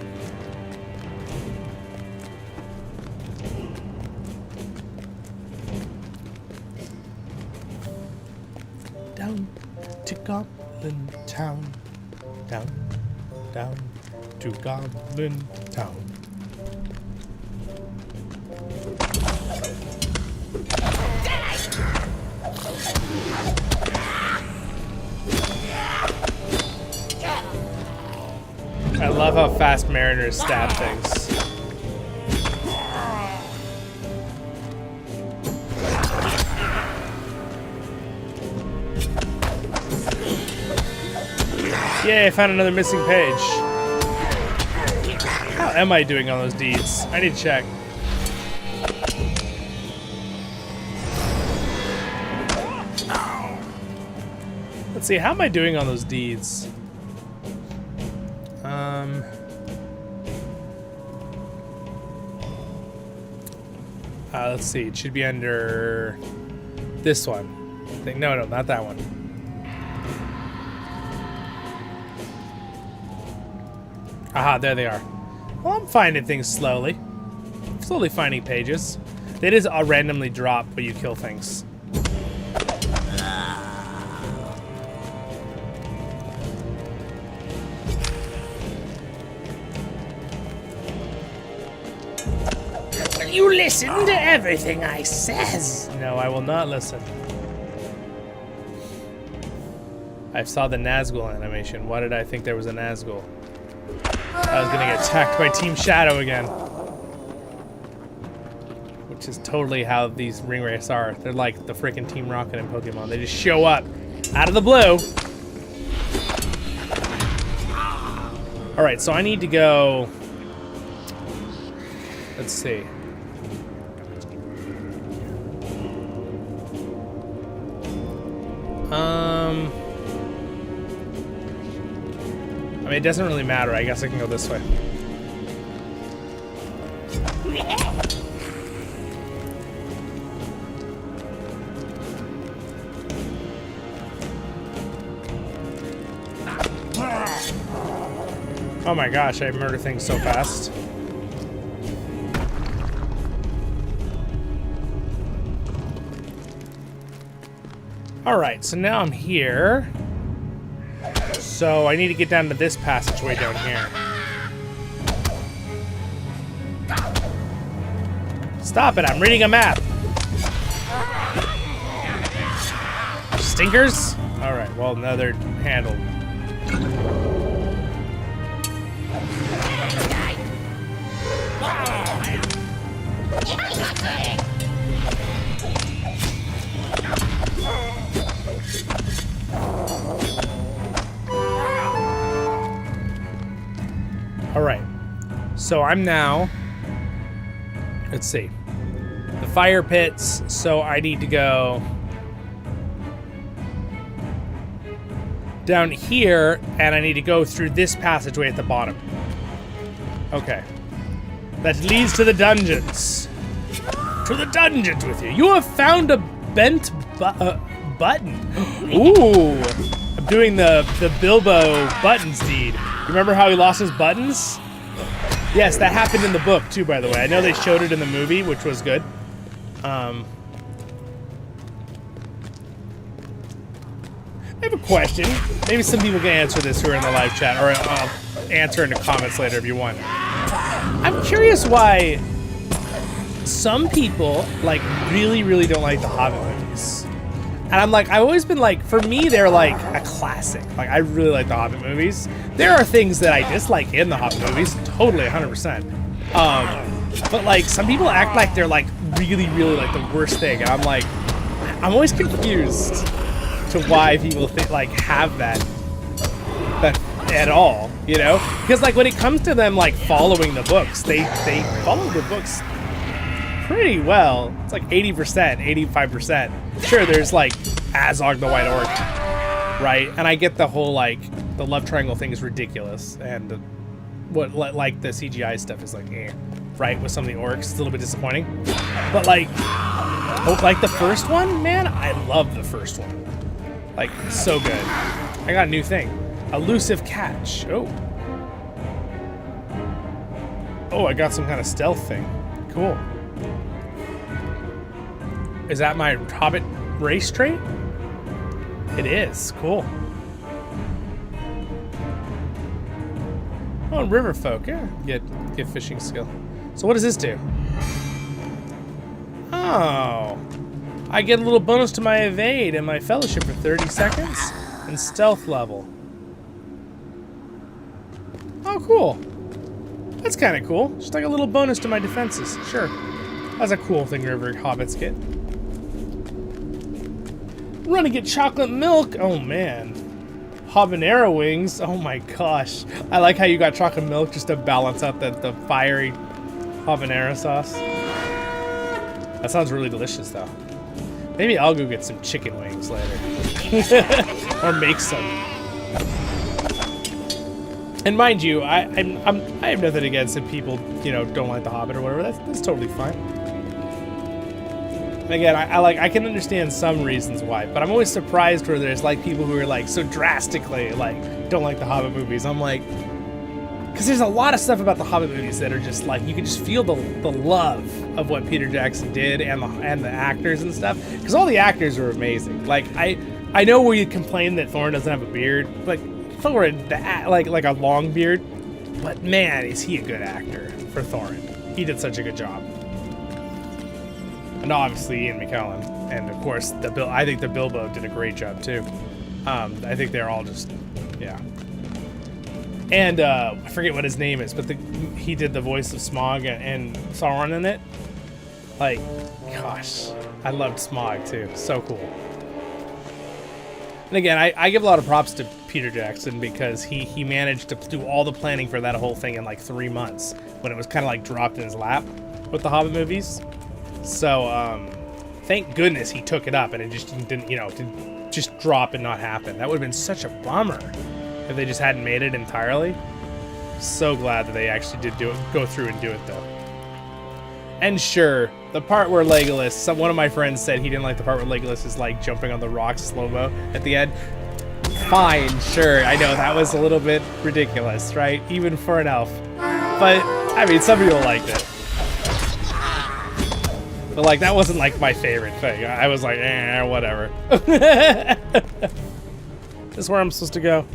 Down to Goblin Town. Down to Goblin Town. I love how fast mariners stab things. Yay, I found another missing page. How am I doing on those deeds? I need to check. Let's see, how am I doing on those deeds? Let's see. It should be under this one. No, not that one. Aha, there they are. Well, I'm finding things slowly. Slowly finding pages. They just randomly drop when you kill things. Will you listen to everything I says? No, I will not listen. I saw the Nazgul animation. Why did I think there was a Nazgul? I was gonna get attacked by Team Shadow again. Which is totally how these ring wraiths are. They're like the freaking Team Rocket in Pokemon. They just show up out of the blue. Alright, so I need to go... Let's see. I mean, it doesn't really matter. I guess I can go this way. Oh my gosh, I murder things so fast. Alright, so now I'm here. So I need to get down to this passageway down here. Stop it, I'm reading a map. Stinkers? Alright, well, now they're handled. Alright, so I'm now, let's see, the fire pits, so I need to go down here, and I need to go through this passageway at the bottom. Okay. That leads to the dungeons. To the dungeons with you. You have found a bent button. Ooh. I'm doing the Bilbo buttons deed. Remember how he lost his buttons? Yes, that happened in the book too, by the way. I know they showed it in the movie, which was good. I have a question. Maybe some people can answer this who are in the live chat, or I'll answer in the comments later if you want. I'm curious why some people like really don't like the Hobbit movies. And I'm like, I've always been like, for me, they're like a classic. Like, I really like the Hobbit movies. There are things that I dislike in the Hobbit movies, totally 100%. But like, some people act like they're like really like the worst thing. And I'm like, I'm always confused to why people think like have that at all, you know? Because like when it comes to them like following the books, they follow the books pretty well. It's like 80%, 85%. Sure, there's like Azog the White Orc, right? And I get the whole like the love triangle thing is ridiculous, and what like the CGI stuff is like, right? With some of the orcs, it's a little bit disappointing. But like the first one, man, I love the first one. Like so good. I got a new thing, elusive catch. Oh, I got some kind of stealth thing. Cool. Is that my Hobbit race trait? It is. Cool. Oh, and river folk. Yeah, get fishing skill. So what does this do? Oh, I get a little bonus to my evade and my fellowship for 30 seconds and stealth level. Oh, cool. That's kind of cool. Just like a little bonus to my defenses. Sure. That's a cool thing river hobbits get. Run and get chocolate milk. Oh man. Habanero wings. Oh my gosh. I like how you got chocolate milk just to balance out the fiery habanero sauce. That sounds really delicious though. Maybe I'll go get some chicken wings later. Or make some. And mind you, I have nothing against if people, you know, don't like The Hobbit or whatever. That's totally fine. Again, I can understand some reasons why, but I'm always surprised where there's like people who are like so drastically like don't like the Hobbit movies. I'm like, because there's a lot of stuff about the Hobbit movies that are just like you can just feel the love of what Peter Jackson did and the actors and stuff. Because all the actors are amazing. Like I know where you complain that Thorin doesn't have a beard, like Thorin like a long beard, but man, is he a good actor for Thorin. He did such a good job. And obviously Ian McKellen, and of course I think the Bilbo did a great job too. I think they're all just, yeah. And I forget what his name is, but he did the voice of Smaug and Sauron in it. Like, gosh, I loved Smaug too. So cool. And again, I give a lot of props to Peter Jackson because he managed to do all the planning for that whole thing in like 3 months when it was kind of like dropped in his lap with the Hobbit movies. So, thank goodness he took it up and it just didn't, didn't just drop and not happen. That would have been such a bummer if they just hadn't made it entirely. So glad that they actually did go through and do it though. And sure, the part where Legolas, one of my friends said he didn't like the part where Legolas is like jumping on the rocks slow-mo at the end. Fine, sure, I know that was a little bit ridiculous, right? Even for an elf. But, I mean, some people liked it. But like, that wasn't like my favorite thing. I was like, whatever. This is where I'm supposed to go.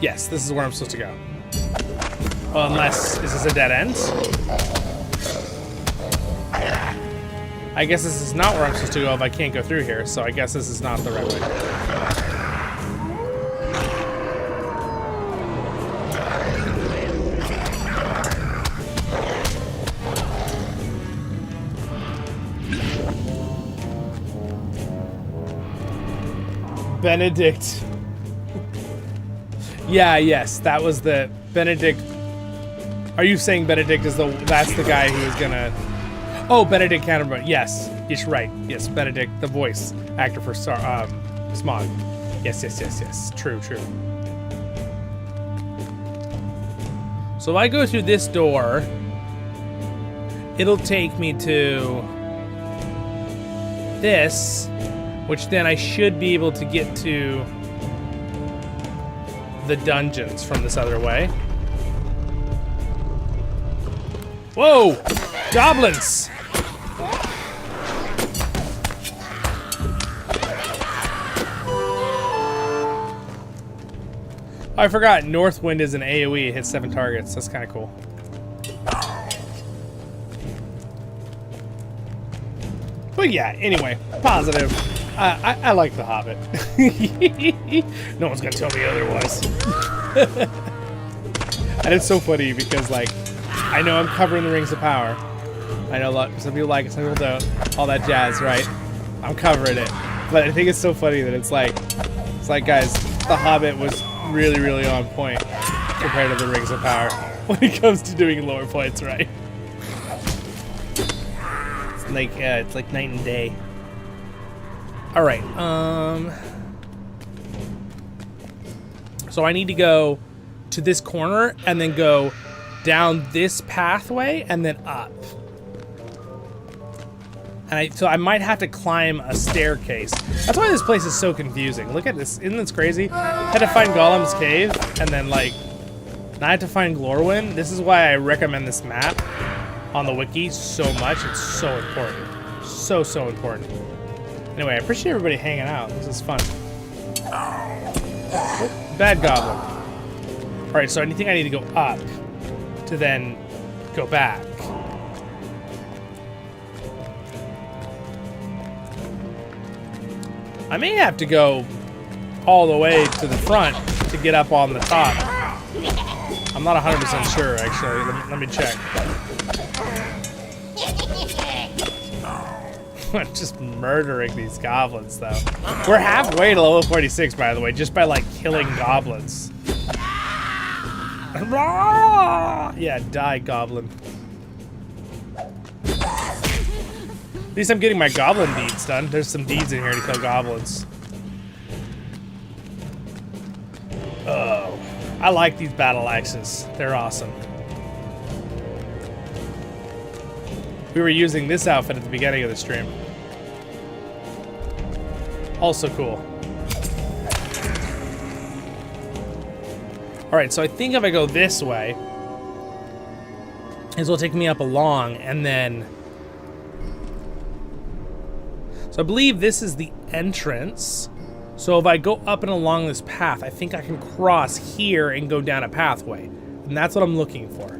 Yes, this is where I'm supposed to go. Well, unless, is this a dead end? I guess this is not where I'm supposed to go if I can't go through here, so I guess this is not the right way. Benedict. Yeah, yes, that was the Benedict. Are you saying Benedict is that's the guy who is gonna? Oh, Benedict Cumberbatch. Yes, right. Yes, Benedict, the voice actor for Smaug. Yes. True. So if I go through this door, it'll take me to this, which then I should be able to get to the dungeons from this other way. Whoa! Goblins! I forgot, Northwind is an AoE, it hits 7 targets. That's kind of cool. But yeah, anyway, positive. I like The Hobbit. No one's gonna tell me otherwise. And it's so funny because, like, I know I'm covering the Rings of Power. I know some people like it, some people don't. All that jazz, right? I'm covering it. But I think it's so funny that it's like, guys, The Hobbit was really, really on point compared to the Rings of Power when it comes to doing lore points, right? It's like night and day. All right. So I need to go to this corner and then go down this pathway and then up. And so I might have to climb a staircase. That's why this place is so confusing. Look at this. Isn't this crazy? I had to find Gollum's cave and then like now I have to find Glorwyn. This is why I recommend this map on the wiki so much. It's so important. So important. Anyway, I appreciate everybody hanging out. This is fun. Oh, bad goblin. All right, so I think I need to go up to then go back. I may have to go all the way to the front to get up on the top. I'm not 100% sure, actually. Let me check. I'm just murdering these goblins, though. We're halfway to level 46, by the way, just by, like, killing goblins. Yeah, die, goblin. At least I'm getting my goblin deeds done. There's some deeds in here to kill goblins. Oh, I like these battle axes. They're awesome. we were using this outfit at the beginning of the stream. Also cool. Alright, so I think if I go this way, this will take me up along, and then... So I believe this is the entrance. So if I go up and along this path, I think I can cross here and go down a pathway. And that's what I'm looking for.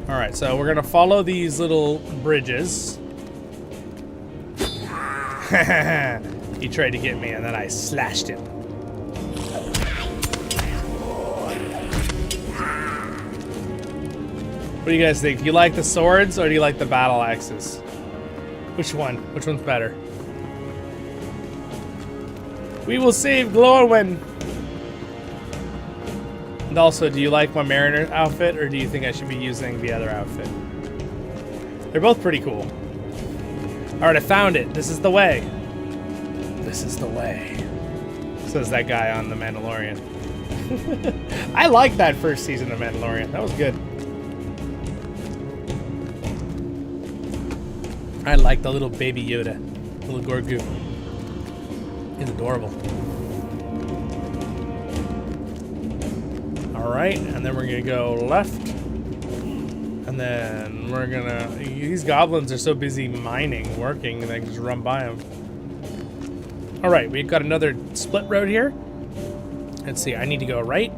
Alright, so we're gonna follow these little bridges. He tried to get me and then I slashed him. What do you guys think? Do you like the swords or do you like the battle axes? Which one? Which one's better? We will save Glorwyn! And also, do you like my mariner outfit or do you think I should be using the other outfit? They're both pretty cool. Alright, I found it. This is the way. This is the way. Says that guy on The Mandalorian. I liked that first season of Mandalorian. That was good. I like the little baby Yoda. Little Grogu. He's adorable. Alright, and then we're gonna go left. And then we're gonna... These goblins are so busy mining, working, and I can just run by them. Alright, we've got another split road here. Let's see, I need to go right.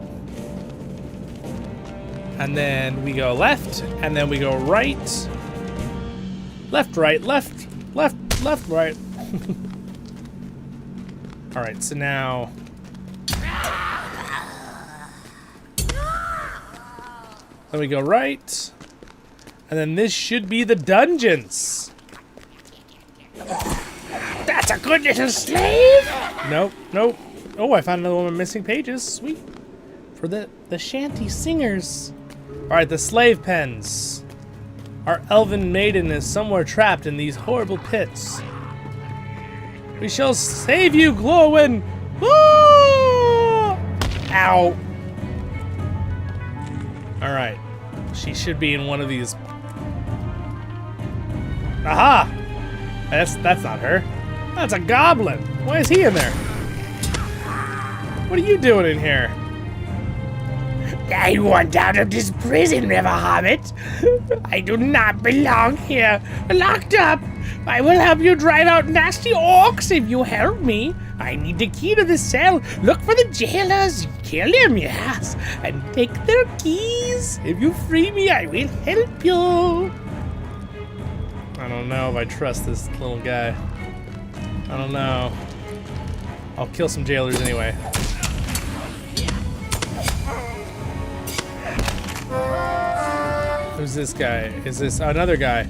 And then we go left, and then we go right. Left, right, left, left, left, right. Alright, so now... Then we go right. And then this should be the dungeons. That's a good little slave! Nope, nope. Oh, I found another one with missing pages. Sweet. For the shanty singers. Alright, the slave pens. Our elven maiden is somewhere trapped in these horrible pits. We shall save you, Glorwyn! Ah! Ow. Alright. She should be in one of these. Aha! That's not her. That's a goblin. Why is he in there? What are you doing in here? I want out of this prison, River Hobbit. I do not belong here. Locked up. I will help you drive out nasty orcs if you help me. I need the key to the cell. Look for the jailers. Kill them, yes. And take their keys. If you free me, I will help you. I don't know if I trust this little guy. I don't know. I'll kill some jailers anyway. Who's this guy? Is this another guy?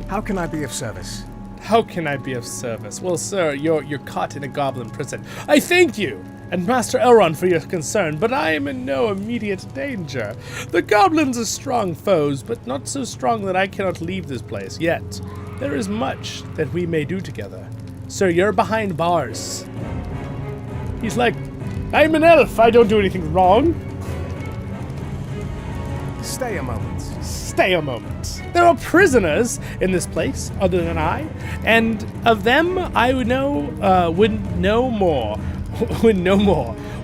How can I be of service? How can I be of service? Well, sir, you're caught in a goblin prison. I thank you, and Master Elrond for your concern, but I am in no immediate danger. The goblins are strong foes, but not so strong that I cannot leave this place yet. There is much that we may do together. Sir, you're behind bars. He's like, I'm an elf, I don't do anything wrong. Stay a moment. Stay a moment. There are prisoners in this place, other than I, and of them I would know more.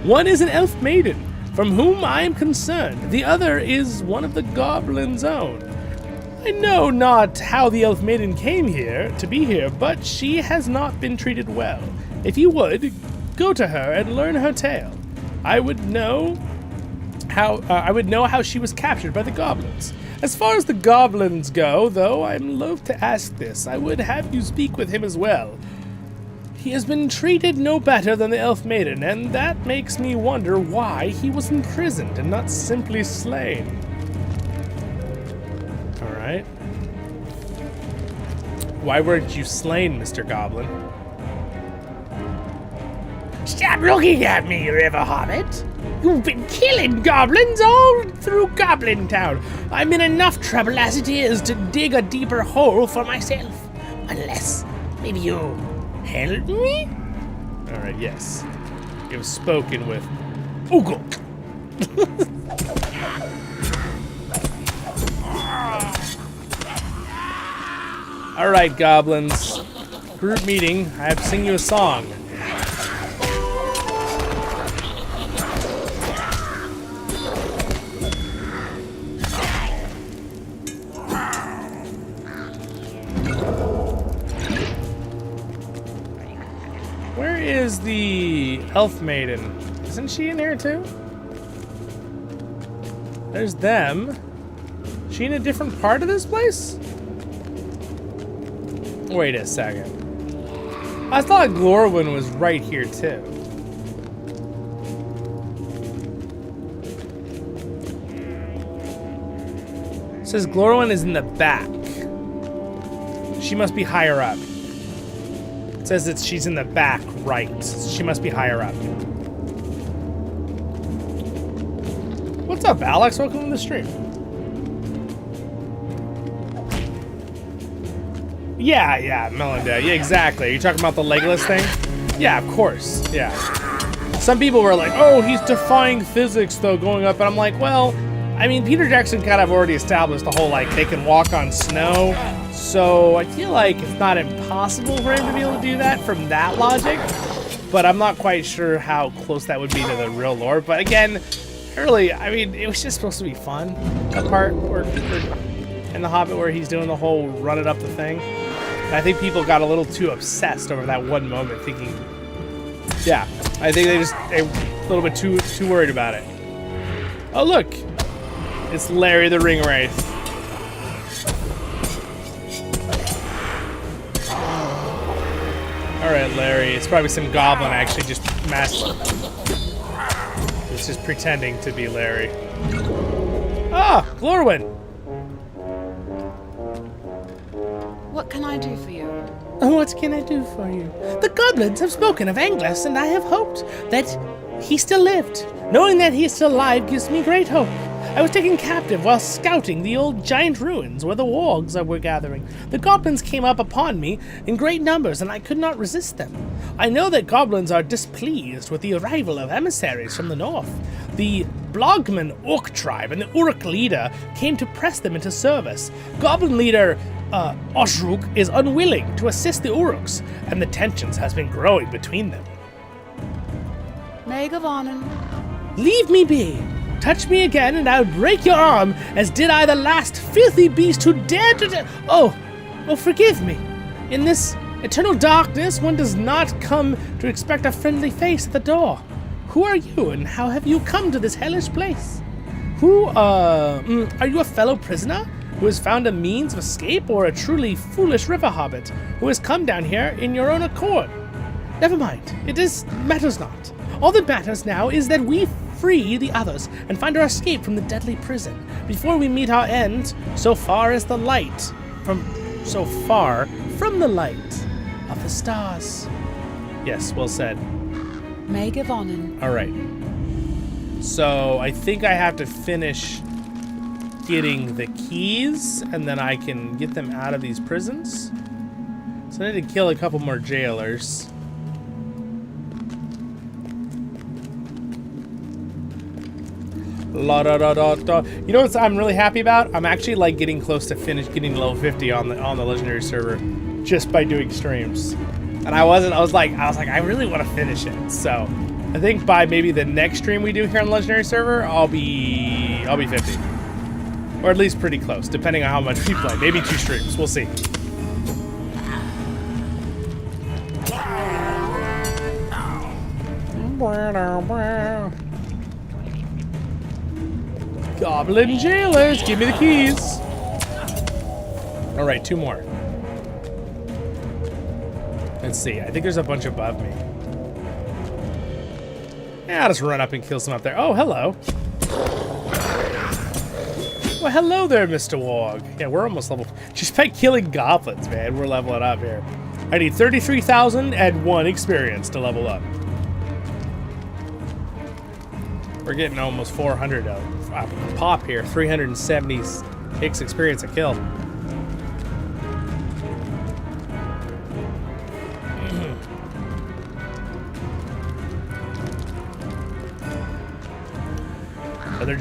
One is an elf maiden, from whom I am concerned. The other is one of the goblins' own. I know not how the elf maiden came here to be here, but she has not been treated well. If you would, go to her and learn her tale. I would know how she was captured by the goblins. As far as the goblins go, though, I'm loath to ask this. I would have you speak with him as well. He has been treated no better than the elf maiden, and that makes me wonder why he was imprisoned and not simply slain. Alright. Why weren't you slain, Mr. Goblin? Stop looking at me, River Hobbit. You've been killing goblins all through Goblin Town. I'm in enough trouble as it is to dig a deeper hole for myself. Unless, maybe you help me? Alright, yes. You've spoken with Oogle. All right, goblins. Group meeting. I have to sing you a song. Where is the elf maiden? Isn't she in here too? There's them. She in a different part of this place? Wait a second. I thought Glorwyn was right here too. It says Glorwyn is in the back. She must be higher up. It says that she's in the back right. She must be higher up. What's up, Alex? Welcome to the stream. Yeah, Melinda. Yeah, exactly. Are you talking about the Legolas thing? Yeah, of course. Yeah. Some people were like, oh, he's defying physics, though, going up. And I'm like, well, I mean, Peter Jackson kind of already established the whole, like, they can walk on snow. So I feel like it's not impossible for him to be able to do that from that logic. But I'm not quite sure how close that would be to the real lore. But again, really, I mean, it was just supposed to be fun. That part where in The Hobbit where he's doing the whole run it up the thing. And I think people got a little too obsessed over that one moment thinking, yeah, I think they a little bit too worried about it. Oh, look, it's Larry the Ring Wraith. All right, Larry, it's probably some goblin actually just it's just pretending to be Larry. Ah, Glorwyn. What can I do for you? What can I do for you? The goblins have spoken of Anglas, and I have hoped that he still lived. Knowing that he is still alive gives me great hope. I was taken captive while scouting the old giant ruins where the wargs were gathering. The goblins came up upon me in great numbers, and I could not resist them. I know that goblins are displeased with the arrival of emissaries from the north. The Blogman Orc tribe and the Uruk leader came to press them into service. Goblin leader Oshruk is unwilling to assist the Uruks, and the tensions has been growing between them. Megavonen. Leave me be. Touch me again, and I'll break your arm, as did I the last filthy beast who dared to Oh, forgive me. In this eternal darkness, one does not come to expect a friendly face at the door. Who are you, and how have you come to this hellish place? Are you a fellow prisoner who has found a means of escape, or a truly foolish river hobbit who has come down here in your own accord? Never mind, matters not. All that matters now is that we free the others and find our escape from the deadly prison before we meet our end so far from the light of the stars. Yes, well said. Megavonen. All right. So I think I have to finish getting the keys, and then I can get them out of these prisons. So I need to kill a couple more jailers. La da da da da. You know what I'm really happy about? I'm actually like getting close to getting level 50 on the legendary server just by doing streams. And I was like I really want to finish it. So I think by maybe the next stream we do here on the legendary server, I'll be 50. Or at least pretty close, depending on how much we play. Maybe 2 streams, we'll see. Goblin jailers, give me the keys. All right, 2 more. Let's see, I think there's a bunch above me. Yeah, I'll just run up and kill some up there. Oh, hello. Well, hello there, Mr. Warg. Yeah, we're almost level. Just by killing goblins, man, we're leveling up here. I need 33,001 experience to level up. We're getting almost 400 pop here. 376 experience a kill. Another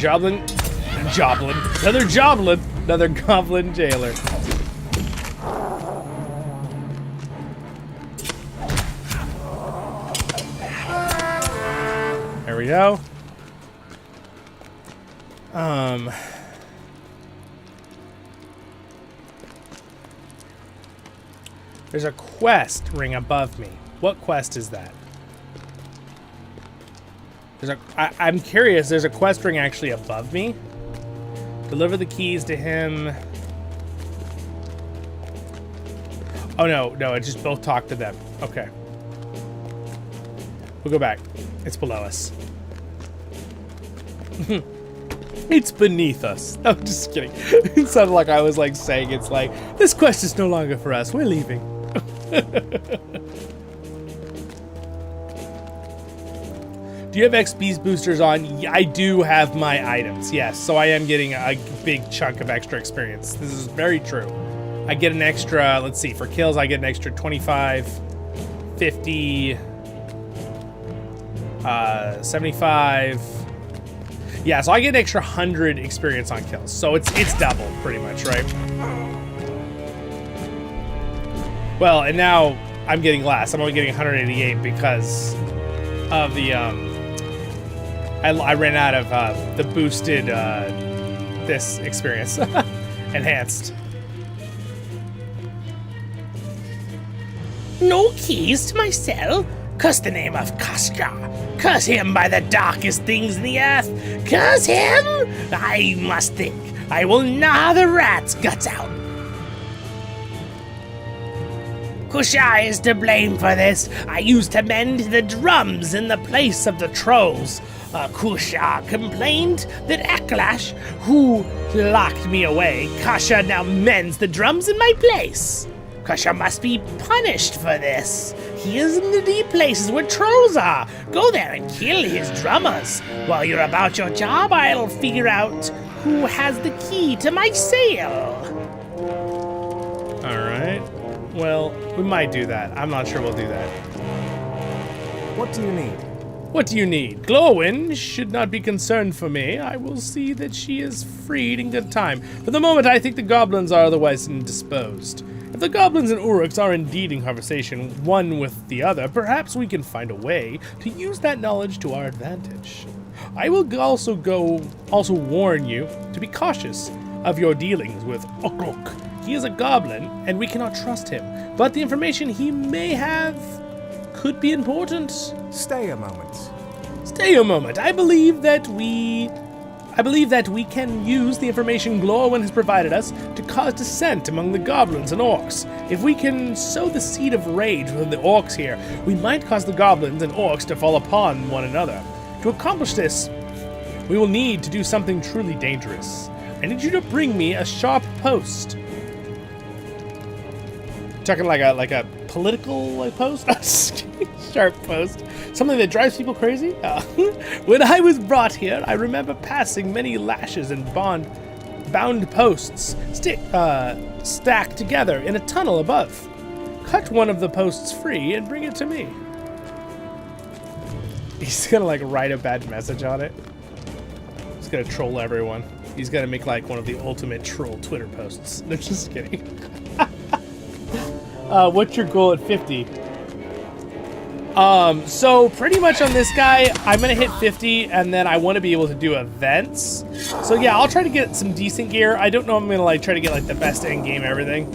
another goblin jailer. go. There's a quest ring above me. What quest is that? I'm curious. There's a quest ring actually above me. Deliver the keys to him. Oh, no. It just both talk to them. Okay. We'll go back. It's below us. It's beneath us. I'm just kidding. It sounded like I was like saying it's like, this quest is no longer for us. We're leaving. Do you have XP boosters on? Yeah, I do have my items, yes. So I am getting a big chunk of extra experience. This is very true. I get an extra, let's see, for kills I get an extra 25, 50, 75. Yeah, so I get an extra 100 experience on kills. So it's double, pretty much, right? Well, and now I'm getting less. I'm only getting 188 because of the, I ran out of the boosted, this experience. Enhanced. No keys to my cell? Curse the name of Kaska. Curse him by the darkest things in the earth. Curse him! I must think. I will gnaw the rat's guts out. Kusha is to blame for this. I used to mend the drums in the place of the trolls. Kusha complained that Aklash, who locked me away, Kasha now mends the drums in my place. Kusha must be punished for this. He is in the deep places where trolls are. Go there and kill his drummers. While you're about your job, I'll figure out who has the key to my sail. All right. Well, we might do that. I'm not sure we'll do that. What do you need? What do you need? Glowin should not be concerned for me. I will see that she is freed in good time. For the moment, I think the goblins are otherwise indisposed. If the goblins and uruks are indeed in conversation, one with the other, perhaps we can find a way to use that knowledge to our advantage. I will also warn you to be cautious of your dealings with Okrok. He is a goblin, and we cannot trust him. But the information he may have could be important. Stay a moment. Stay a moment. I believe that we can use the information Glorwyn has provided us to cause dissent among the goblins and orcs. If we can sow the seed of rage within the orcs here, we might cause the goblins and orcs to fall upon one another. To accomplish this, we will need to do something truly dangerous. I need you to bring me a sharp post. Talking like a political post? Sharp post. Something that drives people crazy? When I was brought here, I remember passing many lashes and bound posts stacked together in a tunnel above. Cut one of the posts free and bring it to me. He's gonna like write a bad message on it. He's gonna troll everyone. He's gonna make like one of the ultimate troll Twitter posts. No, just kidding. What's your goal at 50? So pretty much on this guy, I'm gonna hit 50 and then I want to be able to do events. So yeah, I'll try to get some decent gear. I don't know if I'm gonna like try to get like the best end game everything.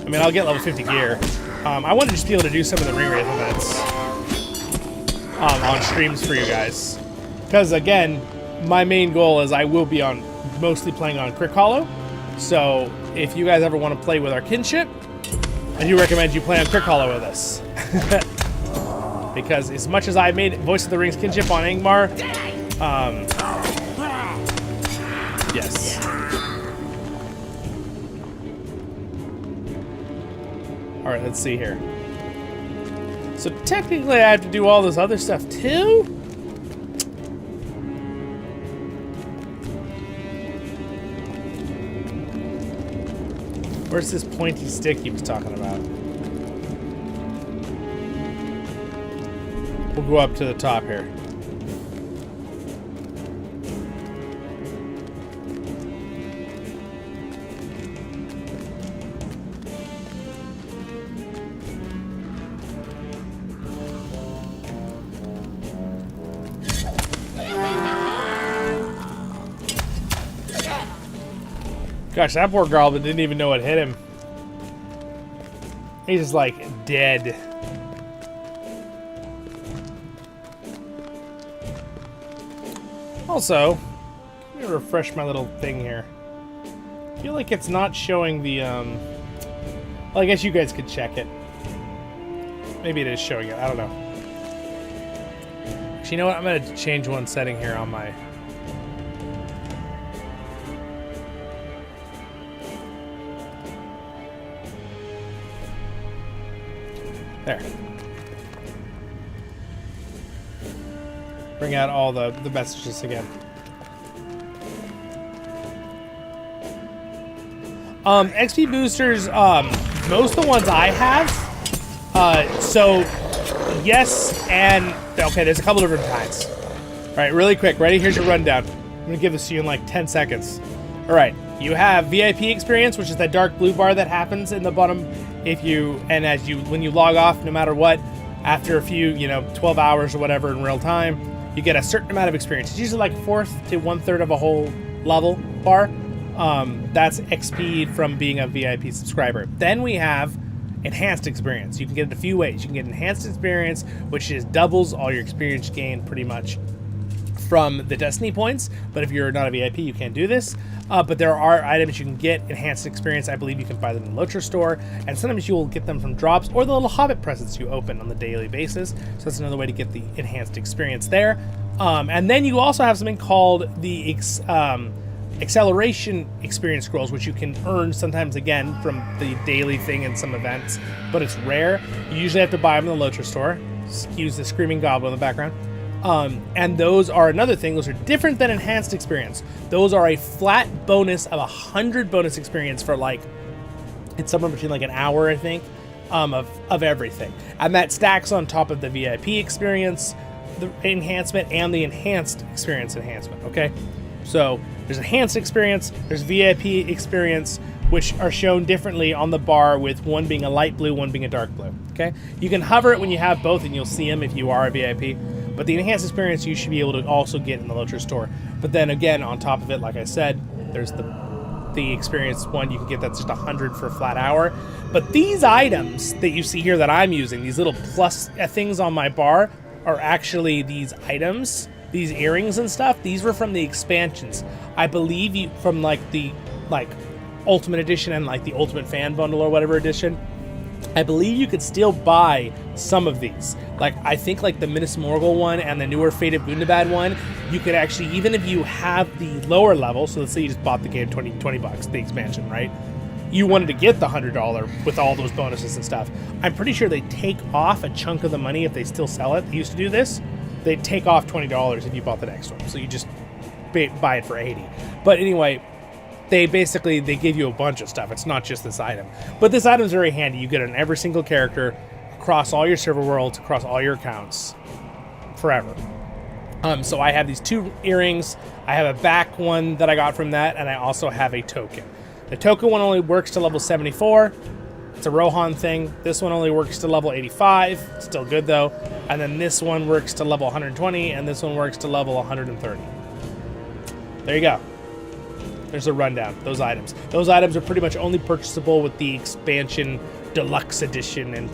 I mean, I'll get level 50 gear. I want to just be able to do some of the ring wraith events on streams for you guys. Because again, my main goal is I will be mostly playing on CrickHollow. So if you guys ever want to play with our kinship, I do recommend you play on CrickHollow with us. Because as much as I made Voice of the Rings kinship on Angmar, yes. All right, let's see here. So technically I have to do all this other stuff too? Where's this pointy stick he was talking about? We'll go up to the top here. Gosh, that poor goblin didn't even know what hit him. He's just like dead. Also, let me refresh my little thing here. I feel like it's not showing the, well, I guess you guys could check it. Maybe it is showing it, I don't know. Actually, you know what, I'm gonna change one setting here on my... There. Bring out all the messages again. XP boosters, most of the ones I have, so yes and, okay, there's a couple different kinds. All right, really quick, ready? Here's your rundown. I'm gonna give this to you in like 10 seconds. All right, you have VIP experience, which is that dark blue bar that happens in the bottom if you, and as you, when you log off, no matter what, after a few, 12 hours or whatever in real time, you get a certain amount of experience. It's usually like 1/4 to 1/3 of a whole level bar. That's XP from being a VIP subscriber. Then we have enhanced experience. You can get it a few ways. You can get enhanced experience, which is doubles all your experience gain pretty much from the Destiny points. But if you're not a VIP, you can't do this. But there are items you can get enhanced experience. I believe you can buy them in the LOTRO store, and sometimes you will get them from drops or the little Hobbit presents you open on the daily basis. So that's another way to get the enhanced experience there. And then you also have something called the acceleration experience scrolls, which you can earn sometimes again from the daily thing and some events, but it's rare. You usually have to buy them in the LOTRO store. Excuse the screaming goblin in the background. And those are another thing. Those are different than enhanced experience. Those are a flat bonus of 100 bonus experience for like, it's somewhere between like an hour, I think, of everything. And that stacks on top of the VIP experience, the enhancement, and the enhanced experience enhancement, okay? So there's enhanced experience, there's VIP experience, which are shown differently on the bar, with one being a light blue, one being a dark blue, okay? You can hover it when you have both and you'll see them if you are a VIP, but the enhanced experience you should be able to also get in the LOTRO store. But then again, on top of it, like I said, there's the experience one you can get that's just 100 for a flat hour. But these items that you see here that I'm using, these little plus things on my bar, are actually these items, these earrings and stuff. These were from the expansions. I believe from the Ultimate Edition and like the Ultimate Fan Bundle or whatever edition. I believe you could still buy some of these. Like, I think like the Minas Morgul one and the newer Fate of Gundabad one, you could actually, even if you have the lower level, so let's say you just bought the game 20 bucks, the expansion, right? You wanted to get the $100 with all those bonuses and stuff. I'm pretty sure they take off a chunk of the money if they still sell it. They used to do this. They'd take off $20 if you bought the next one. So you just buy it for $80. But anyway, they give you a bunch of stuff. It's not just this item. But this item is very handy. You get it on every single character, across all your server worlds, across all your accounts, forever. So I have these 2 earrings. I have a back one that I got from that, and I also have a token. The token one only works to level 74. It's a Rohan thing. This one only works to level 85. Still good, though. And then this one works to level 120, and this one works to level 130. There you go. There's a rundown. Those items. Those items are pretty much only purchasable with the expansion deluxe edition and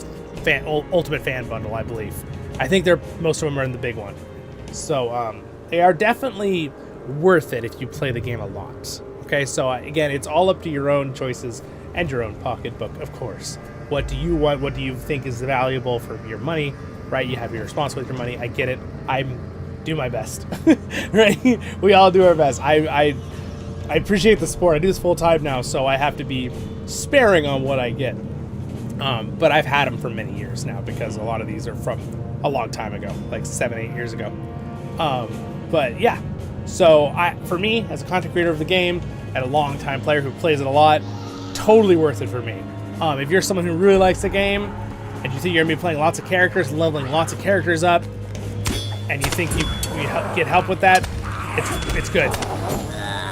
ultimate fan bundle, I believe. I think most of them are in the big one. So they are definitely worth it if you play the game a lot. Okay, so again, it's all up to your own choices and your own pocketbook, of course. What do you want? What do you think is valuable for your money? Right? You have your responsibility with your money. I get it. I do my best. Right? We all do our best. I appreciate the sport. I do this full time now, so I have to be sparing on what I get. But I've had them for many years now because a lot of these are from a long time ago, like 7-8 years ago. But yeah, so for me, as a content creator of the game and a long time player who plays it a lot, totally worth it for me. If you're someone who really likes the game and you think you're gonna be playing lots of characters, leveling lots of characters up, and you think you get help with that, it's good.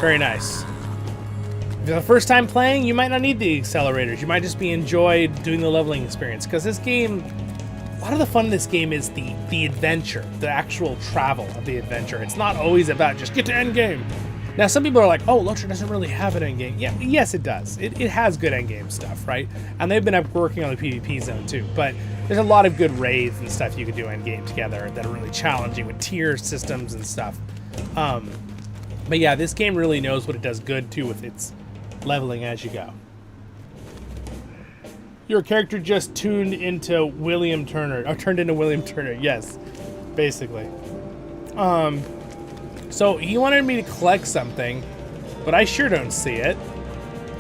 Very nice. If you're the first time playing, you might not need the accelerators. You might just be enjoyed doing the leveling experience, because this game, a lot of the fun of this game is the adventure, the actual travel of the adventure. It's not always about just get to end game. Now, some people are like, oh, LOTRO doesn't really have an endgame. Yeah, yes, it does. It has good endgame stuff, right? And they've been working on the PvP zone, too. But there's a lot of good raids and stuff you can do endgame together that are really challenging with tier systems and stuff. But yeah, this game really knows what it does good, too, with its leveling as you go. Your character just turned into William Turner. Yes, basically. So he wanted me to collect something, but I sure don't see it.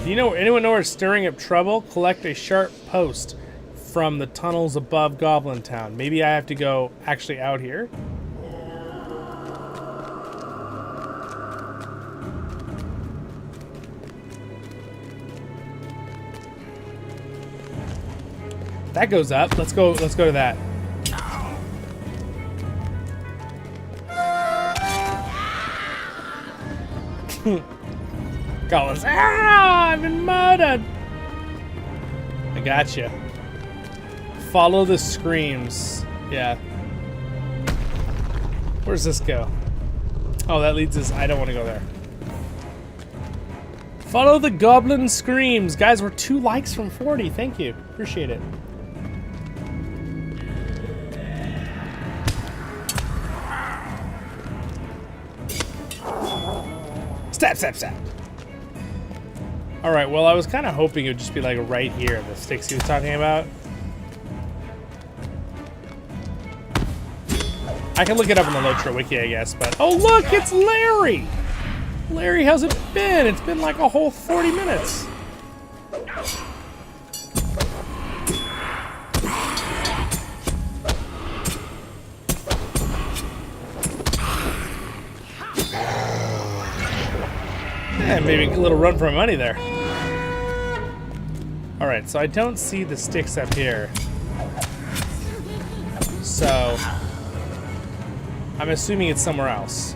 Do you know anyone know where stirring up trouble? Collect a sharp post from the tunnels above Goblin Town. Maybe I have to go actually out here. That goes up. Let's go to that. Gollum, I've been murdered. I gotcha. Follow the screams. Yeah. Where's this go? Oh, that leads us. I don't want to go there. Follow the goblin screams. Guys, we're 2 likes from 40. Thank you. Appreciate it. Stab. Alright, well, I was kind of hoping it would just be like right here, the sticks he was talking about. I can look it up in the LOTRO wiki, I guess, but... Oh, look! It's Larry! Larry, how's it been? It's been like a whole 40 minutes. Yeah, maybe a little run for my money there. Alright, so I don't see the sticks up here. So I'm assuming it's somewhere else.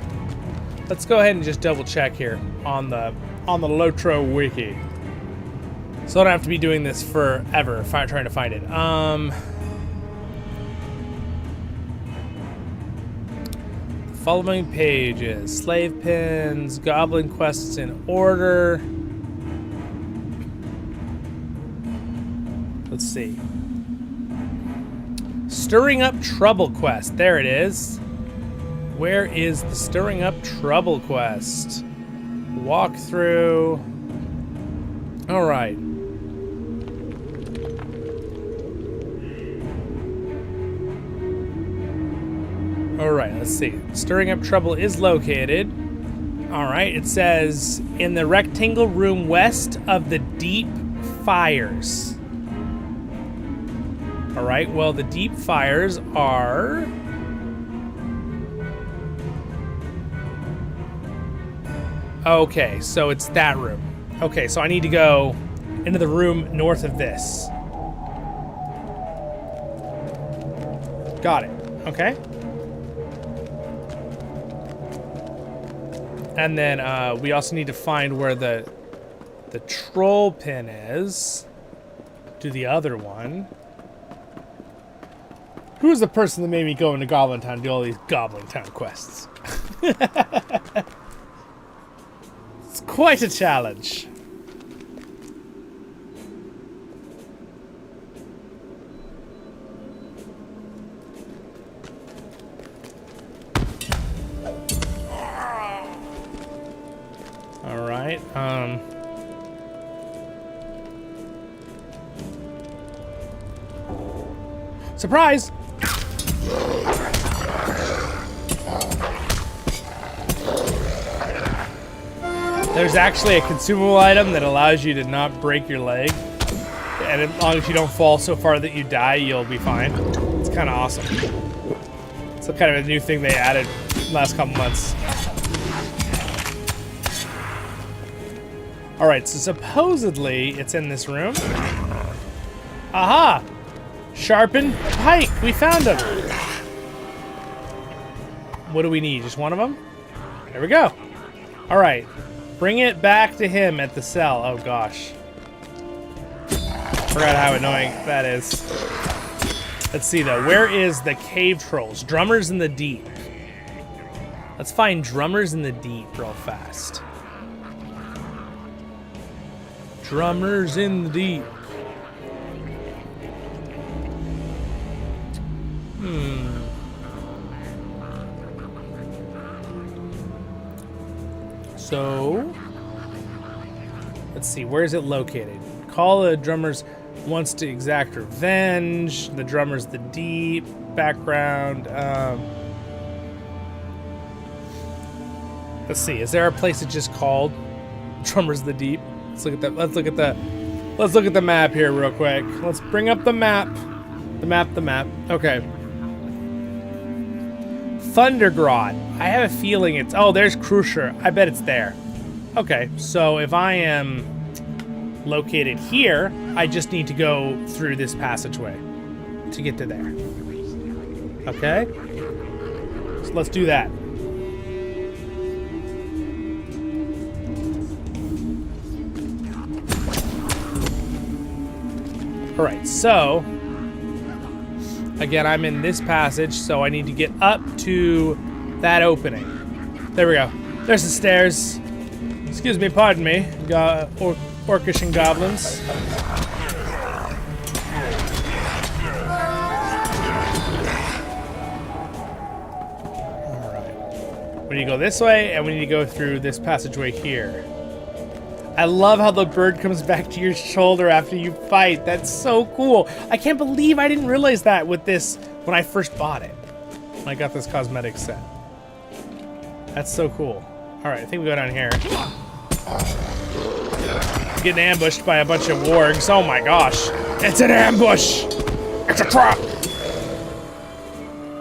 Let's go ahead and just double check here on the LOTRO wiki. So I don't have to be doing this forever trying to find it. Following pages, slave pins, goblin quests in order. Let's see. Stirring up trouble quest. There it is. Where is the stirring up trouble quest? Walk through. All right. All right, let's see. Stirring up trouble is located. All right, it says in the rectangle room west of the deep fires. All right, well, the deep fires are... Okay, so it's that room. Okay, so I need to go into the room north of this. Got it. Okay. And then we also need to find where the troll pin is. Do the other one. Who's the person that made me go into Goblin Town and do all these Goblin Town quests? It's quite a challenge. All right. Surprise! There's actually a consumable item that allows you to not break your leg. And as long as you don't fall so far that you die, you'll be fine. It's kind of awesome. It's kind of a new thing they added last couple months. Alright, so supposedly it's in this room. Aha! Sharpened pike! We found him! What do we need? Just one of them? There we go. Alright. Bring it back to him at the cell. Oh gosh. Forgot how annoying that is. Let's see though. Where is the cave trolls? Drummers in the deep. Let's find drummers in the deep real fast. Drummers in the deep. So, let's see, where is it located? Call the drummers wants to exact revenge. The drummers the deep. Background. Let's see, is there a place that's just called Drummers the Deep? Let's look at that. Let's look at the map here real quick. Let's bring up the map. The map. Okay. Thundergrod. I have a feeling it's... Oh, there's Crucier. I bet it's there. Okay, so if I am located here, I just need to go through this passageway to get to there. Okay? So let's do that. Alright, so... Again, I'm in this passage, so I need to get up to that opening. There we go. There's the stairs. Excuse me, pardon me. Orcish and goblins. Alright. We need to go this way, and we need to go through this passageway here. I love how the bird comes back to your shoulder after you fight. That's so cool. I can't believe I didn't realize that with this when I first bought it. When I got this cosmetic set. That's so cool. Alright, I think we go down here. Getting ambushed by a bunch of wargs. Oh my gosh. It's an ambush! It's a trap!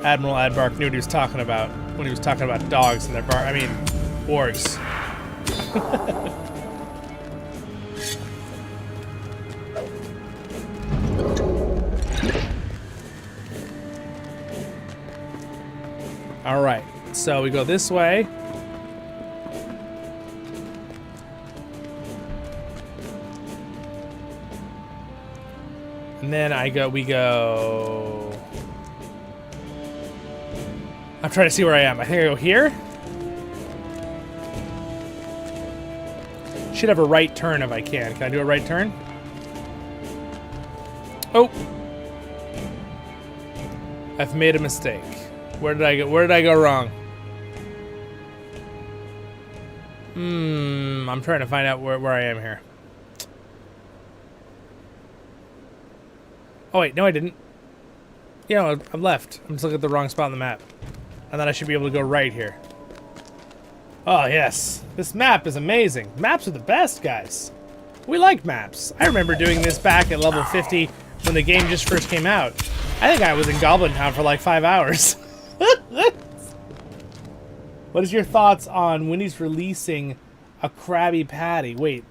Admiral Adbark knew what he was talking about when he was talking about dogs and their wargs. Alright, so we go this way. And then we go... I'm trying to see where I am. I think I go here. Should have a right turn if I can. Can I do a right turn? Oh! I've made a mistake. Where did I go wrong? I'm trying to find out where I am here. Oh wait, no I didn't. Yeah, I'm left. I'm just looking at the wrong spot on the map. And then I should be able to go right here. Oh yes, this map is amazing. Maps are the best, guys. We like maps. I remember doing this back at level 50 when the game just first came out. I think I was in Goblin Town for like 5 hours. What is your thoughts on Winnie's releasing a Krabby Patty? Wait,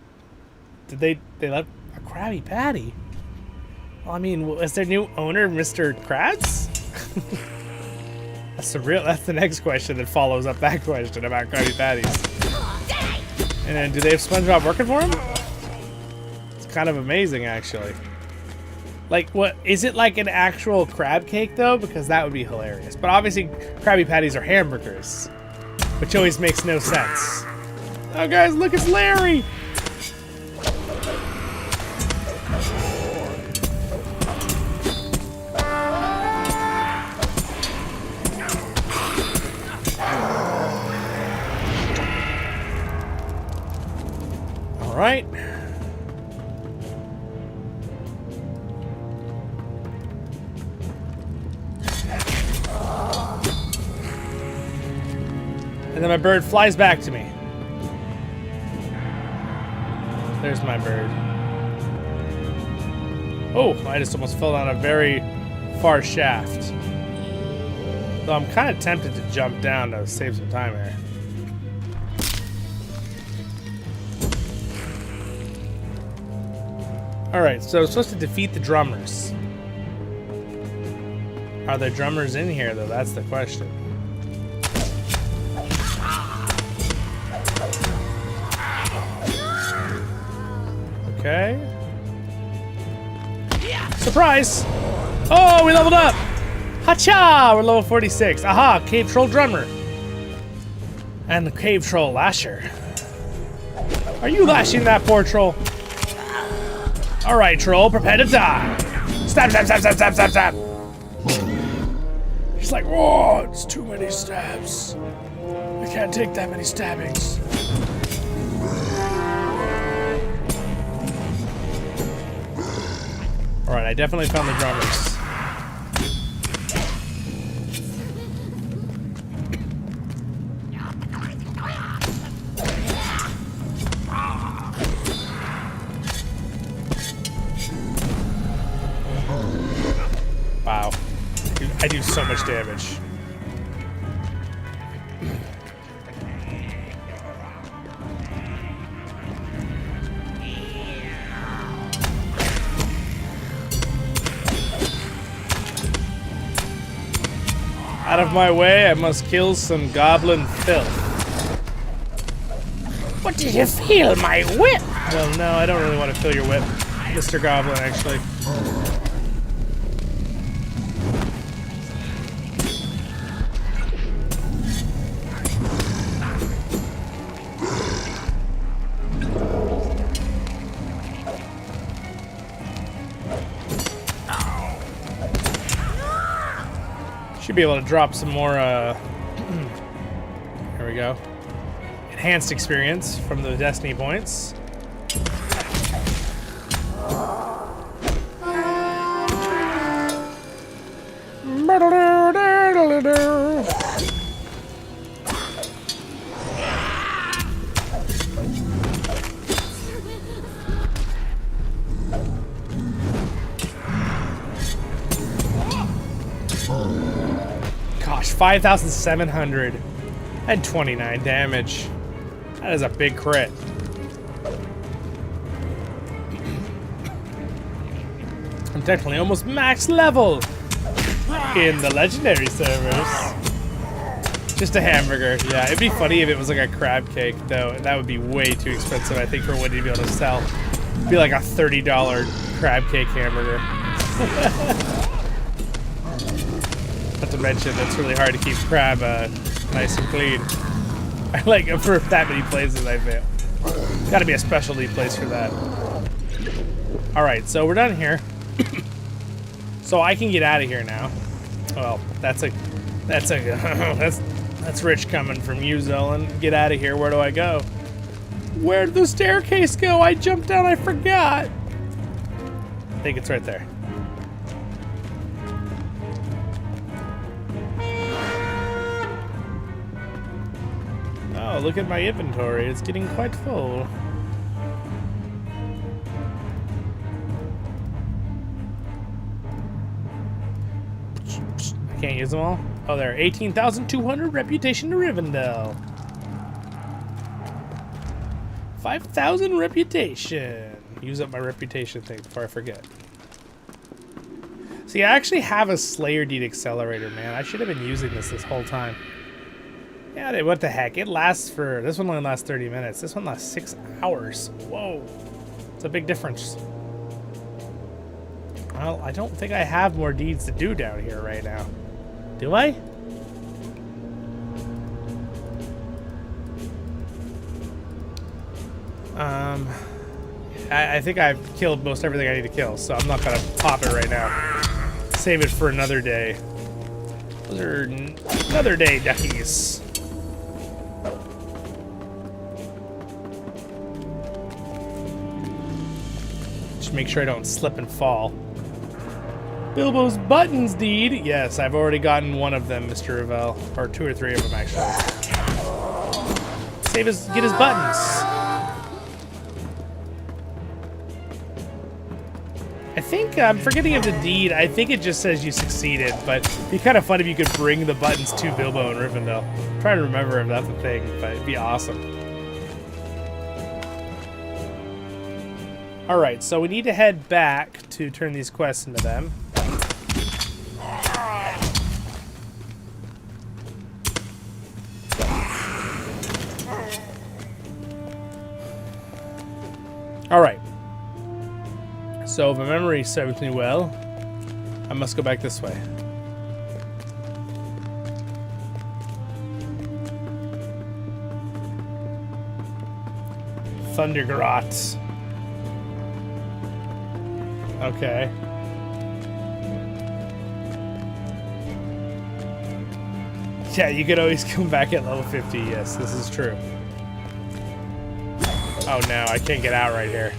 did they let a Krabby Patty? Well, I mean, is their new owner Mr. Krabs? That's the next question that follows up that question about Krabby Patties. And then, do they have SpongeBob working for him? It's kind of amazing, actually. Like, what, is it like an actual crab cake, though? Because that would be hilarious. But obviously, Krabby Patties are hamburgers, which always makes no sense. Oh, guys, look, it's Larry! All right. And then my bird flies back to me. There's my bird. Oh, I just almost fell down a very far shaft. Though I'm kind of tempted to jump down to save some time here. Alright, so I'm supposed to defeat the drummers. Are there drummers in here, though? That's the question. Okay. Surprise! Oh, we leveled up! Hacha! We're level 46. Aha! Cave Troll Drummer. And the cave troll lasher. Are you lashing that poor troll? Alright, troll, prepare to die. Stab, stab, stab, stab, stab, stab, stab. He's like, whoa, it's too many stabs. I can't take that many stabbings. Alright, I definitely found the drummers. Wow. I do so much damage. Out of my way, I must kill some goblin filth. What did you feel, my whip? Well, no, I don't really want to feel your whip, Mr. Goblin, actually. Should be able to drop some more, here we go. Enhanced experience from the Destiny points. Gosh, 5,700 and 29 damage. That is a big crit. I'm technically almost max level in the legendary servers. Just a hamburger. Yeah, it'd be funny if it was like a crab cake, though. That would be way too expensive, I think, for what you'd be able to sell. It'd be like a $30 crab cake hamburger. Not to mention, it's really hard to keep crab nice and clean. I like for that many places I fail. Gotta be a specialty place for that. Alright, so we're done here. So I can get out of here now. Well, that's rich coming from you, Zollin. Get out of here. Where do I go? Where did the staircase go? I jumped down, I forgot. I think it's right there. Oh, look at my inventory. It's getting quite full. I can't use them all. Oh, there. 18,200 reputation to Rivendell. 5,000 reputation. Use up my reputation thing before I forget. See, I actually have a Slayer Deed Accelerator, man. I should have been using this whole time. Yeah, what the heck? It lasts for... This one only lasts 30 minutes. This one lasts 6 hours. Whoa. It's a big difference. Well, I don't think I have more deeds to do down here right now. Do I? I think I've killed most everything I need to kill, so I'm not gonna pop it right now. Save it for another day. Those are another day duckies. Just make sure I don't slip and fall. Bilbo's buttons deed. Yes, I've already gotten one of them, Mr. Rivendell. Or 2 or 3 of them, actually. Get his buttons. I think, I'm forgetting of the deed. I think it just says you succeeded, but it'd be kind of fun if you could bring the buttons to Bilbo and Rivendell. I'm trying to remember if that's a thing, but it'd be awesome. Alright, so we need to head back to turn these quests into them. Alright. So if my memory serves me well, I must go back this way. Thundergrot. Okay. Yeah, you could always come back at level 50. Yes, this is true. Oh no, I can't get out right here.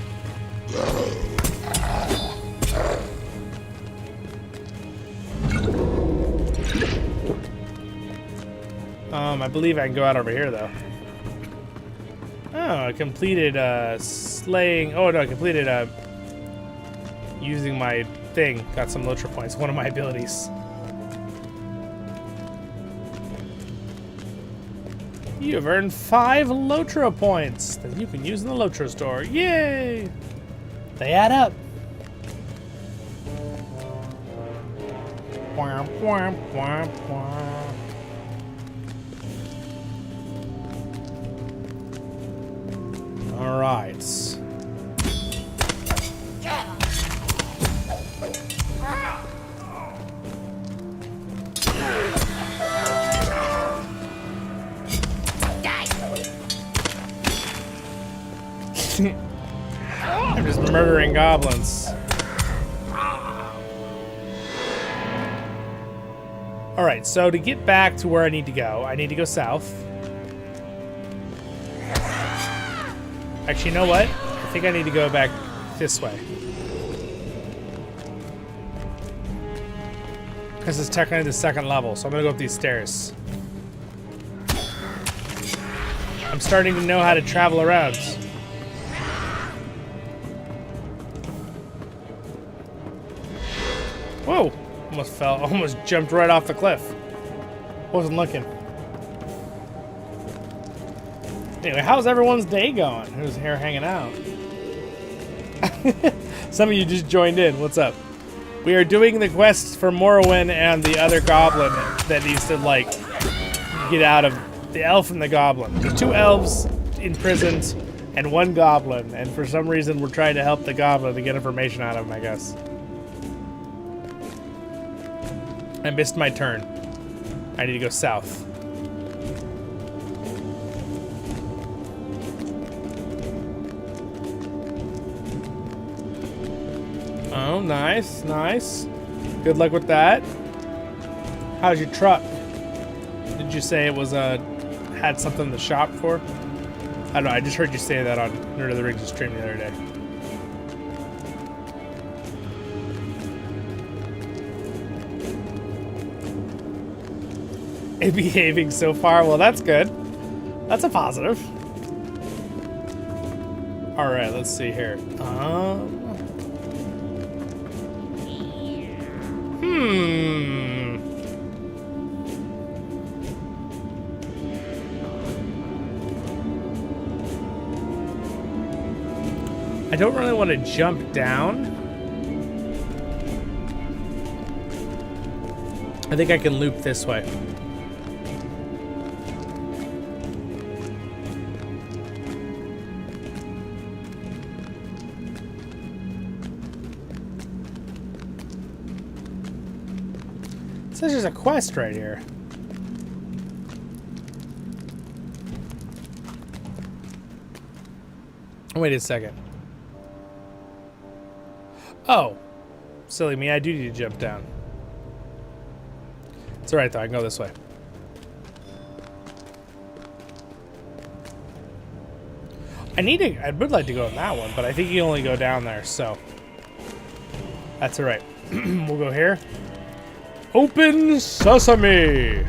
I believe I can go out over here though. Oh, I completed slaying. Oh no, I completed using my thing. Got some LOTRO points. One of my abilities. You have earned 5 LOTRO points that you can use in the LOTRO store. Yay! They add up. Womp, womp, womp, womp. All right. I'm just murdering goblins. All right, so to get back to where I need to go south. Actually, you know what? I think I need to go back this way. Because it's technically the second level, so I'm gonna go up these stairs. I'm starting to know how to travel around. Whoa! Almost fell, almost jumped right off the cliff. Wasn't looking. Anyway, how's everyone's day going? Who's here hanging out? Some of you just joined in. What's up? We are doing the quests for Morrowind and the other goblin that needs to, like, get out of the elf and the goblin. There's 2 elves imprisoned and 1 goblin, and for some reason we're trying to help the goblin to get information out of him, I guess. I missed my turn. I need to go south. Oh, nice, nice. Good luck with that. How's your truck? Did you say it was had something in the shop for? I don't know, I just heard you say that on Nerd of the Rings stream the other day. It behaving so far? Well, that's good. That's a positive. All right, let's see here. I don't really want to jump down. I think I can loop this way. It says there's a quest right here. Wait a second. Oh, silly me, I do need to jump down. It's alright though, I can go this way. I would like to go in that one, but I think you only go down there, so. That's alright. We'll go here. Open sesame!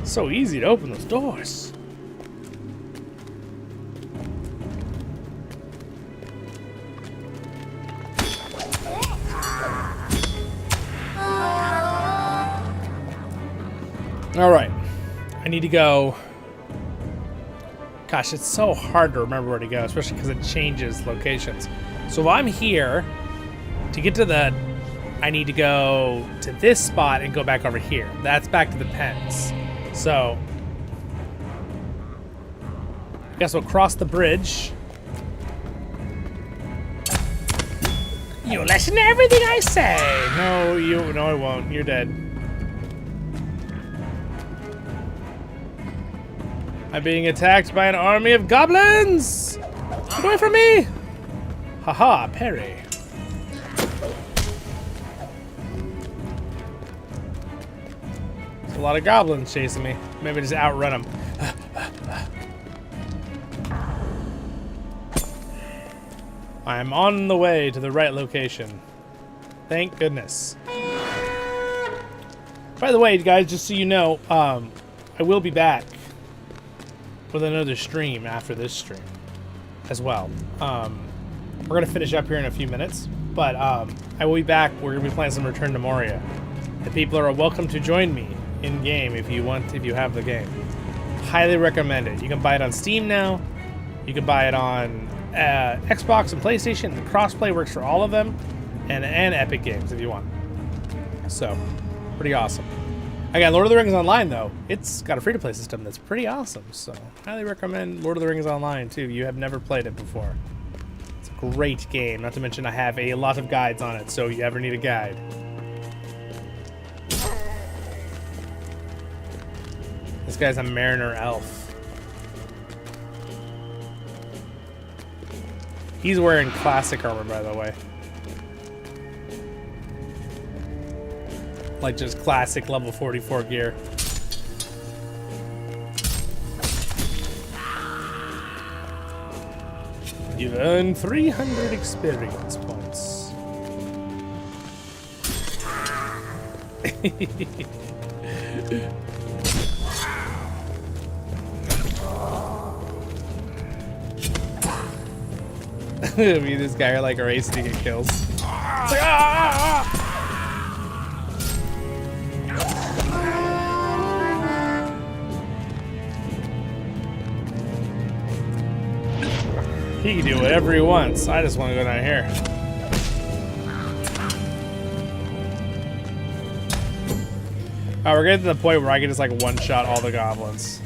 So easy to open those doors. All right, I need to go. Gosh, it's so hard to remember where to go, especially because it changes locations. So if I'm here, to get to the, I need to go to this spot and go back over here. That's back to the pens. So, I guess we'll cross the bridge. You listen to everything I say. No, I won't. You're dead. I'm being attacked by an army of goblins! Get away from me! Haha, parry. There's a lot of goblins chasing me. Maybe just outrun them. I'm on the way to the right location. Thank goodness. By the way, guys, just so you know, I will be back with another stream after this stream as well. We're going to finish up here in a few minutes, but I will be back. We're going to be playing some Return to Moria. And people are welcome to join me in-game if you have the game. Highly recommend it. You can buy it on Steam now. You can buy it on Xbox and PlayStation. The crossplay works for all of them, and Epic Games if you want. So, pretty awesome. Again, Lord of the Rings Online, though, it's got a free-to-play system that's pretty awesome. So, highly recommend Lord of the Rings Online, too, if you have never played it before. It's a great game. Not to mention I have a lot of guides on it, so if you ever need a guide. This guy's a Mariner Elf. He's wearing classic armor, by the way. Like just classic level 44 gear. You've earned 300 experience points. Me and this guy are like racing to get kills. It's like, ah! He can do whatever he wants. I just want to go down here. Alright, we're getting to the point where I can just like one-shot all the goblins.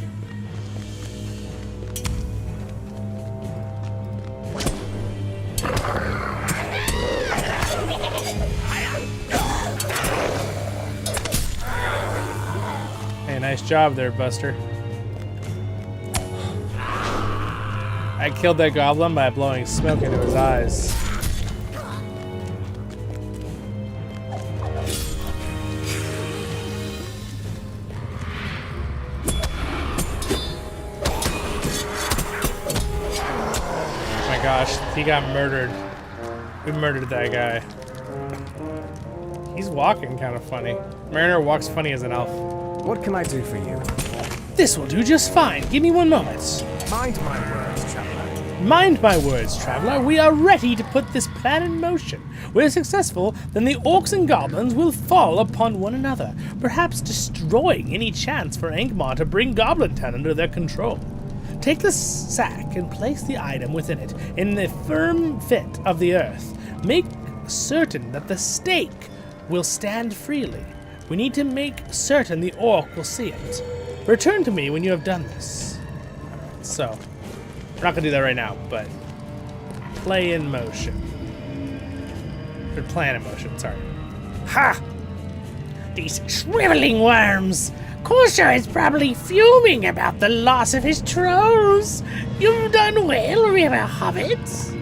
Hey, nice job there, Buster. I killed that goblin by blowing smoke into his eyes. Oh my gosh, he got murdered. We murdered that guy. He's walking kind of funny. Mariner walks funny as an elf. What can I do for you? This will do just fine. Give me 1 moment. Mind my words, traveler. Mind my words, traveler. We are ready to put this plan in motion. We're successful, then the orcs and goblins will fall upon one another, perhaps destroying any chance for Angmar to bring Goblin Town under their control. Take the sack and place the item within it in the firm fit of the earth. Make certain that the stake will stand freely. We need to make certain the orc will see it. Return to me when you have done this. So, we're not gonna do that right now, but play in motion. Or plan in motion, sorry. Ha! These shriveling worms! Corsair is probably fuming about the loss of his trolls. You've done well, River Hobbits.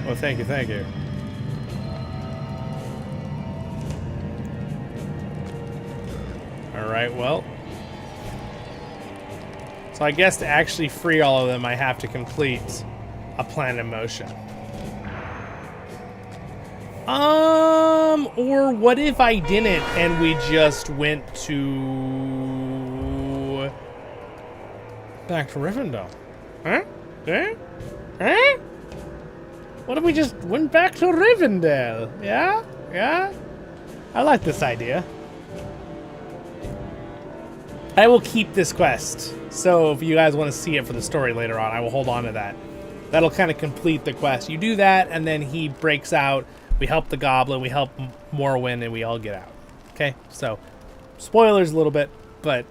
Well, thank you, thank you. Alright, well. So I guess to actually free all of them, I have to complete a plan in motion. Or what if I didn't and we just went to... back to Rivendell? Huh? Eh? Eh? What if we just went back to Rivendell? Yeah? Yeah? I like this idea. I will keep this quest. So if you guys want to see it for the story later on, I will hold on to that. That'll kind of complete the quest. You do that, and then he breaks out. We help the goblin, we help Morrowind, and we all get out. Okay? So, spoilers a little bit, but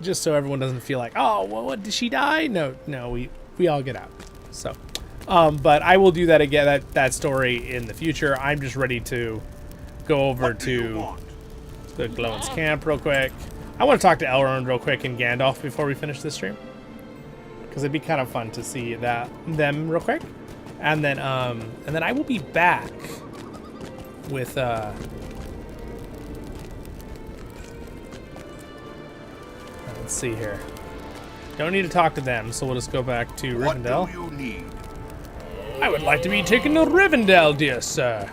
just so everyone doesn't feel like, oh, well, what, did she die? No, we all get out. So, but I will do that again, that story in the future. I'm just ready to go over to the Glowin's camp real quick. I want to talk to Elrond real quick and Gandalf before we finish this stream. because it'd be kind of fun to see them real quick, and then I will be back with let's see here. Don't need to talk to them, so we'll just go back to Rivendell. What do you need? I would like to be taken to Rivendell, dear sir.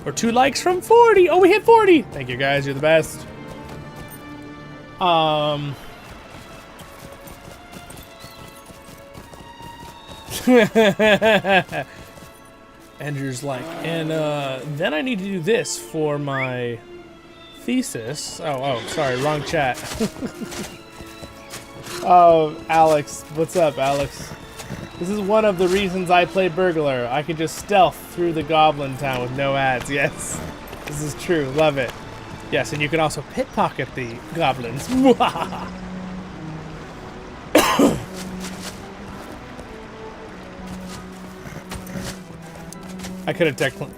Or 2 likes from 40. Oh, we hit 40. Thank you, guys. You're the best. Andrew's like, and then I need to do this for my thesis. Oh, sorry, wrong chat. Oh, Alex, what's up, Alex? This is one of the reasons I play Burglar. I can just stealth through the Goblin Town with no ads. Yes, this is true. Love it. Yes, and you can also pickpocket the goblins. I could have technically.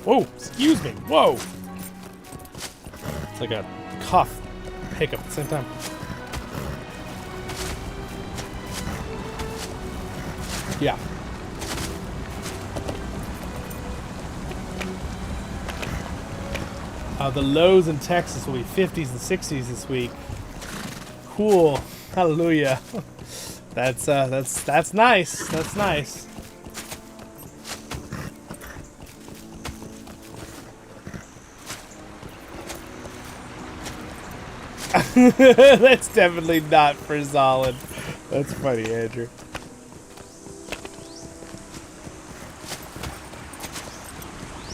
Whoa, excuse me. Whoa. It's like a cough, hiccup at the same time. Yeah. The lows in Texas will be 50s and 60s this week. Cool. Hallelujah. That's nice. That's nice. That's definitely not for Zollin. That's funny, Andrew.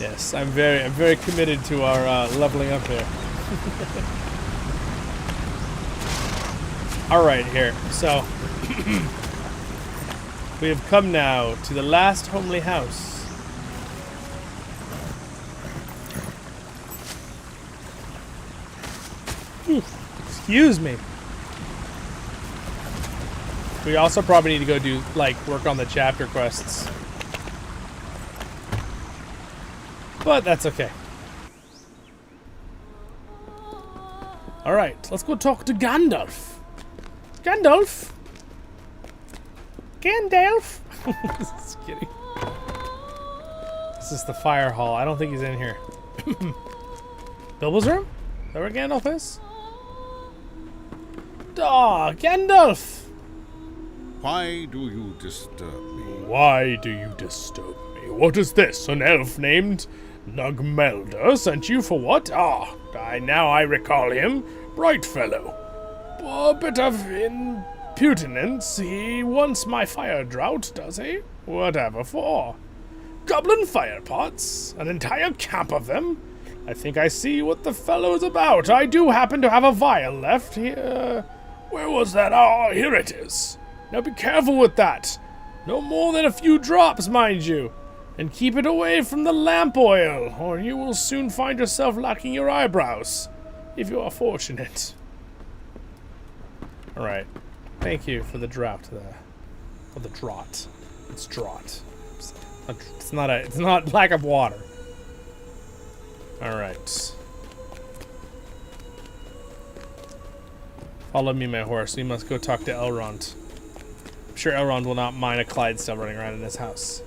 Yes, I'm very committed to our leveling up here. All right, here. So we have come now to the last homely house. Excuse me. We also probably need to go do work on the chapter quests. But that's okay. Alright, let's go talk to Gandalf. Gandalf? Gandalf? Just kidding. This is the fire hall. I don't think he's in here. Bilbo's room? Is that where Gandalf is? Ah, Gandalf! Why do you disturb me? Why do you disturb me? What is this? An elf named Nugmelder sent you for what? Now I recall him. Bright fellow. A bit of impudence. He wants my fire drought, does he? Whatever for? Goblin fire pots? An entire camp of them? I think I see what the fellow's about. I do happen to have a vial left here. Where was that? Here it is. Now be careful with that. No more than a few drops, mind you. And keep it away from the lamp oil, or you will soon find yourself lacking your eyebrows, if you are fortunate. Alright. Thank you for the drought there. Or the draught. It's draught. It's not lack of water. Alright. Follow me, my horse. We must go talk to Elrond. I'm sure Elrond will not mind a Clydesdale running around in his house.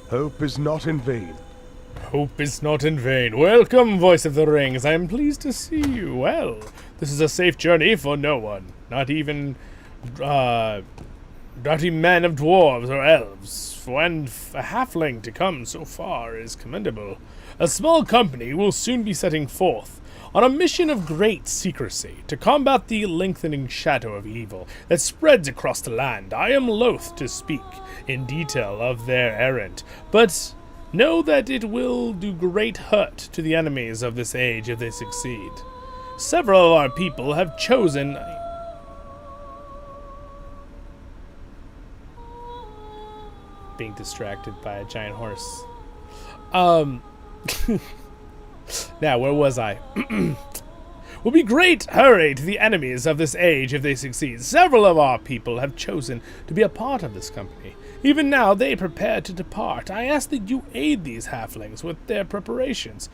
Hope is not in vain. Hope is not in vain. Welcome, Voice of the Rings. I am pleased to see you. Well, this is a safe journey for no one. Not even, doughty men of dwarves or elves. And a halfling to come so far is commendable. A small company will soon be setting forth on a mission of great secrecy to combat the lengthening shadow of evil that spreads across the land. I am loath to speak in detail of their errand, but know that it will do great hurt to the enemies of this age if they succeed. Several of our people have chosen... Being distracted by a giant horse. Now, where was I? Will be great hurry to the enemies of this age if they succeed. Several of our people have chosen to be a part of this company. Even now, they prepare to depart. I ask that you aid these halflings with their preparations.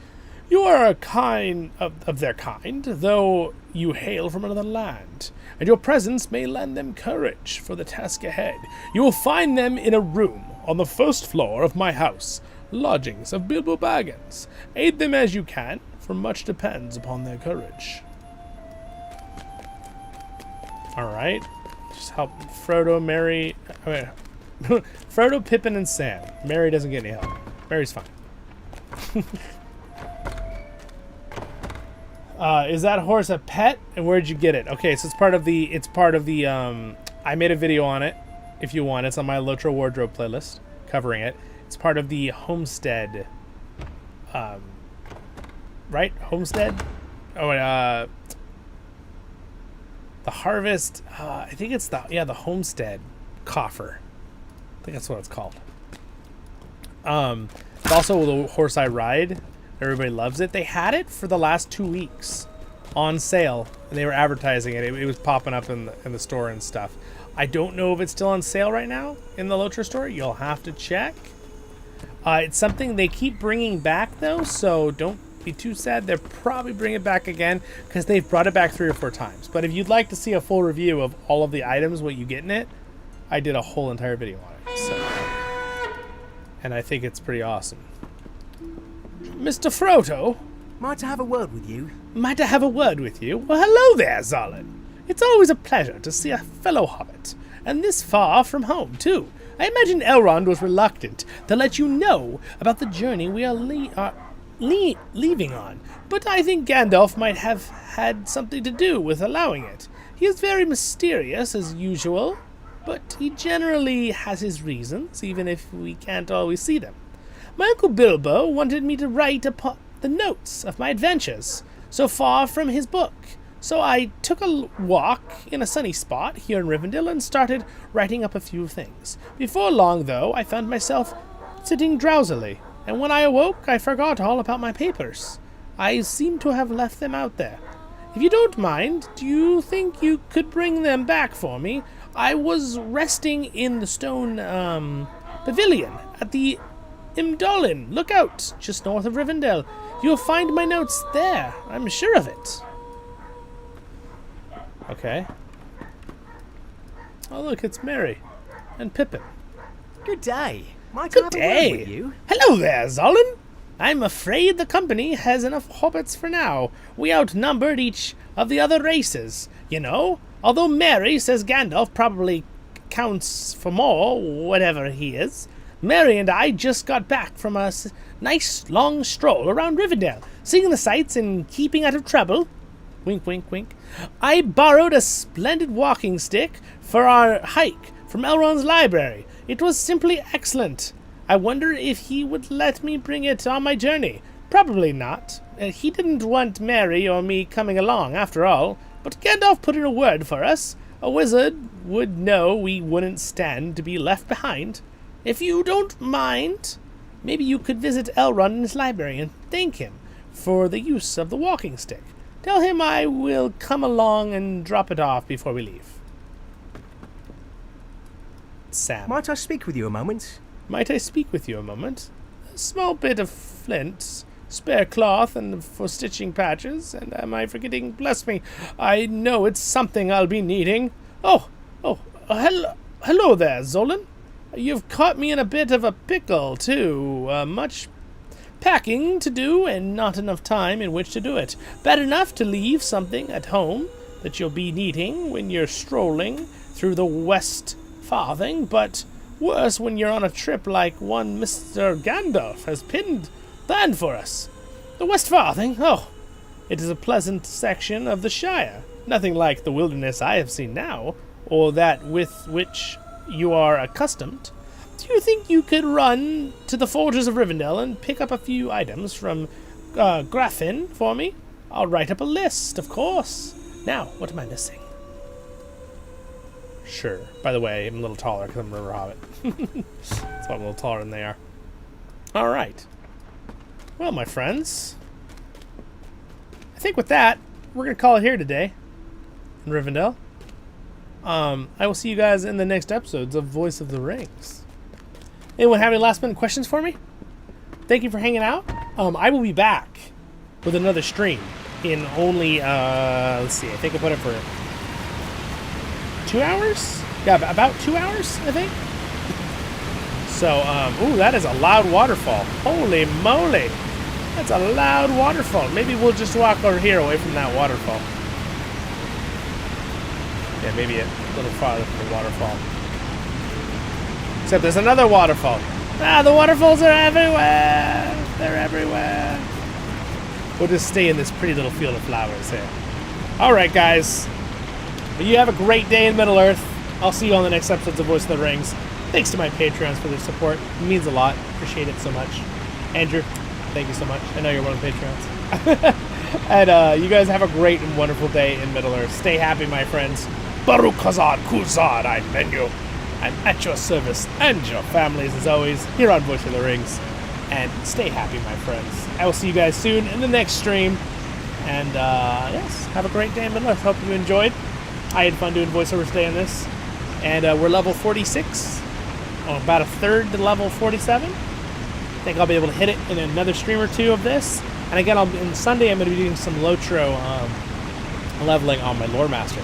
You are a kind of their kind, though you hail from another land, and your presence may lend them courage for the task ahead. You will find them in a room on the first floor of my house, lodgings of Bilbo Baggins. Aid them as you can, for much depends upon their courage. Alright. Just help Frodo, Merry... Frodo, Pippin, and Sam. Merry doesn't get any help. Merry's fine. Is that horse a pet? And where'd you get it? Okay, so it's part of the, I made a video on it, if you want. It's on my LOTRO wardrobe playlist, covering it. It's part of the homestead, right? Homestead? Oh, the harvest, I think it's the homestead coffer. I think that's what it's called. It's also the horse I ride. Everybody loves it. They had it for the last 2 weeks on sale, and they were advertising it. It was popping up in the store and stuff. I don't know if it's still on sale right now in the LOTRO store. You'll have to check. It's something they keep bringing back, though, so don't be too sad. They'll probably bring it back again because they've brought it back 3 or 4 times. But if you'd like to see a full review of all of the items, what you get in it, I did a whole entire video on it. So, and I think it's pretty awesome. Mr. Frodo? Might I have a word with you? Might I have a word with you? Well, hello there, Zollin. It's always a pleasure to see a fellow hobbit, and this far from home, too. I imagine Elrond was reluctant to let you know about the journey we are leaving on, but I think Gandalf might have had something to do with allowing it. He is very mysterious, as usual, but he generally has his reasons, even if we can't always see them. My Uncle Bilbo wanted me to write upon the notes of my adventures so far from his book, so I took a walk in a sunny spot here in Rivendell and started writing up a few things. Before long, though, I found myself sitting drowsily, and when I awoke, I forgot all about my papers. I seem to have left them out there. If you don't mind, do you think you could bring them back for me? I was resting in the stone pavilion at the Imdolin lookout, just north of Rivendell. You'll find my notes there, I'm sure of it. Okay. Oh, look, it's Merry and Pippin. Good day. Might I Good have a day. word with you? Hello there, Zollin. I'm afraid the company has enough hobbits for now. We outnumbered each of the other races, you know. Although Merry says Gandalf probably counts for more, whatever he is. Merry and I just got back from a nice long stroll around Rivendell, seeing the sights and keeping out of trouble. Wink, wink, wink. I borrowed a splendid walking stick for our hike from Elrond's library. It was simply excellent. I wonder if he would let me bring it on my journey. Probably not. He didn't want Merry or me coming along, after all. But Gandalf put in a word for us. A wizard would know we wouldn't stand to be left behind. If you don't mind, maybe you could visit Elrond in his library and thank him for the use of the walking stick. Tell him I will come along and drop it off before we leave. Sam. Might I speak with you a moment? Might I speak with you a moment? A small bit of flint, spare cloth, and for stitching patches, and am I forgetting? Bless me, I know it's something I'll be needing. Hello there, Zollin. You've caught me in a bit of a pickle, too. Much packing to do and not enough time in which to do it. Bad enough to leave something at home that you'll be needing when you're strolling through the West Farthing, but worse when you're on a trip like one Mr. Gandalf has planned for us. The West Farthing? Oh, it is a pleasant section of the Shire. Nothing like the wilderness I have seen now, or that with which you are accustomed. Do you think you could run to the forges of Rivendell and pick up a few items from Graffin for me? I'll write up a list, of course. Now, what am I missing? Sure. By the way, I'm a little taller because I'm a river hobbit. So I'm a little taller than they are. All right. Well, my friends, I think with that, we're going to call it here today in Rivendell. I will see you guys in the next episodes of Voice of the Rings. Anyone have any last minute questions for me? Thank you for hanging out. I will be back with another stream in only, let's see, I think I put it for 2 hours? Yeah, about 2 hours, I think. So, ooh, that is a loud waterfall. Holy moly. That's a loud waterfall. Maybe we'll just walk over here away from that waterfall. Yeah, maybe a little farther from the waterfall. Except there's another waterfall. Ah, the waterfalls are everywhere. They're everywhere. We'll just stay in this pretty little field of flowers here. All right, guys. Well, you have a great day in Middle-earth. I'll see you on the next episodes of Voice of the Rings. Thanks to my Patreons for their support. It means a lot. Appreciate it so much. Andrew, thank you so much. I know you're one of the Patreons. And you guys have a great and wonderful day in Middle-earth. Stay happy, my friends. Baruch Hazard Kuzard, I menu. I'm at your service and your families as always here on Voice of the Rings. And stay happy, my friends. I will see you guys soon in the next stream. And yes, have a great day in Middle-earth. Hope you enjoyed. I had fun doing voiceovers today on this. And we're level 46. Oh, about a third to level 47. I think I'll be able to hit it in another stream or two of this. And again, on Sunday I'm going to be doing some LOTRO leveling on my Lore Master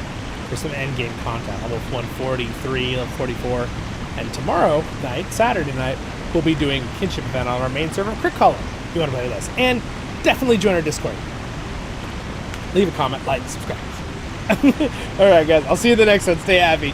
for some endgame content. Level 143, level 44. And tomorrow night, Saturday night, we'll be doing Kinship event on our main server, CrickHollow, if you want to play with us. And definitely join our Discord. Leave a comment, like, subscribe. Alright guys, I'll see you in the next one. Stay happy.